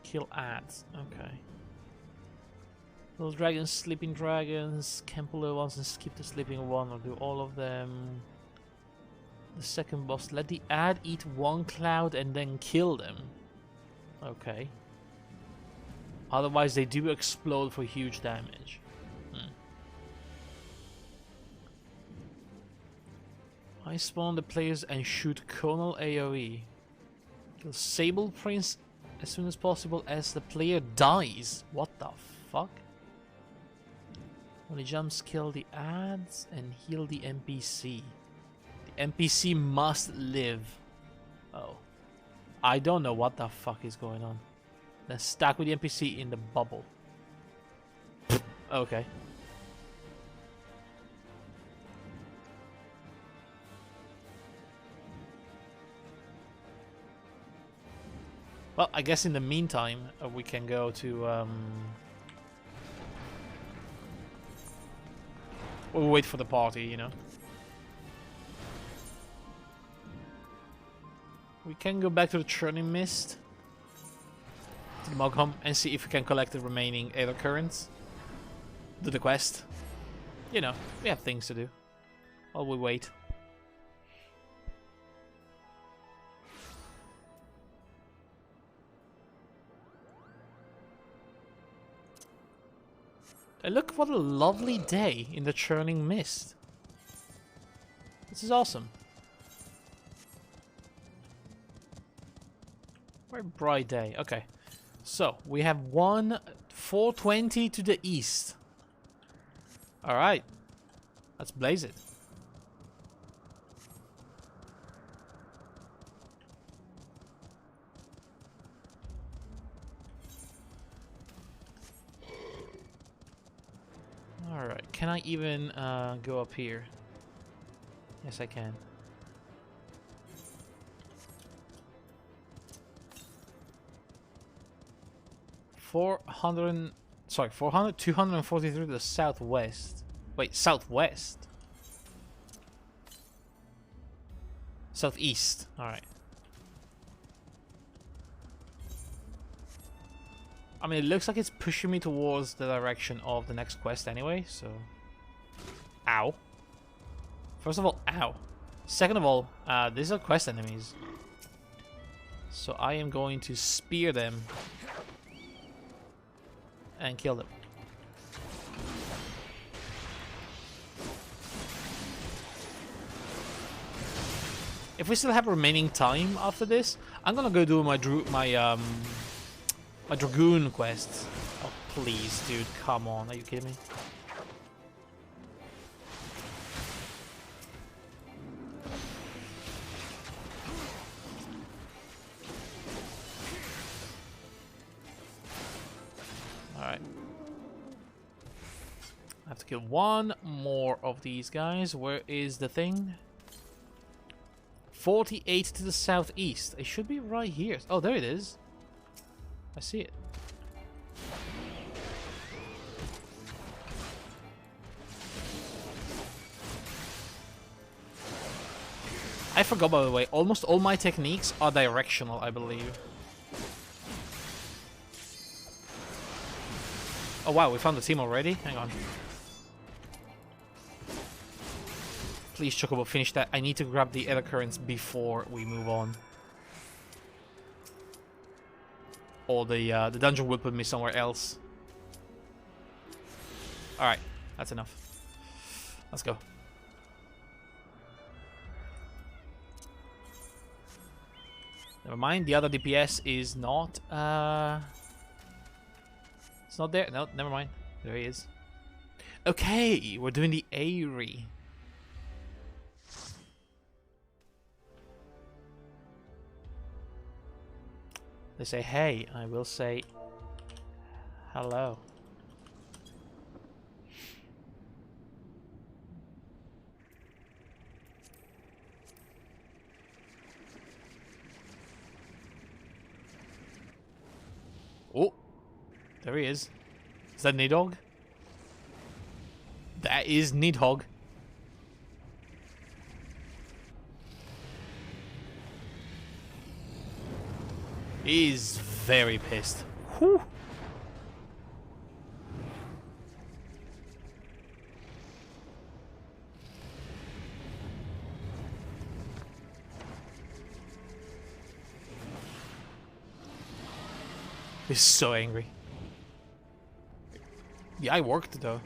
Kill ads. Okay. Those dragons, sleeping dragons, can pull the ones and skip the sleeping one or do all of them. The second boss, let the ad eat one cloud and then kill them. Okay. Otherwise they do explode for huge damage. I spawn the players and shoot Colonel AoE. Kill Sable Prince as soon as possible as the player dies. What the fuck? When he jumps, kill the ads and heal the NPC. The NPC must live. Oh. I don't know what the fuck is going on. Then stack with the NPC in the bubble. Okay. Well, I guess in the meantime, we can go to... We'll wait for the party, you know. We can go back to the Churning Mist. To the Mogham and see if we can collect the remaining Aether Currents. Do the quest. You know, we have things to do. While we wait. And look, what a lovely day in the Churning Mist. This is awesome. Very bright day. Okay. So, we have 420 to the east. Alright. Let's blaze it. Alright, can I even go up here? Yes, I can. Sorry, 243 to the southwest. Wait, southwest? Southeast, alright. I mean, it looks like it's pushing me towards the direction of the next quest anyway, so... Ow. First of all, ow. Second of all, these are quest enemies. So I am going to spear them. And kill them. If we still have remaining time after this, I'm gonna go do my Dragoon quest. Oh, please, dude. Come on. Are you kidding me? Alright. I have to kill one more of these guys. Where is the thing? 48 to the southeast. It should be right here. Oh, there it is. I see it. I forgot, by the way, almost all my techniques are directional, I believe. Oh wow, we found the team already? Hang on. Please, Chocobo, finish that. I need to grab the Aether Currents before we move on. Or the dungeon will put me somewhere else. Alright, that's enough. Let's go. Never mind, the other DPS is not... It's not there. No, never mind. There he is. Okay, we're doing the Aerie. They say hey, I will say hello. Oh, there he is. Is that Nidhogg? That is Nidhogg. He's very pissed. Whew. He's so angry. Yeah, I worked though.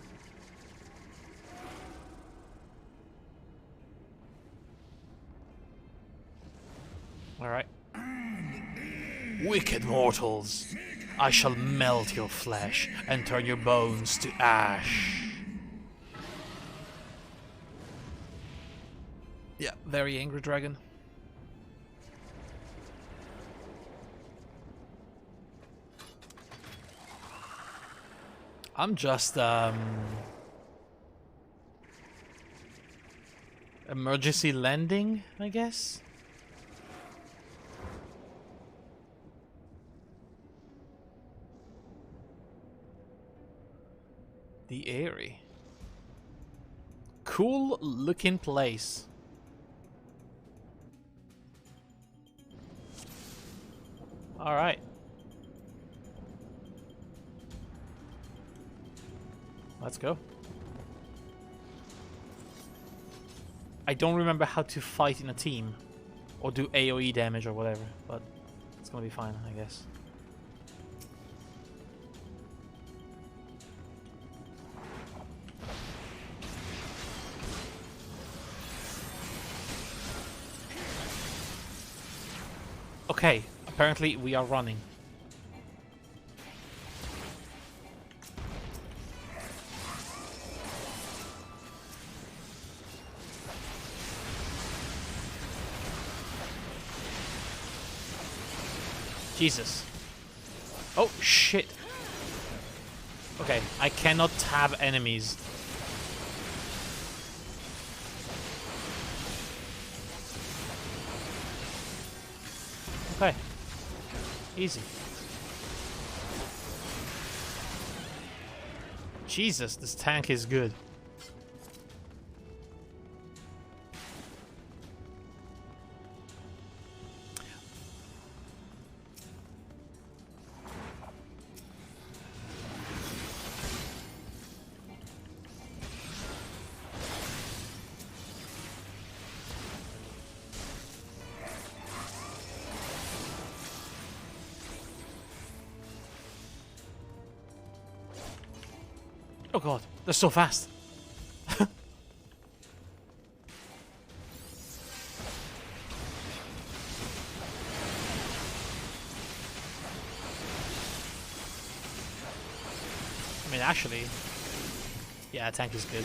Alright. Wicked mortals, I shall melt your flesh and turn your bones to ash. Yeah, very angry dragon. I'm just emergency landing, I guess. The Eyrie. Cool looking place. All right. Let's go. I don't remember how to fight in a team or do AoE damage or whatever, but it's gonna be fine, I guess. Okay, apparently we are running. Jesus. Oh, shit. Okay, I cannot tab enemies. Okay. Easy. Jesus, this tank is good. Oh god, they're so fast. I mean, actually, yeah, tank is good.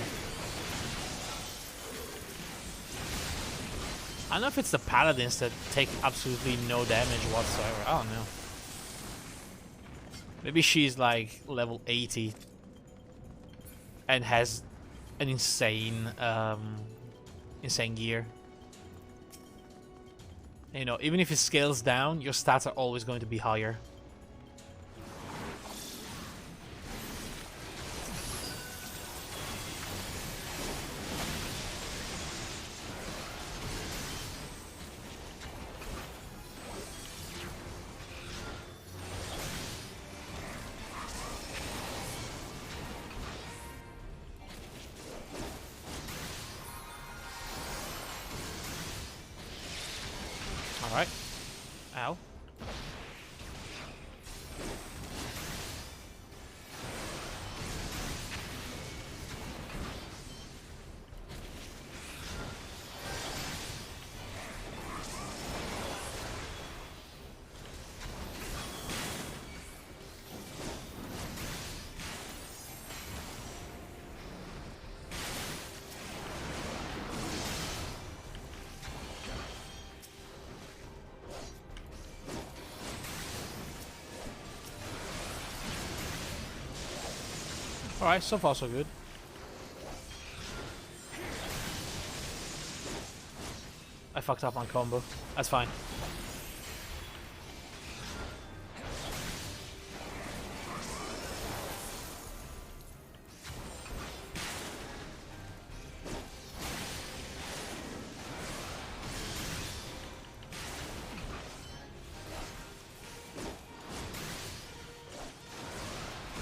I don't know if it's the paladins that take absolutely no damage whatsoever. I don't know. Maybe she's like level 80 and has an insane insane gear. You know, even if it scales down, your stats are always going to be higher. Alright. Ow. Alright, so far so good. I fucked up on combo. That's fine.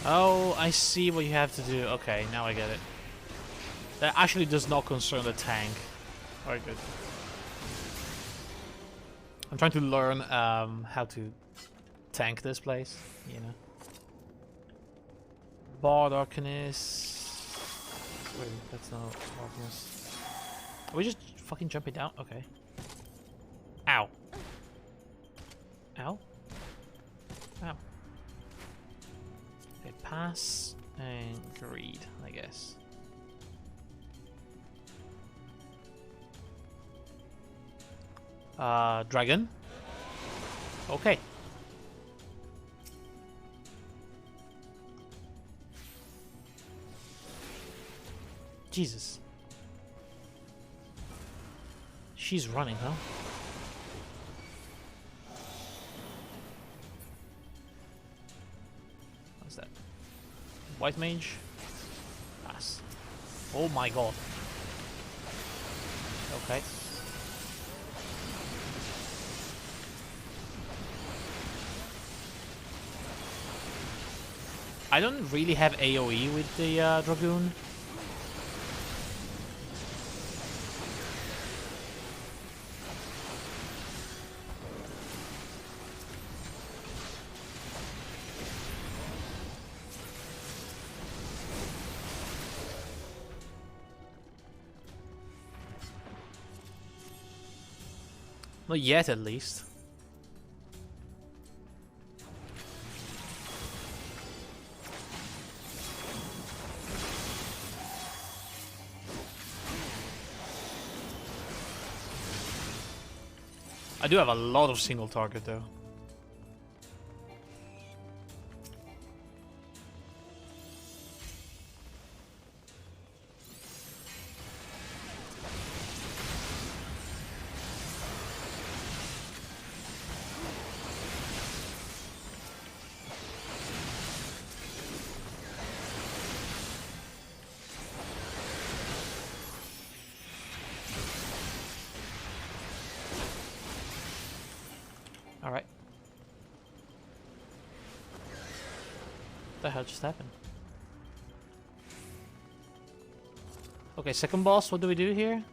Oh, I see what you have to do. Okay, now I get it. That actually does not concern the tank. Very good. I'm trying to learn how to tank this place, you know. Bard Arcanist. Wait, that's not Arcanist. Are we just fucking jumping down? Okay. Ow. Ow. Ow. Okay, pass and greed, I guess. Dragon. Okay. Jesus. She's running, huh? What's that? White mage? Pass. Oh my god. Okay. I don't really have AoE with the Dragoon. Not yet, at least. I do have a lot of single target though. Alright. What the hell just happened? Okay, second boss, what do we do here?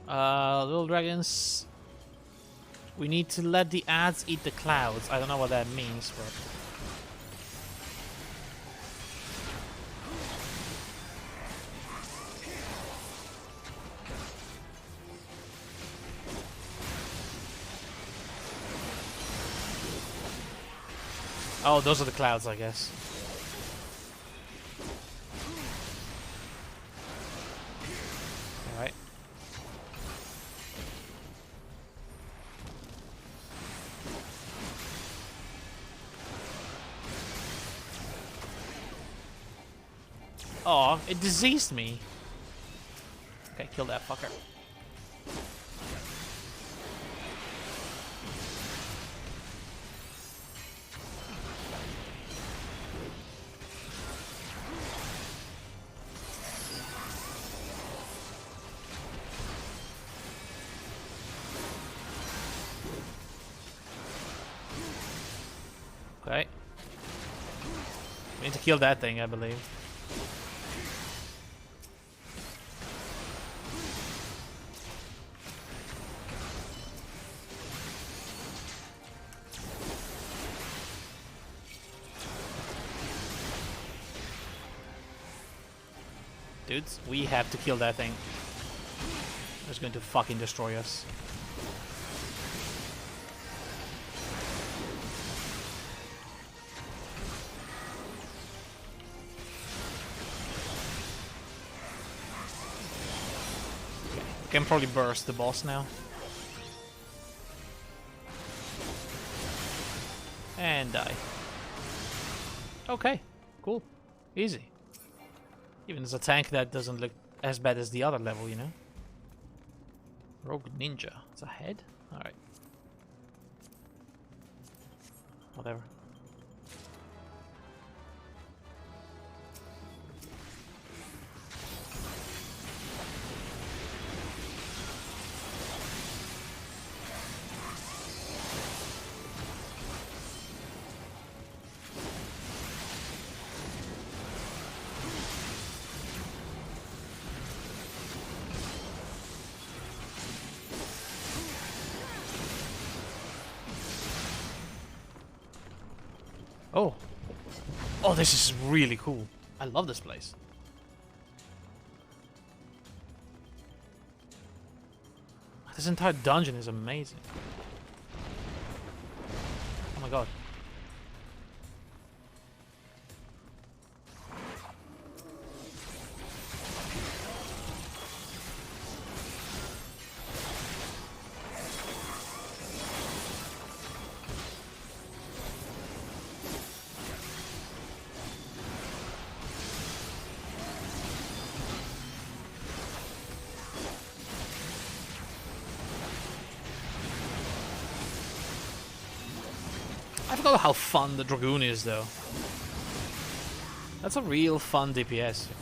Little dragons. We need to let the ads eat the clouds. I don't know what that means, but... Oh, those are the clouds, I guess. Alright. Oh, it diseased me. Okay, kill that fucker. Okay. We need to kill that thing, I believe. Dudes, we have to kill that thing. It's going to fucking destroy us. Can probably burst the boss now. And die. Okay, cool. Easy. Even as a tank that doesn't look as bad as the other level, you know? Rogue Ninja. It's a head? Alright. Whatever. Oh. Oh, this is really cool. I love this place. This entire dungeon is amazing. Oh my god. I forgot how fun the Dragoon is, though. That's a real fun DPS, you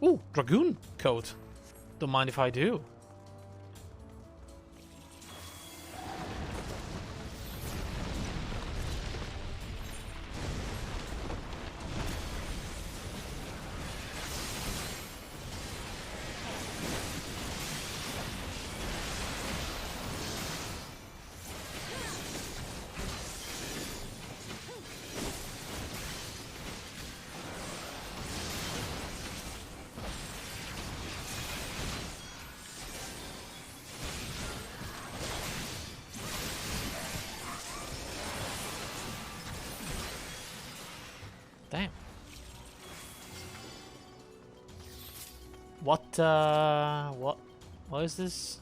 know? Ooh, Dragoon coat. Don't mind if I do. Damn. What is this?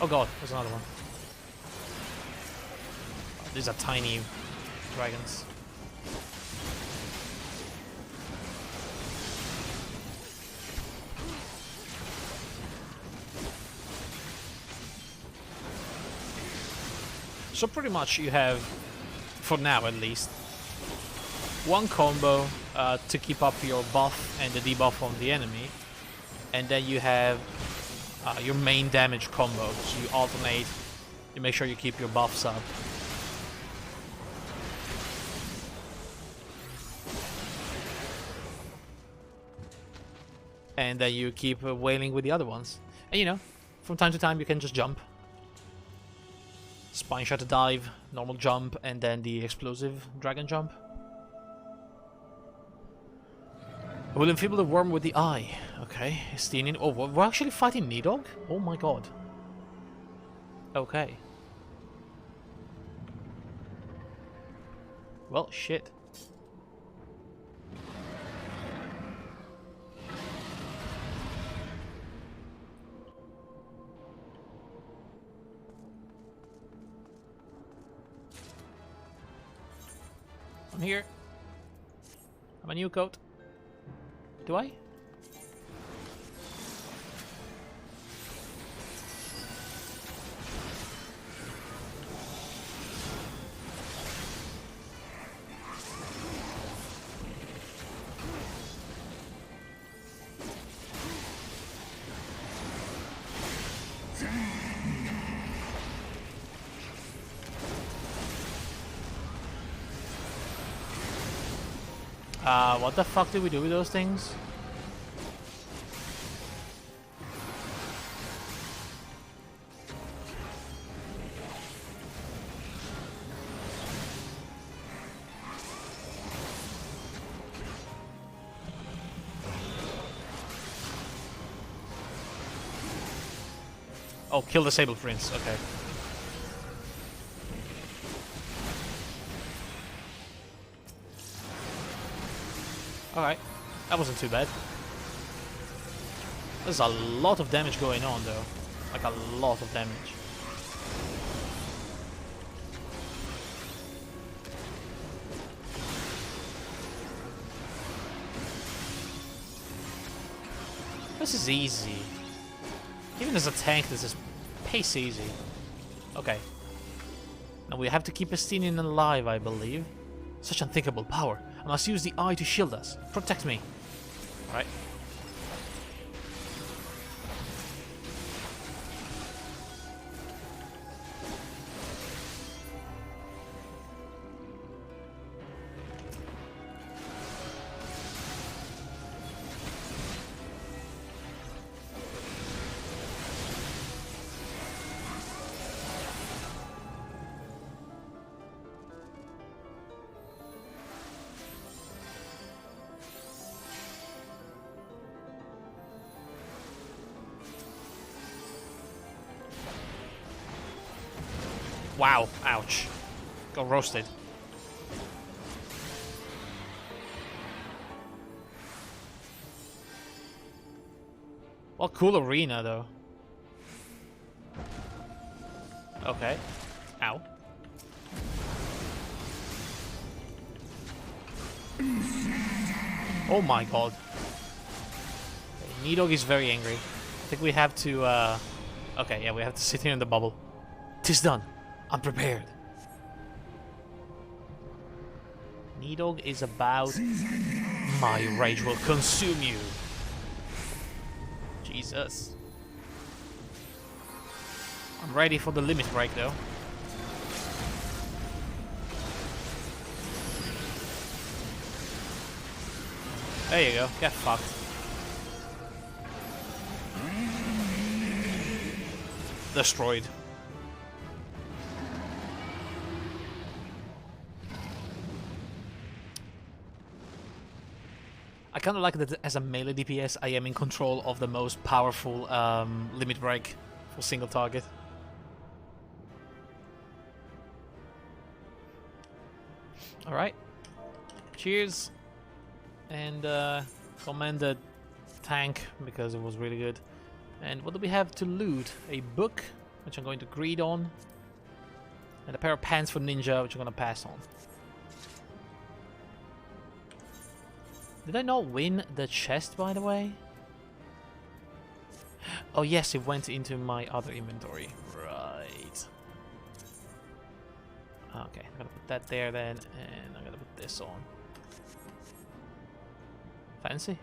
Oh god, there's another one. These are tiny dragons. So pretty much you have, for now at least, one combo to keep up your buff and the debuff on the enemy, and then you have your main damage combo. So you alternate, you make sure you keep your buffs up. And then you keep wailing with the other ones. And you know, from time to time you can just jump. Spine Shatter Dive, normal jump, and then the explosive dragon jump. I will enfeeble the worm with the eye. Okay, Estinian. Oh, we're actually fighting Nidhogg? Oh my god. Okay. Well, shit. I'm here. I'm a new coat. Do I? What the fuck did we do with those things? Oh, kill the Sable Prince, okay. Alright, that wasn't too bad. There's a lot of damage going on though. Like a lot of damage. This is easy. Even as a tank, this is pace easy. Okay. Now we have to keep Estinian alive, I believe. Such unthinkable power. I must use the eye to shield us. Protect me. Alright. Wow, ouch. Got roasted. What cool arena, though. Okay. Ow. Oh my god. Nidog is very angry. I think we have to, okay, yeah, we have to sit here in the bubble. 'Tis done. I'm prepared. Nidog is about... My rage will consume you. Jesus. I'm ready for the limit break, though. There you go. Get fucked. Destroyed. I kind of like that as a melee DPS, I am in control of the most powerful limit break for single target. Alright. Cheers. And commend the tank because it was really good. And what do we have to loot? A book, which I'm going to greed on. And a pair of pants for ninja, which I'm going to pass on. Did I not win the chest, by the way? Oh yes, it went into my other inventory. Right. Okay, I'm gonna put that there then, and I'm gonna put this on. Fancy.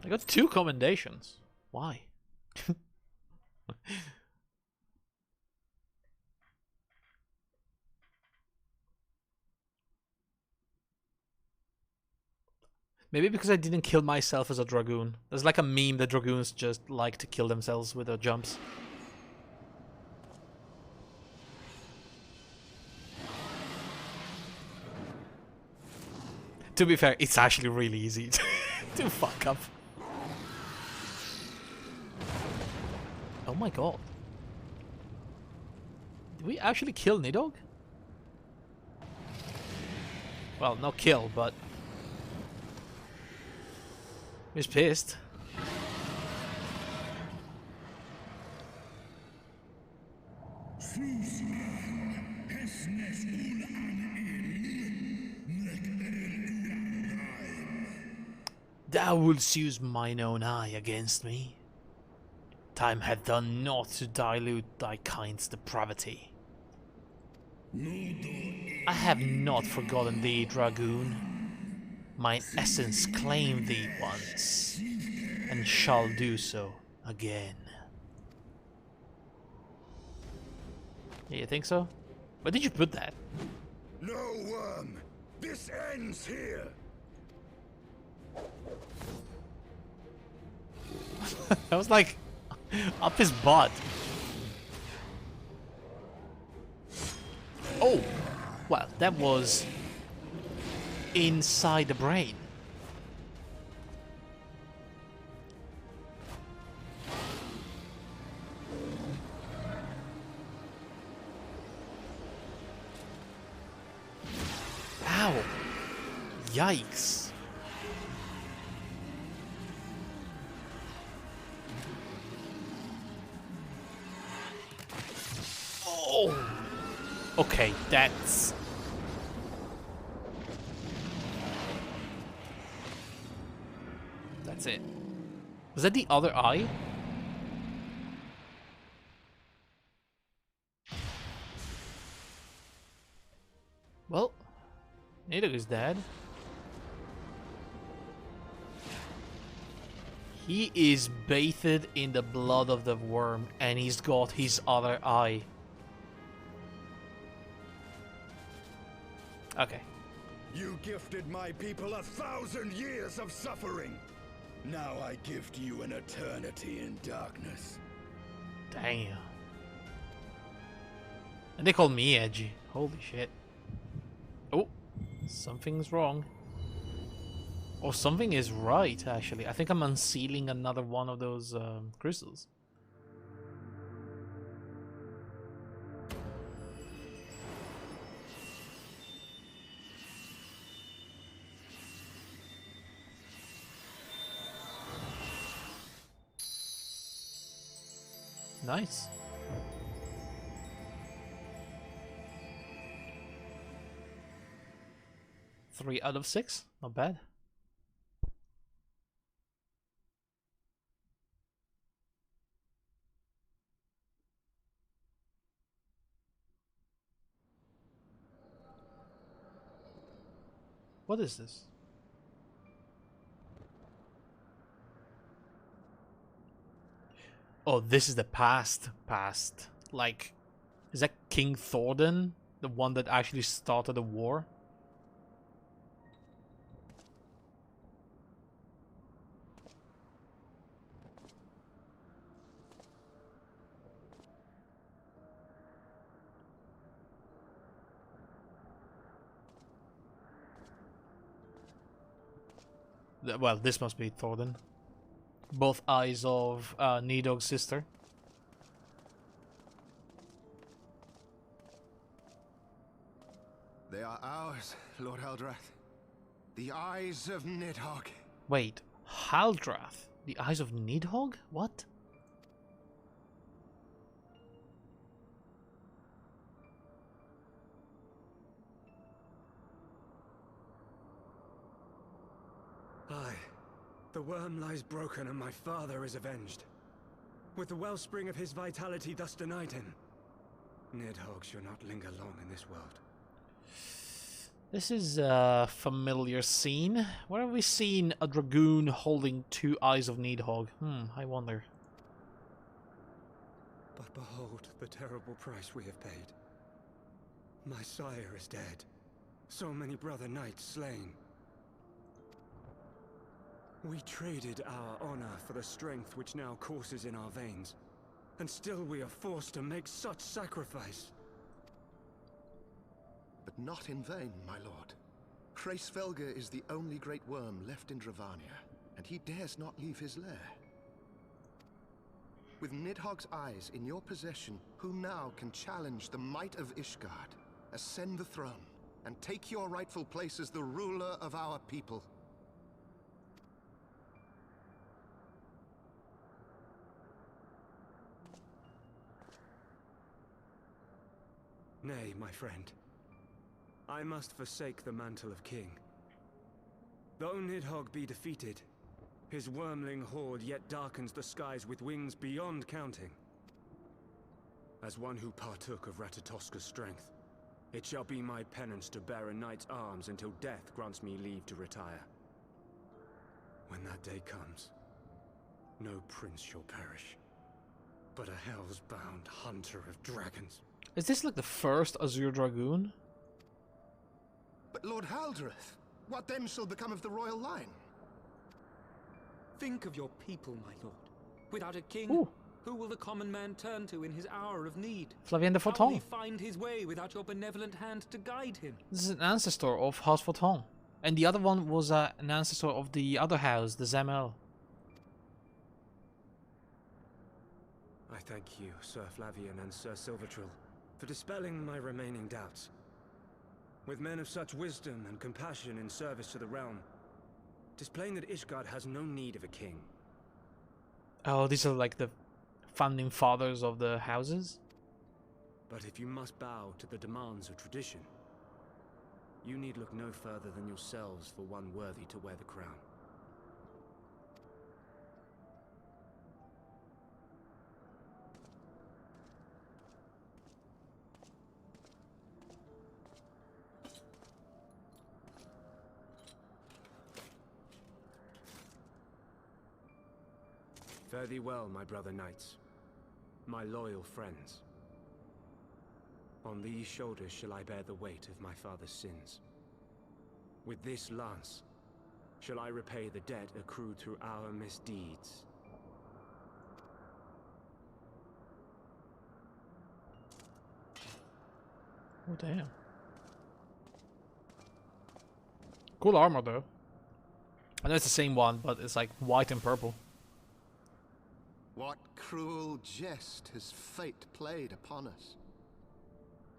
I got 2 commendations. Why? Maybe because I didn't kill myself as a dragoon. There's like a meme that dragoons just like to kill themselves with their jumps. To be fair, it's actually really easy to fuck up. Oh my god. Did we actually kill Nidog? Well, not kill, but... he's pissed. Thou wouldst use mine own eye against me. Time hath done naught to dilute thy kind's depravity. I have not forgotten thee, dragoon. Mine essence claimed thee once, and shall do so again. Yeah, you think so? Where did you put that? No worm! This ends here! That was like up his butt. Oh, well, that was inside the brain. Ow. Yikes. Oh. Okay, that's... that's it. Was that the other eye? Well, Nidog is dead. He is bathed in the blood of the worm, and he's got his other eye. Okay. You gifted my people 1,000 years of suffering. Now I gift you an eternity in darkness. Damn. And they call me edgy. Holy shit. Oh, something's wrong. Or something is right, actually. I think I'm unsealing another one of those crystals. Nice. Three out of 6, not bad. What is this? Oh, this is the past. Like, is that King Thordan? The one that actually started the war? Well, this must be Thordan. Both eyes of Nidog's sister. They are ours, Lord Haldrath. The eyes of Nidhogg. Wait, Haldrath? The eyes of Nidhogg? What? Aye. The worm lies broken and my father is avenged. With the wellspring of his vitality thus denied him, Nidhogg shall not linger long in this world. This is a familiar scene. Where have we seen a dragoon holding two eyes of Nidhogg? I wonder. But behold the terrible price we have paid. My sire is dead. So many brother knights slain. We traded our honor for the strength which now courses in our veins. And still we are forced to make such sacrifice. But not in vain, my lord. Hraesvelgr is the only great worm left in Dravania, and he dares not leave his lair. With Nidhogg's eyes in your possession, who now can challenge the might of Ishgard, ascend the throne, and take your rightful place as the ruler of our people? Nay, my friend. I must forsake the mantle of king. Though Nidhogg be defeated, his wormling horde yet darkens the skies with wings beyond counting. As one who partook of Ratatoska's strength, it shall be my penance to bear a knight's arms until death grants me leave to retire. When that day comes, no prince shall perish, but a hell's-bound hunter of dragons. Is this like the first Azure Dragoon? But Lord Haldrath, what then shall become of the royal line? Think of your people, my lord. Without a king, who will the common man turn to in his hour of need? Flavien de How will Forton. he find his way without your benevolent hand to guide him? This is an ancestor of House Forton. And the other one was an ancestor of the other house, the Zamel. I thank you, Sir Flavian and Sir Silvertrill, for dispelling my remaining doubts. With men of such wisdom and compassion in service to the realm, 'tis plain that Ishgard has no need of a king. Oh, these are like the founding fathers of the houses? But if you must bow to the demands of tradition, you need look no further than yourselves for one worthy to wear the crown. Fare thee well, my brother knights, my loyal friends. On these shoulders shall I bear the weight of my father's sins. With this lance shall I repay the debt accrued through our misdeeds. Oh, damn. Cool armor, though. I know it's the same one, but it's like white and purple. What cruel jest has fate played upon us?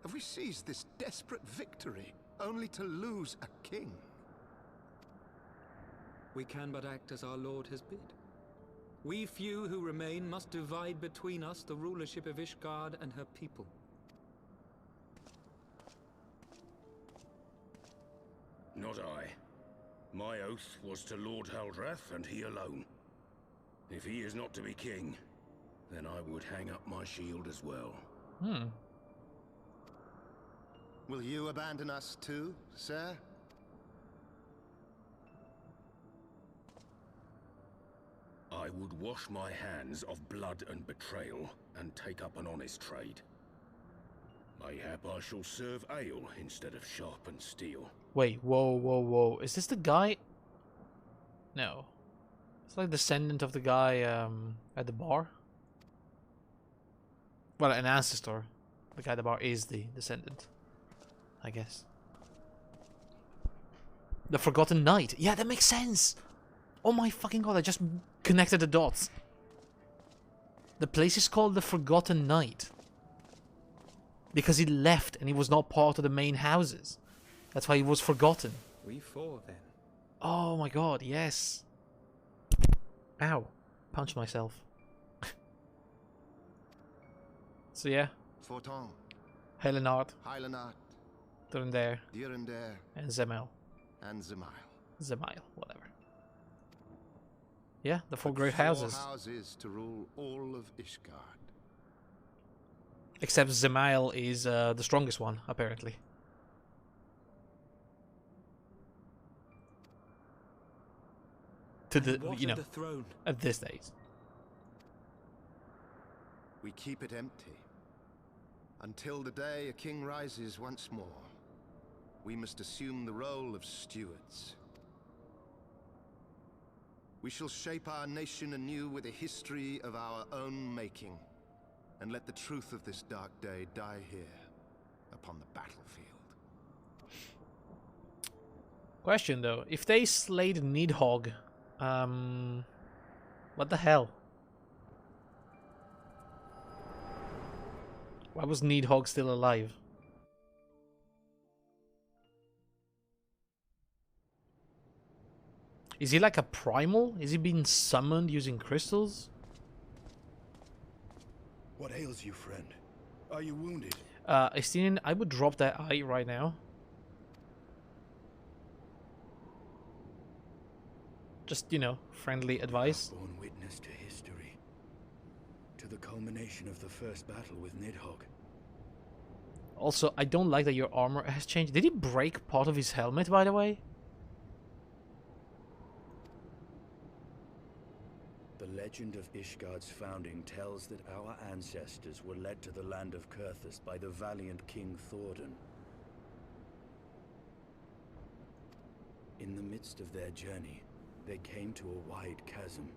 Have we seized this desperate victory only to lose a king? We can but act as our lord has bid. We few who remain must divide between us the rulership of Ishgard and her people. Not I. My oath was to Lord Haldrath, and he alone. If he is not to be king, then I would hang up my shield as well. Will you abandon us too, sir? I would wash my hands of blood and betrayal, and take up an honest trade. Mayhap I shall serve ale instead of sharpened steel. Wait, whoa, whoa, whoa. Is this the guy? No. It's like descendant of the guy at the bar. Well, an ancestor. The guy at the bar is the descendant, I guess. The Forgotten Knight. Yeah, that makes sense. Oh my fucking god, I just connected the dots. The place is called the Forgotten Knight. Because he left and he was not part of the main houses. That's why he was forgotten. We four, then. Oh my god, yes. Ow. Punched myself. So yeah. Forton, Helenard, Heilenard, Durender, Durender, and Zemel. and Zemail. Zemail, whatever. Yeah, the four But great houses. 4 houses to rule all of Ishgard. Except Zemail is the strongest one, apparently. To the, What you know, of the throne? at this date. We keep it empty. Until the day a king rises once more, we must assume the role of stewards. We shall shape our nation anew with a history of our own making, and let the truth of this dark day die here, upon the battlefield. Question though, if they slayed Nidhogg, what the hell? Why was Nidhogg still alive? Is he like a primal? Is he being summoned using crystals? What ails you, friend? Are you wounded? Estinian, I would drop that eye right now. Just, you know, friendly advice. Borne witness to history. To the culmination of the first battle with Nidhogg. Also, I don't like that your armor has changed. Did he break part of his helmet, by the way? The legend of Ishgard's founding tells that our ancestors were led to the land of Kurthus by the valiant King Thordan. In the midst of their journey, they came to a wide chasm,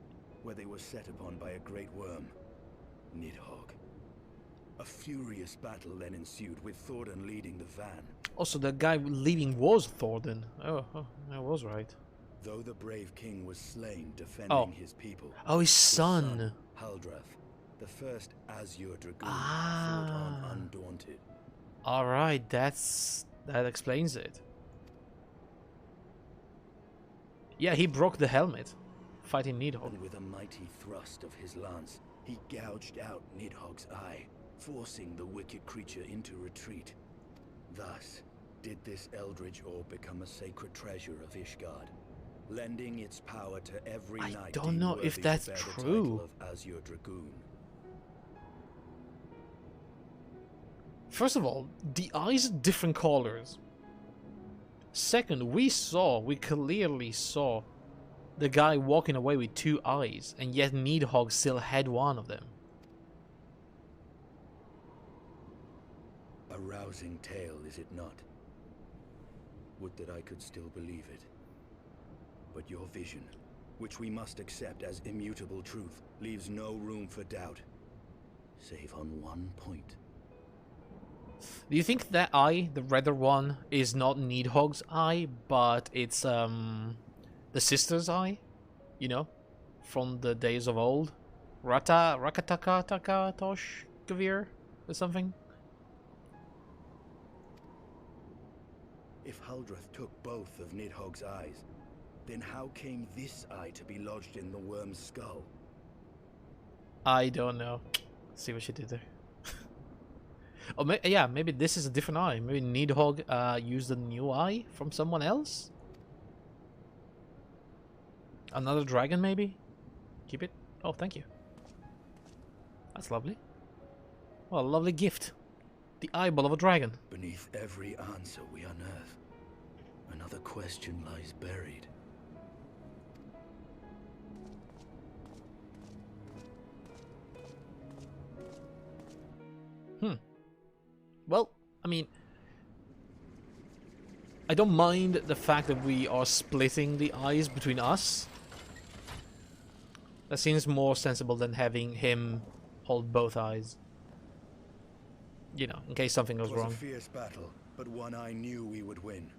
where they were set upon by a great worm, Nidhogg. A furious battle then ensued, with Thordan leading the van. Also, the guy leading was Thordan. Oh, I was right. Though the brave king was slain defending his people. Oh, his son. Haldrath, the first Azure Dragoon, fought on undaunted. Alright, that explains it. Yeah, he broke the helmet, fighting Nidhogg. And with a mighty thrust of his lance, he gouged out Nidhogg's eye, forcing the wicked creature into retreat. Thus, did this eldritch orb become a sacred treasure of Ishgard, lending its power to every knight. I don't know if that's true. Of Azure Dragoon. First of all, the eyes are different colors. Second, we clearly saw the guy walking away with 2 eyes, and yet Nidhogg still had one of them. A rousing tale, is it not? Would that I could still believe it. But your vision, which we must accept as immutable truth, leaves no room for doubt, save on one point. Do you think that eye, the redder one, is not Nidhogg's eye, but it's the sister's eye? You know, from the days of old? Rakataka Tosh Kavir or something? If Haldrath took both of Nidhogg's eyes, then how came this eye to be lodged in the worm's skull? I don't know. See what she did there. Oh, yeah, maybe this is a different eye. Maybe Nidhogg used a new eye from someone else? Another dragon, maybe? Keep it? Oh, thank you. That's lovely. Well, a lovely gift. The eyeball of a dragon. Beneath every answer we unearth, another question lies buried. Well, I mean, I don't mind the fact that we are splitting the eyes between us. That seems more sensible than having him hold both eyes. You know, in case something goes wrong. It was a fierce battle, but one I knew we would win.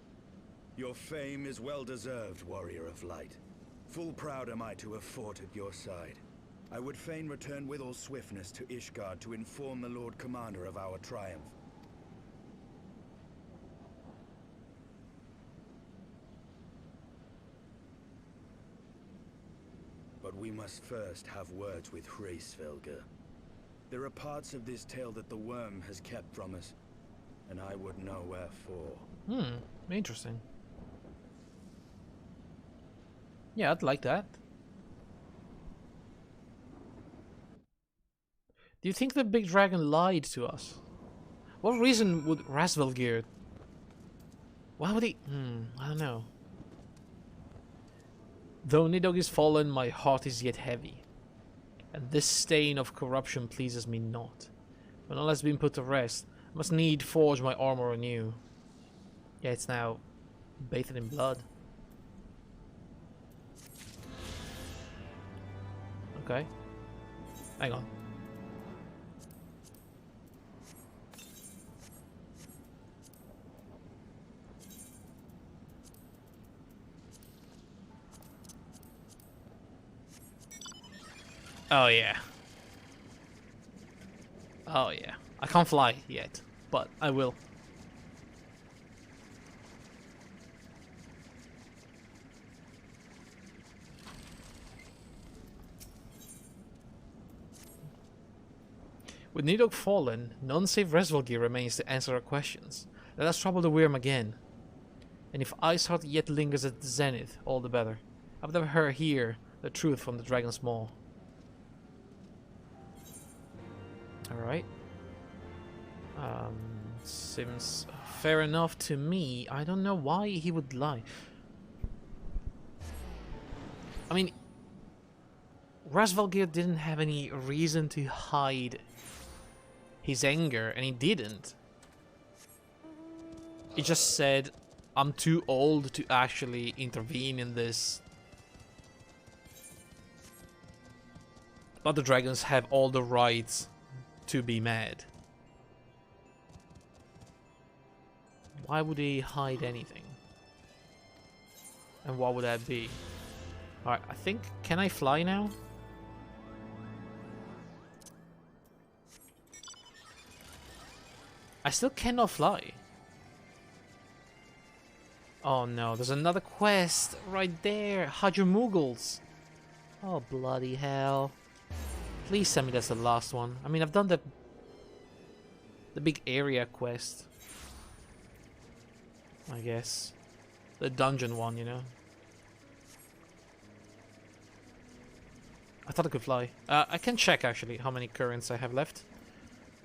Your fame is well deserved, warrior of light. Full proud am I to have fought at your side. I would fain return with all swiftness to Ishgard to inform the Lord Commander of our triumph. But we must first have words with Hraesvelgr. There are parts of this tale that the worm has kept from us, and I would know wherefore. Interesting. Yeah, I'd like that. Do you think the big dragon lied to us? What reason would Hraesvelgr... Why would he... I don't know. Though Nidhogg is fallen, my heart is yet heavy, and this stain of corruption pleases me not. When all has been put to rest, I must need forge my armor anew. Yeah, it's now bathed in blood. Okay. Hang on. Oh yeah. Oh yeah. I can't fly yet, but I will. With Nidhogg fallen, none save Hraesvelgr remains to answer our questions. Let us trouble the worm again. And if Iceheart yet lingers at the zenith, all the better. I would never hear the truth from the dragon's maw. Alright. Seems fair enough to me. I don't know why he would lie. I mean, Hraesvelgr didn't have any reason to hide his anger, and he didn't. He just said, I'm too old to actually intervene in this. But the dragons have all the rights to be mad. Why would he hide anything? And what would that be? Alright, I think... Can I fly now? I still cannot fly. Oh no, there's another quest right there. Muggles. Oh bloody hell. Please tell me that's the last one. I mean, I've done the big area quest, I guess. The dungeon one, you know. I thought I could fly. I can check actually how many currents I have left.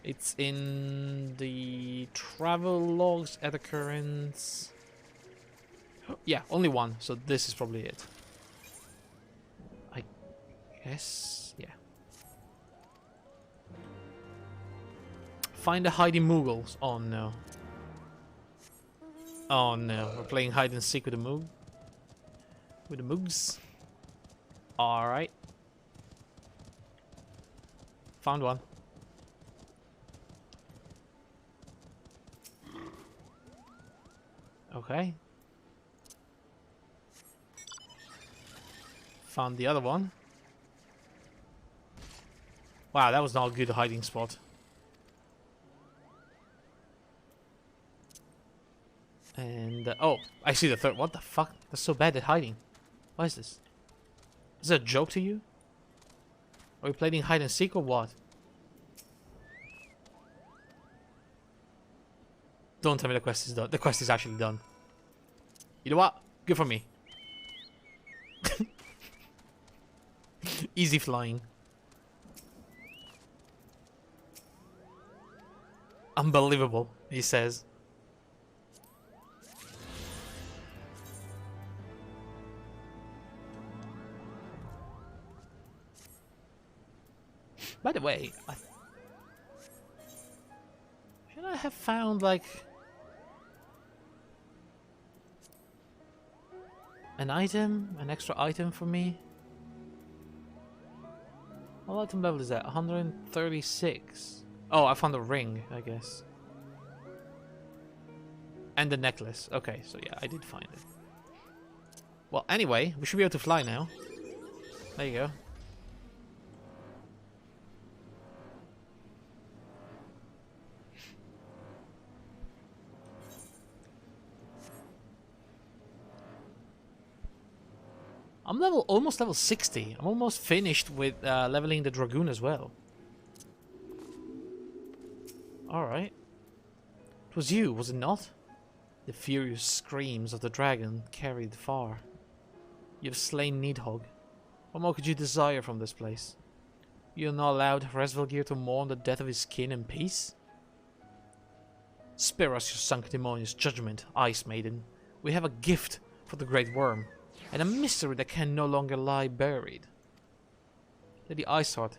It's in the travel logs at the currents. Yeah, only one, so this is probably it. I guess, yeah. Find the hiding Muggles. Oh no. Oh no, we're playing hide and seek with the Moog. With the Moogs. Alright. Found one. Okay. Found the other one. Wow, that was not a good hiding spot. And, oh, I see the third. What the fuck? That's so bad at hiding. What is this? Is that a joke to you? Are we playing hide and seek or what? Don't tell me the quest is done. The quest is actually done. You know what? Good for me. Easy flying. Unbelievable, he says. By the way, should I have found like an item, an extra item for me? What item level is that? 136. Oh, I found a ring, I guess. And the necklace. Okay, so yeah, I did find it. Well, anyway, we should be able to fly now. There you go. I'm almost level 60. I'm almost finished with leveling the Dragoon as well. Alright. It was you, was it not? The furious screams of the dragon carried far. You have slain Nidhogg. What more could you desire from this place? You have not allowed Resvelgeir to mourn the death of his kin in peace? Spare us your sanctimonious judgment, Ice Maiden. We have a gift for the Great Worm, and a mystery that can no longer lie buried. Lady Iceheart,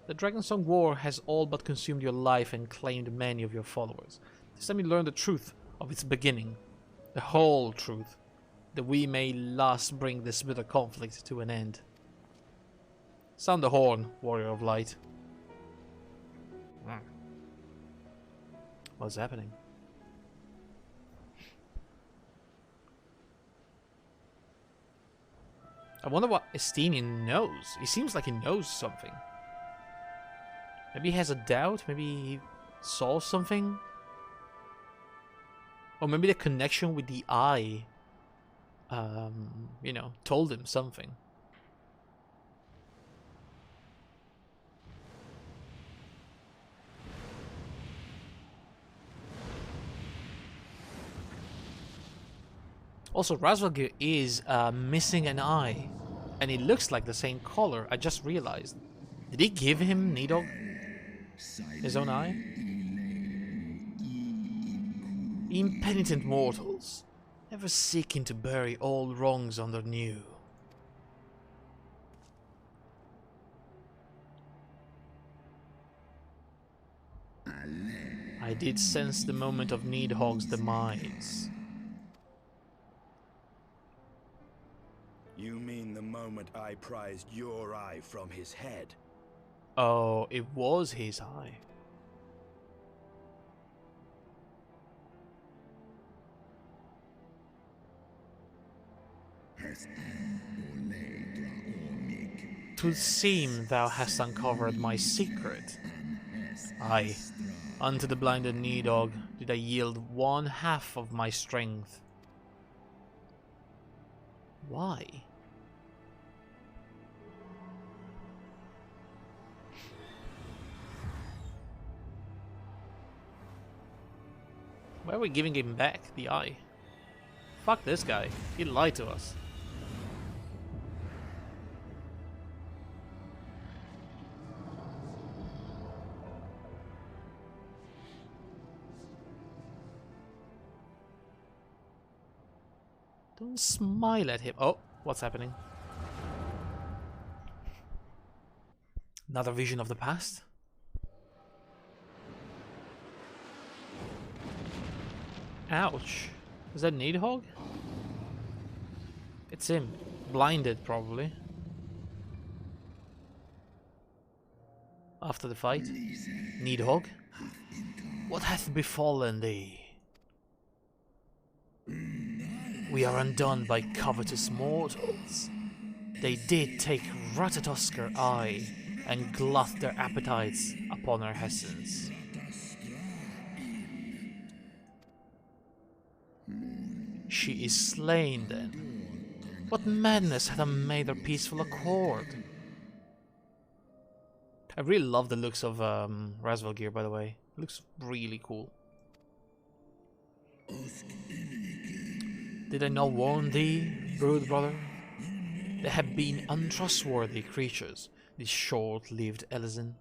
the Dragonsong War has all but consumed your life and claimed many of your followers. It's time you learn the truth of its beginning, the whole truth, that we may last bring this bitter conflict to an end. Sound the horn, Warrior of Light. What's happening? I wonder what Estinian knows. He seems like he knows something. Maybe he has a doubt. Maybe he saw something. Or maybe the connection with the eye, you know, told him something. Also, Razvalgir is missing an eye, and it looks like the same color. I just realized. Did he give him Nidhogg his own eye? Impenitent mortals, ever seeking to bury old wrongs under new. I did sense the moment of Nidhogg's demise. You mean the moment I prized your eye from his head? Oh, it was his eye. Twould seem thou hast uncovered my secret. Aye, unto the blinded Nidhogg did I yield 1/2 of my strength. Why? Why are we giving him back the eye? Fuck this guy. He lied to us. Don't smile at him. Oh, what's happening? Another vision of the past? Ouch. Is that Nidhogg? It's him. Blinded, probably. After the fight. Nidhogg? What hath befallen thee? We are undone by covetous mortals. They did take Ratatoskr eye and glut their appetites upon our essence. She is slain then. What madness hath made their peaceful accord? I really love the looks of Razvalgir, by the way. It looks really cool. Did I not warn thee, brood brother? They have been untrustworthy creatures, these short-lived Elysian.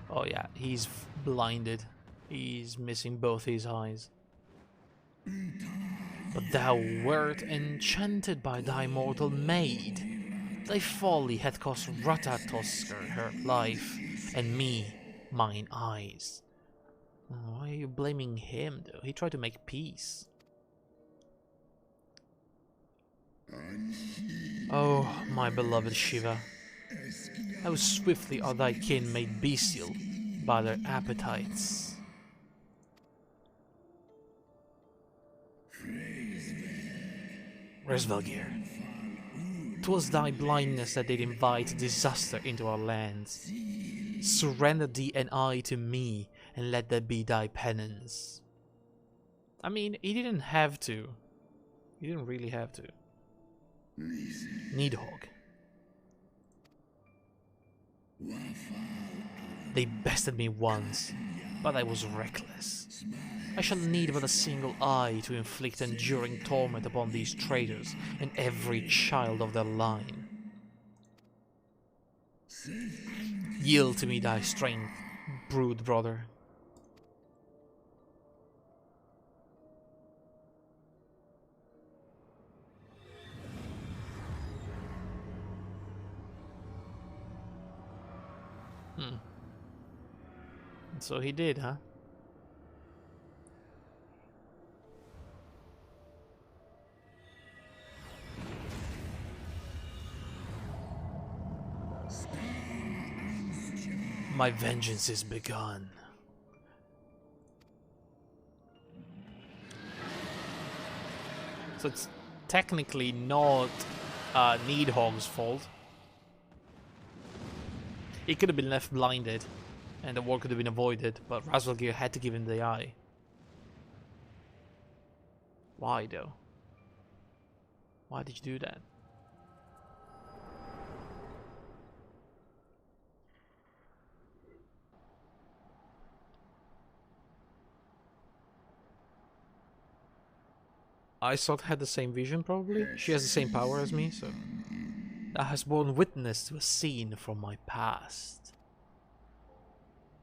Oh yeah, he's blinded. He's missing both his eyes. But thou wert enchanted by thy mortal maid. Thy folly hath cost Ratatoskr her life, and me mine eyes. Why are you blaming him, though? He tried to make peace. Oh, my beloved Shiva, how swiftly are thy kin made bestial by their appetites. Razvalgir, 'twas thy blindness that did invite disaster into our lands. Surrender thee and I to me, and let that be thy penance. I mean, he didn't have to. He didn't really have to. Nidhogg. They bested me once, but I was reckless. I shall need but a single eye to inflict enduring torment upon these traitors and every child of their line. Yield to me thy strength, brood brother. So he did, huh? My vengeance is begun. So it's technically not Nidhogg's fault. He could have been left blinded, and the war could have been avoided, but Razvalgir had to give him the eye. Why, though? Why did you do that? Isot had the same vision, probably. She has the same power as me, so... Thou hast borne witness to a scene from my past.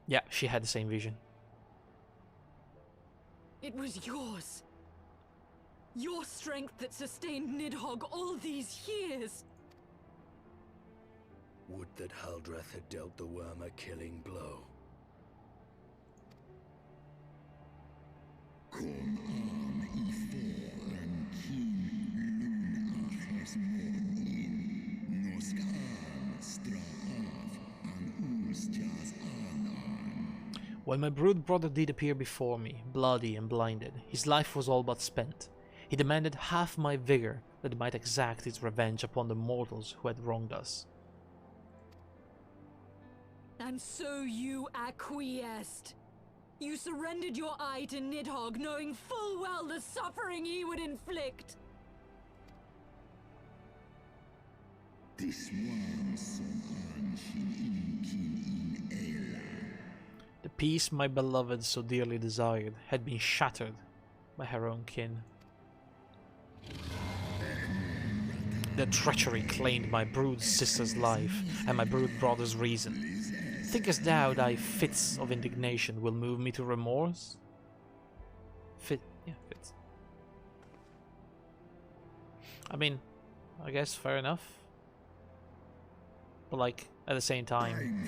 Yeah, she had the same vision. It was yours. Your strength that sustained Nidhogg all these years. Would that Haldreth had dealt the worm a killing blow. When my brood brother did appear before me, bloody and blinded, his life was all but spent. He demanded half my vigor that he might exact his revenge upon the mortals who had wronged us. And so you acquiesced. You surrendered your eye to Nidhogg, knowing full well the suffering he would inflict. The peace my beloved so dearly desired had been shattered by her own kin. Their treachery claimed my brood sister's life and my brood brother's reason. Thinkest thou thy fits of indignation will move me to remorse? Fits. I mean, I guess fair enough. But like, at the same time...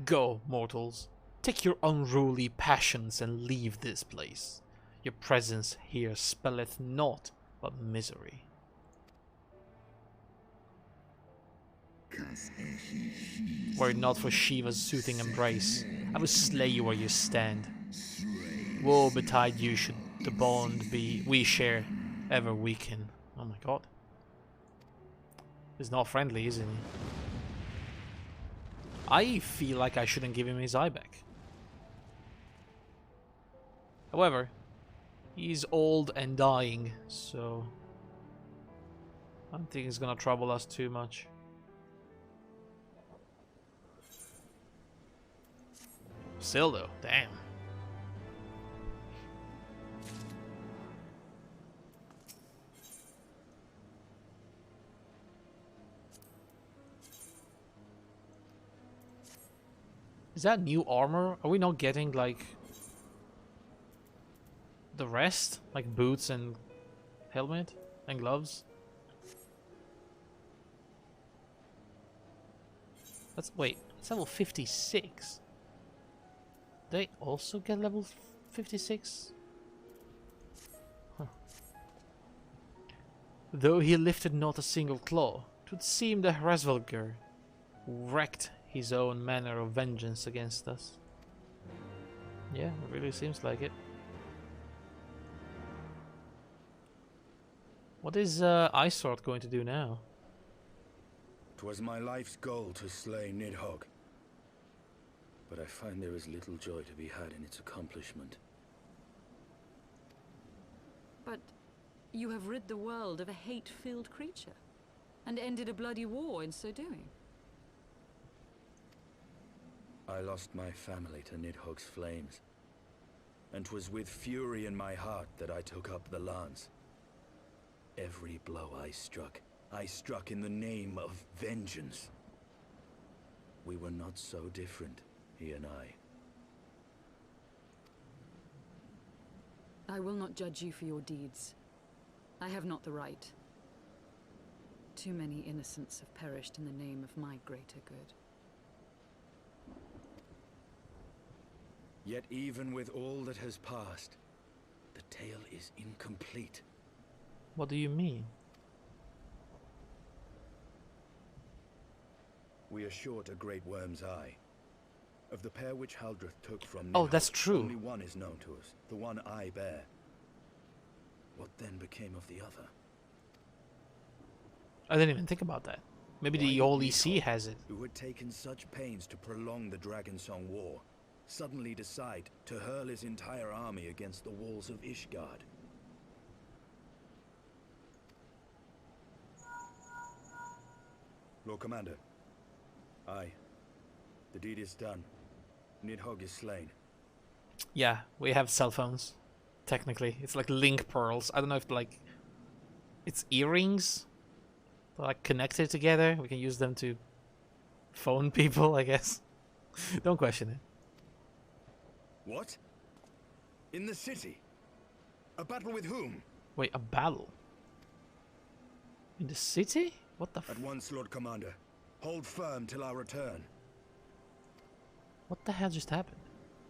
Go, mortals. Take your unruly passions and leave this place. Your presence here spelleth naught but misery. Were it not for Shiva's soothing embrace, I would slay you where you stand. Woe betide you should the bond we share ever weaken. Oh my god. He's not friendly, isn't he? I feel like I shouldn't give him his eye back. However, he's old and dying, so I don't think it's gonna trouble us too much. Still though, damn. Is that new armor? Are we not getting like the rest? Like boots and helmet and gloves? Let's wait, it's level 56. They also get level 56? Huh. Though he lifted not a single claw, 'twould seem the Heavensward wreaked his own manner of vengeance against us. Yeah, it really seems like it. What is XIV going to do now? 'Twas my life's goal to slay Nidhogg, but I find there is little joy to be had in its accomplishment. But you have rid the world of a hate-filled creature, and ended a bloody war in so doing. I lost my family to Nidhogg's flames, and 'twas with fury in my heart that I took up the lance. Every blow I struck in the name of vengeance. We were not so different, he and I. I will not judge you for your deeds. I have not the right. Too many innocents have perished in the name of my greater good. Yet even with all that has passed, the tale is incomplete. What do you mean? We are short a great worm's eye. Of the pair which Haldreth took from Oh, Nidhogg, that's true. only one is known to us, the one I bear. What then became of the other? I didn't even think about that. Maybe the Why Holy did See Nidhogg, has it. who had taken such pains to prolong the Dragonsong war, suddenly decide to hurl his entire army against the walls of Ishgard? Lord Commander. Aye. The deed is done. Nidhogg is slain. Yeah, we have cell phones. Technically, it's like link pearls. I don't know if like it's earrings, they're like connected together. We can use them to phone people, I guess. Don't question it. What? In the city? A battle with whom? Wait, a battle? In the city? What the At once, Lord Commander. Hold firm till our return. What the hell just happened?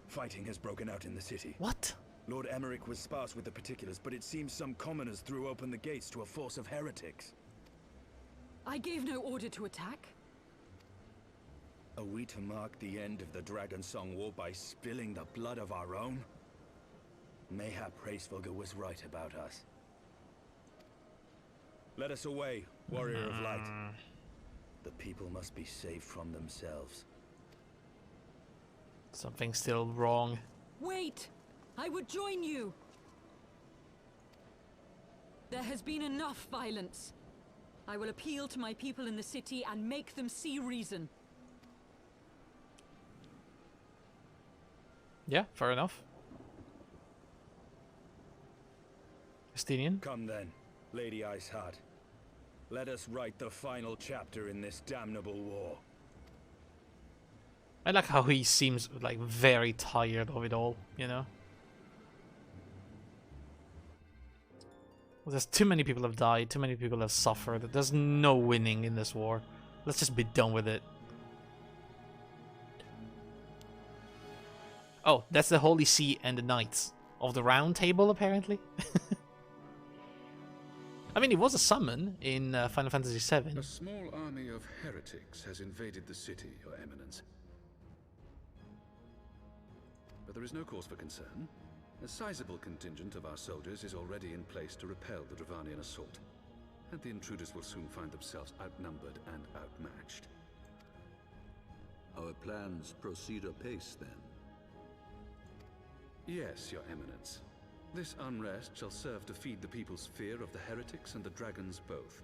Fighting has broken out in the city. What? Lord Emmerich was sparse with the particulars, but it seems some commoners threw open the gates to a force of heretics. I gave no order to attack. Are we to mark the end of the Dragonsong War by spilling the blood of our own? Mayhap Heavensward was right about us. Let us away, warrior of light. The people must be saved from themselves. Something's still wrong. Wait! I would join you! There has been enough violence. I will appeal to my people in the city and make them see reason. Yeah, fair enough. Estinian? Come then, Lady Iceheart. Let us write the final chapter in this damnable war. I like how he seems like very tired of it all, you know? There's too many people have died, too many people have suffered. There's no winning in this war. Let's just be done with it. Oh, that's the Holy See and the Knights of the Round Table, apparently. I mean, it was a summon in Final Fantasy VII. A small army of heretics has invaded the city, Your Eminence. But there is no cause for concern. A sizable contingent of our soldiers is already in place to repel the Dravanian assault, and the intruders will soon find themselves outnumbered and outmatched. Our plans proceed apace, then. Yes, Your Eminence. This unrest shall serve to feed the people's fear of the heretics and the dragons both.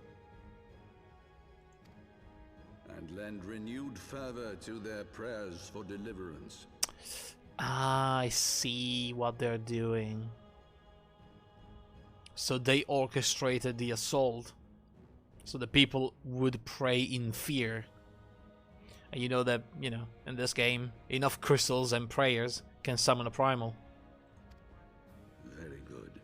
And lend renewed fervor to their prayers for deliverance. Ah, I see what they're doing. So they orchestrated the assault. So the people would pray in fear. And you know that, in this game, enough crystals and prayers can summon a primal. Very good.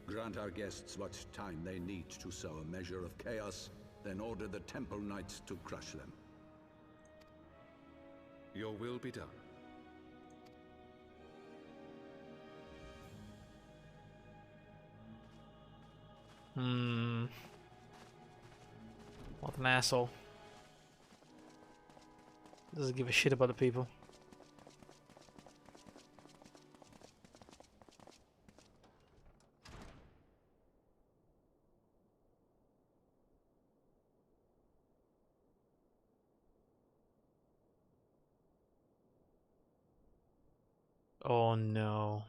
Grant our guests what time they need to sow a measure of chaos, then order the Temple Knights to crush them. Your will be done. What an asshole. Doesn't give a shit about the people. Oh no.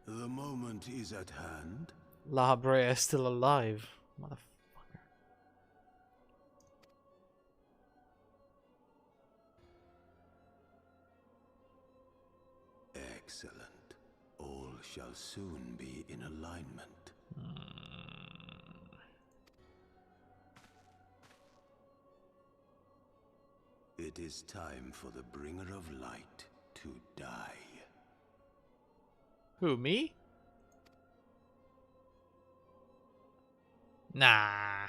The moment is at hand. La Brea is still alive. Motherfucker. Excellent. All shall soon be in alignment. It is time for the Bringer of Light to die. Who, me? Nah.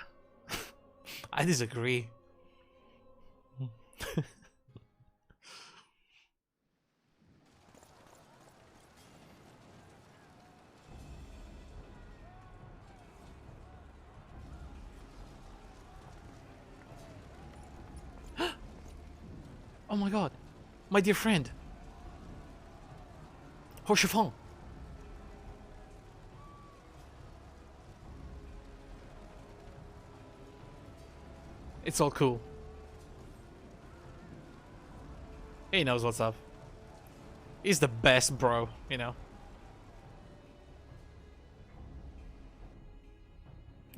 I disagree. Oh my god. My dear friend. Hoshifong. It's all cool. He knows what's up. He's the best, bro, He's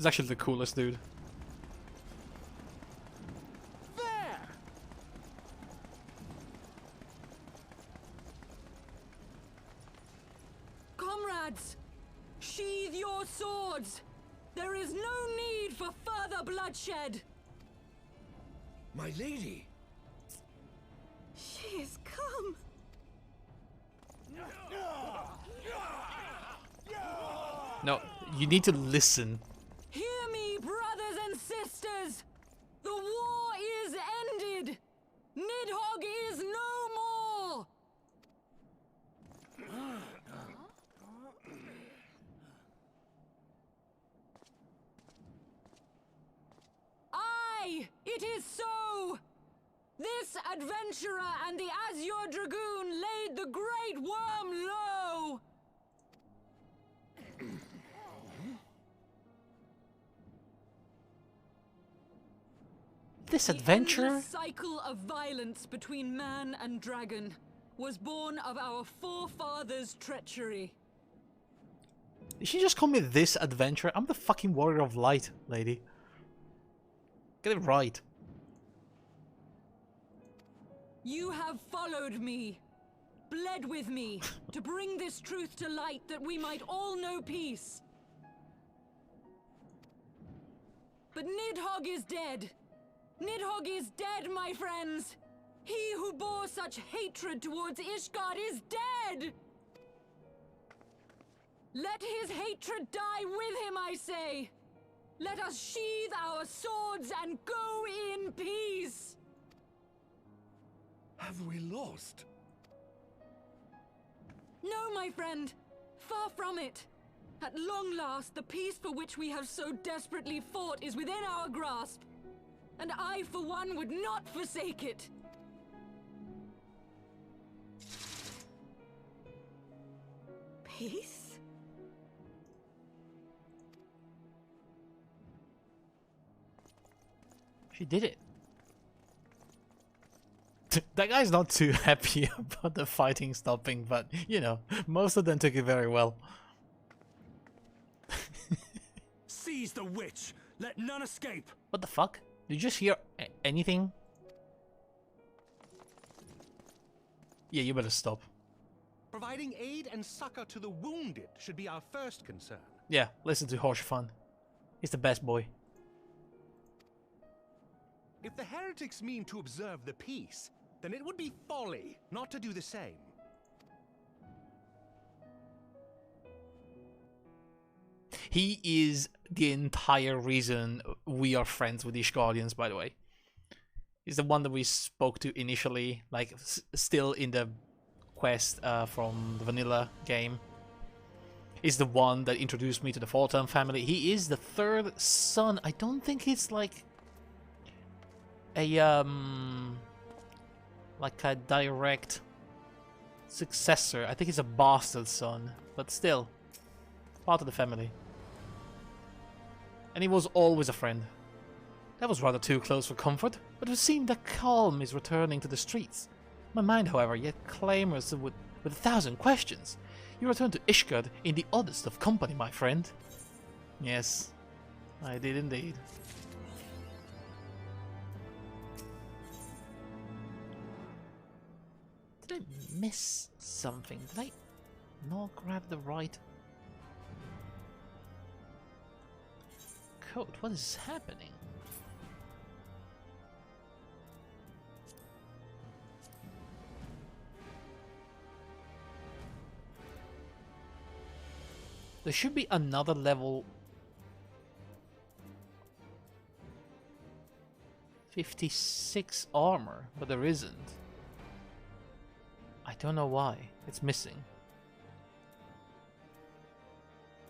actually the coolest dude. There! Comrades, sheathe your swords. There is no need for further bloodshed. My lady! She has come. No, you need to listen. Hear me, brothers and sisters. The war is ended. Nidhogg is no more. Aye, it is so. This adventurer and the Azure Dragoon laid the Great Worm low. This adventurer? The cycle of violence between man and dragon was born of our forefathers' treachery. Did she just call me this adventurer? I'm the fucking warrior of light, lady. Get it right. You have followed me, bled with me, to bring this truth to light that we might all know peace. But Nidhogg is dead. Nidhogg is dead, my friends. He who bore such hatred towards Ishgard is dead. Let his hatred die with him, I say. Let us sheathe our swords and go in peace. Have we lost? No, my friend. Far from it. At long last, the peace for which we have so desperately fought is within our grasp. And I, for one, would not forsake it. Peace? She did it. That guy's not too happy about the fighting stopping, but, you know, most of them took it very well. Seize the witch! Let none escape! What the fuck? Did you just hear anything? Yeah, you better stop. Providing aid and succor to the wounded should be our first concern. Yeah, listen to Horshfun. He's the best boy. If the heretics mean to observe the peace, then it would be folly not to do the same. He is the entire reason we are friends with these Guardians, by the way. He's the one that we spoke to initially, like, still in the quest from the vanilla game. He's the one that introduced me to the Fulton family. He is the third son. I don't think he's like a direct successor. I think he's a bastard son, but still part of the family. And he was always a friend. That was rather too close for comfort, but it seemed that calm is returning to the streets. My mind, however, yet clamors with 1,000 questions. You return to Ishgard in the oddest of company, my friend. Yes, I did indeed. Did I miss something? Did I not grab the right code? What is happening? There should be another level 56 armor, but there isn't. I don't know why. It's missing.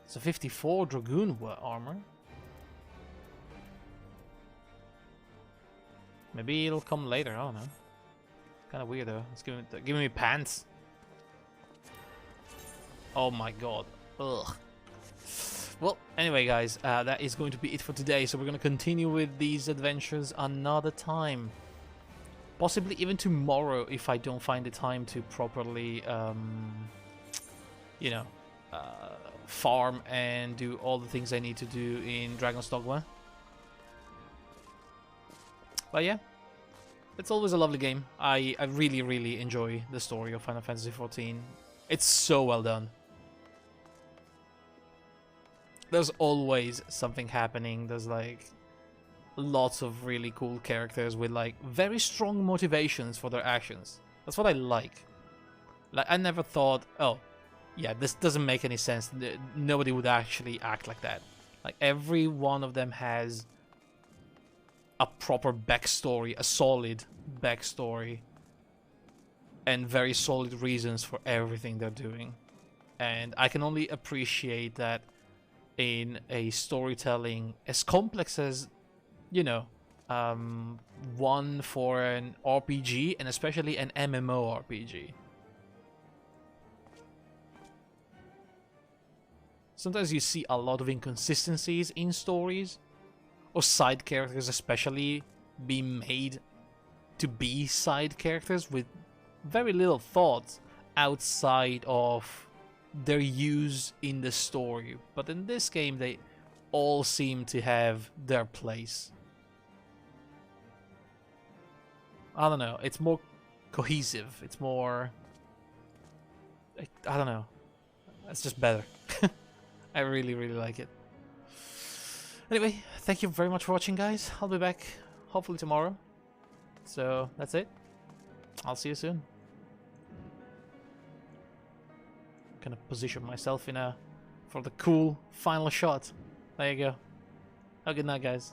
It's a 54 Dragoon armor. Maybe it'll come later, I don't know. Kinda weird though. It's giving me pants. Oh my god. Ugh. Well, anyway guys, that is going to be it for today, so we're going to continue with these adventures another time. Possibly even tomorrow if I don't find the time to properly, you know, farm and do all the things I need to do in Dragonsong. But yeah, it's always a lovely game. I really, really enjoy the story of Final Fantasy XIV. It's so well done. There's always something happening. There's like lots of really cool characters with like very strong motivations for their actions. That's what I like. Like I never thought, oh, yeah, this doesn't make any sense. Nobody would actually act like that. Like every one of them has a proper backstory, a solid backstory, and very solid reasons for everything they're doing. And I can only appreciate that in a storytelling as complex as, you know, one for an RPG and especially an MMORPG. Sometimes you see a lot of inconsistencies in stories, or side characters especially being made to be side characters with very little thought outside of their use in the story. But in this game they all seem to have their place. I don't know, it's more cohesive, it's more, I don't know, it's just better. I really, really like it. Anyway, thank you very much for watching, guys. I'll be back hopefully tomorrow. So that's it. I'll see you soon. Gonna position myself in for the cool final shot. There you go. Have a good night, guys.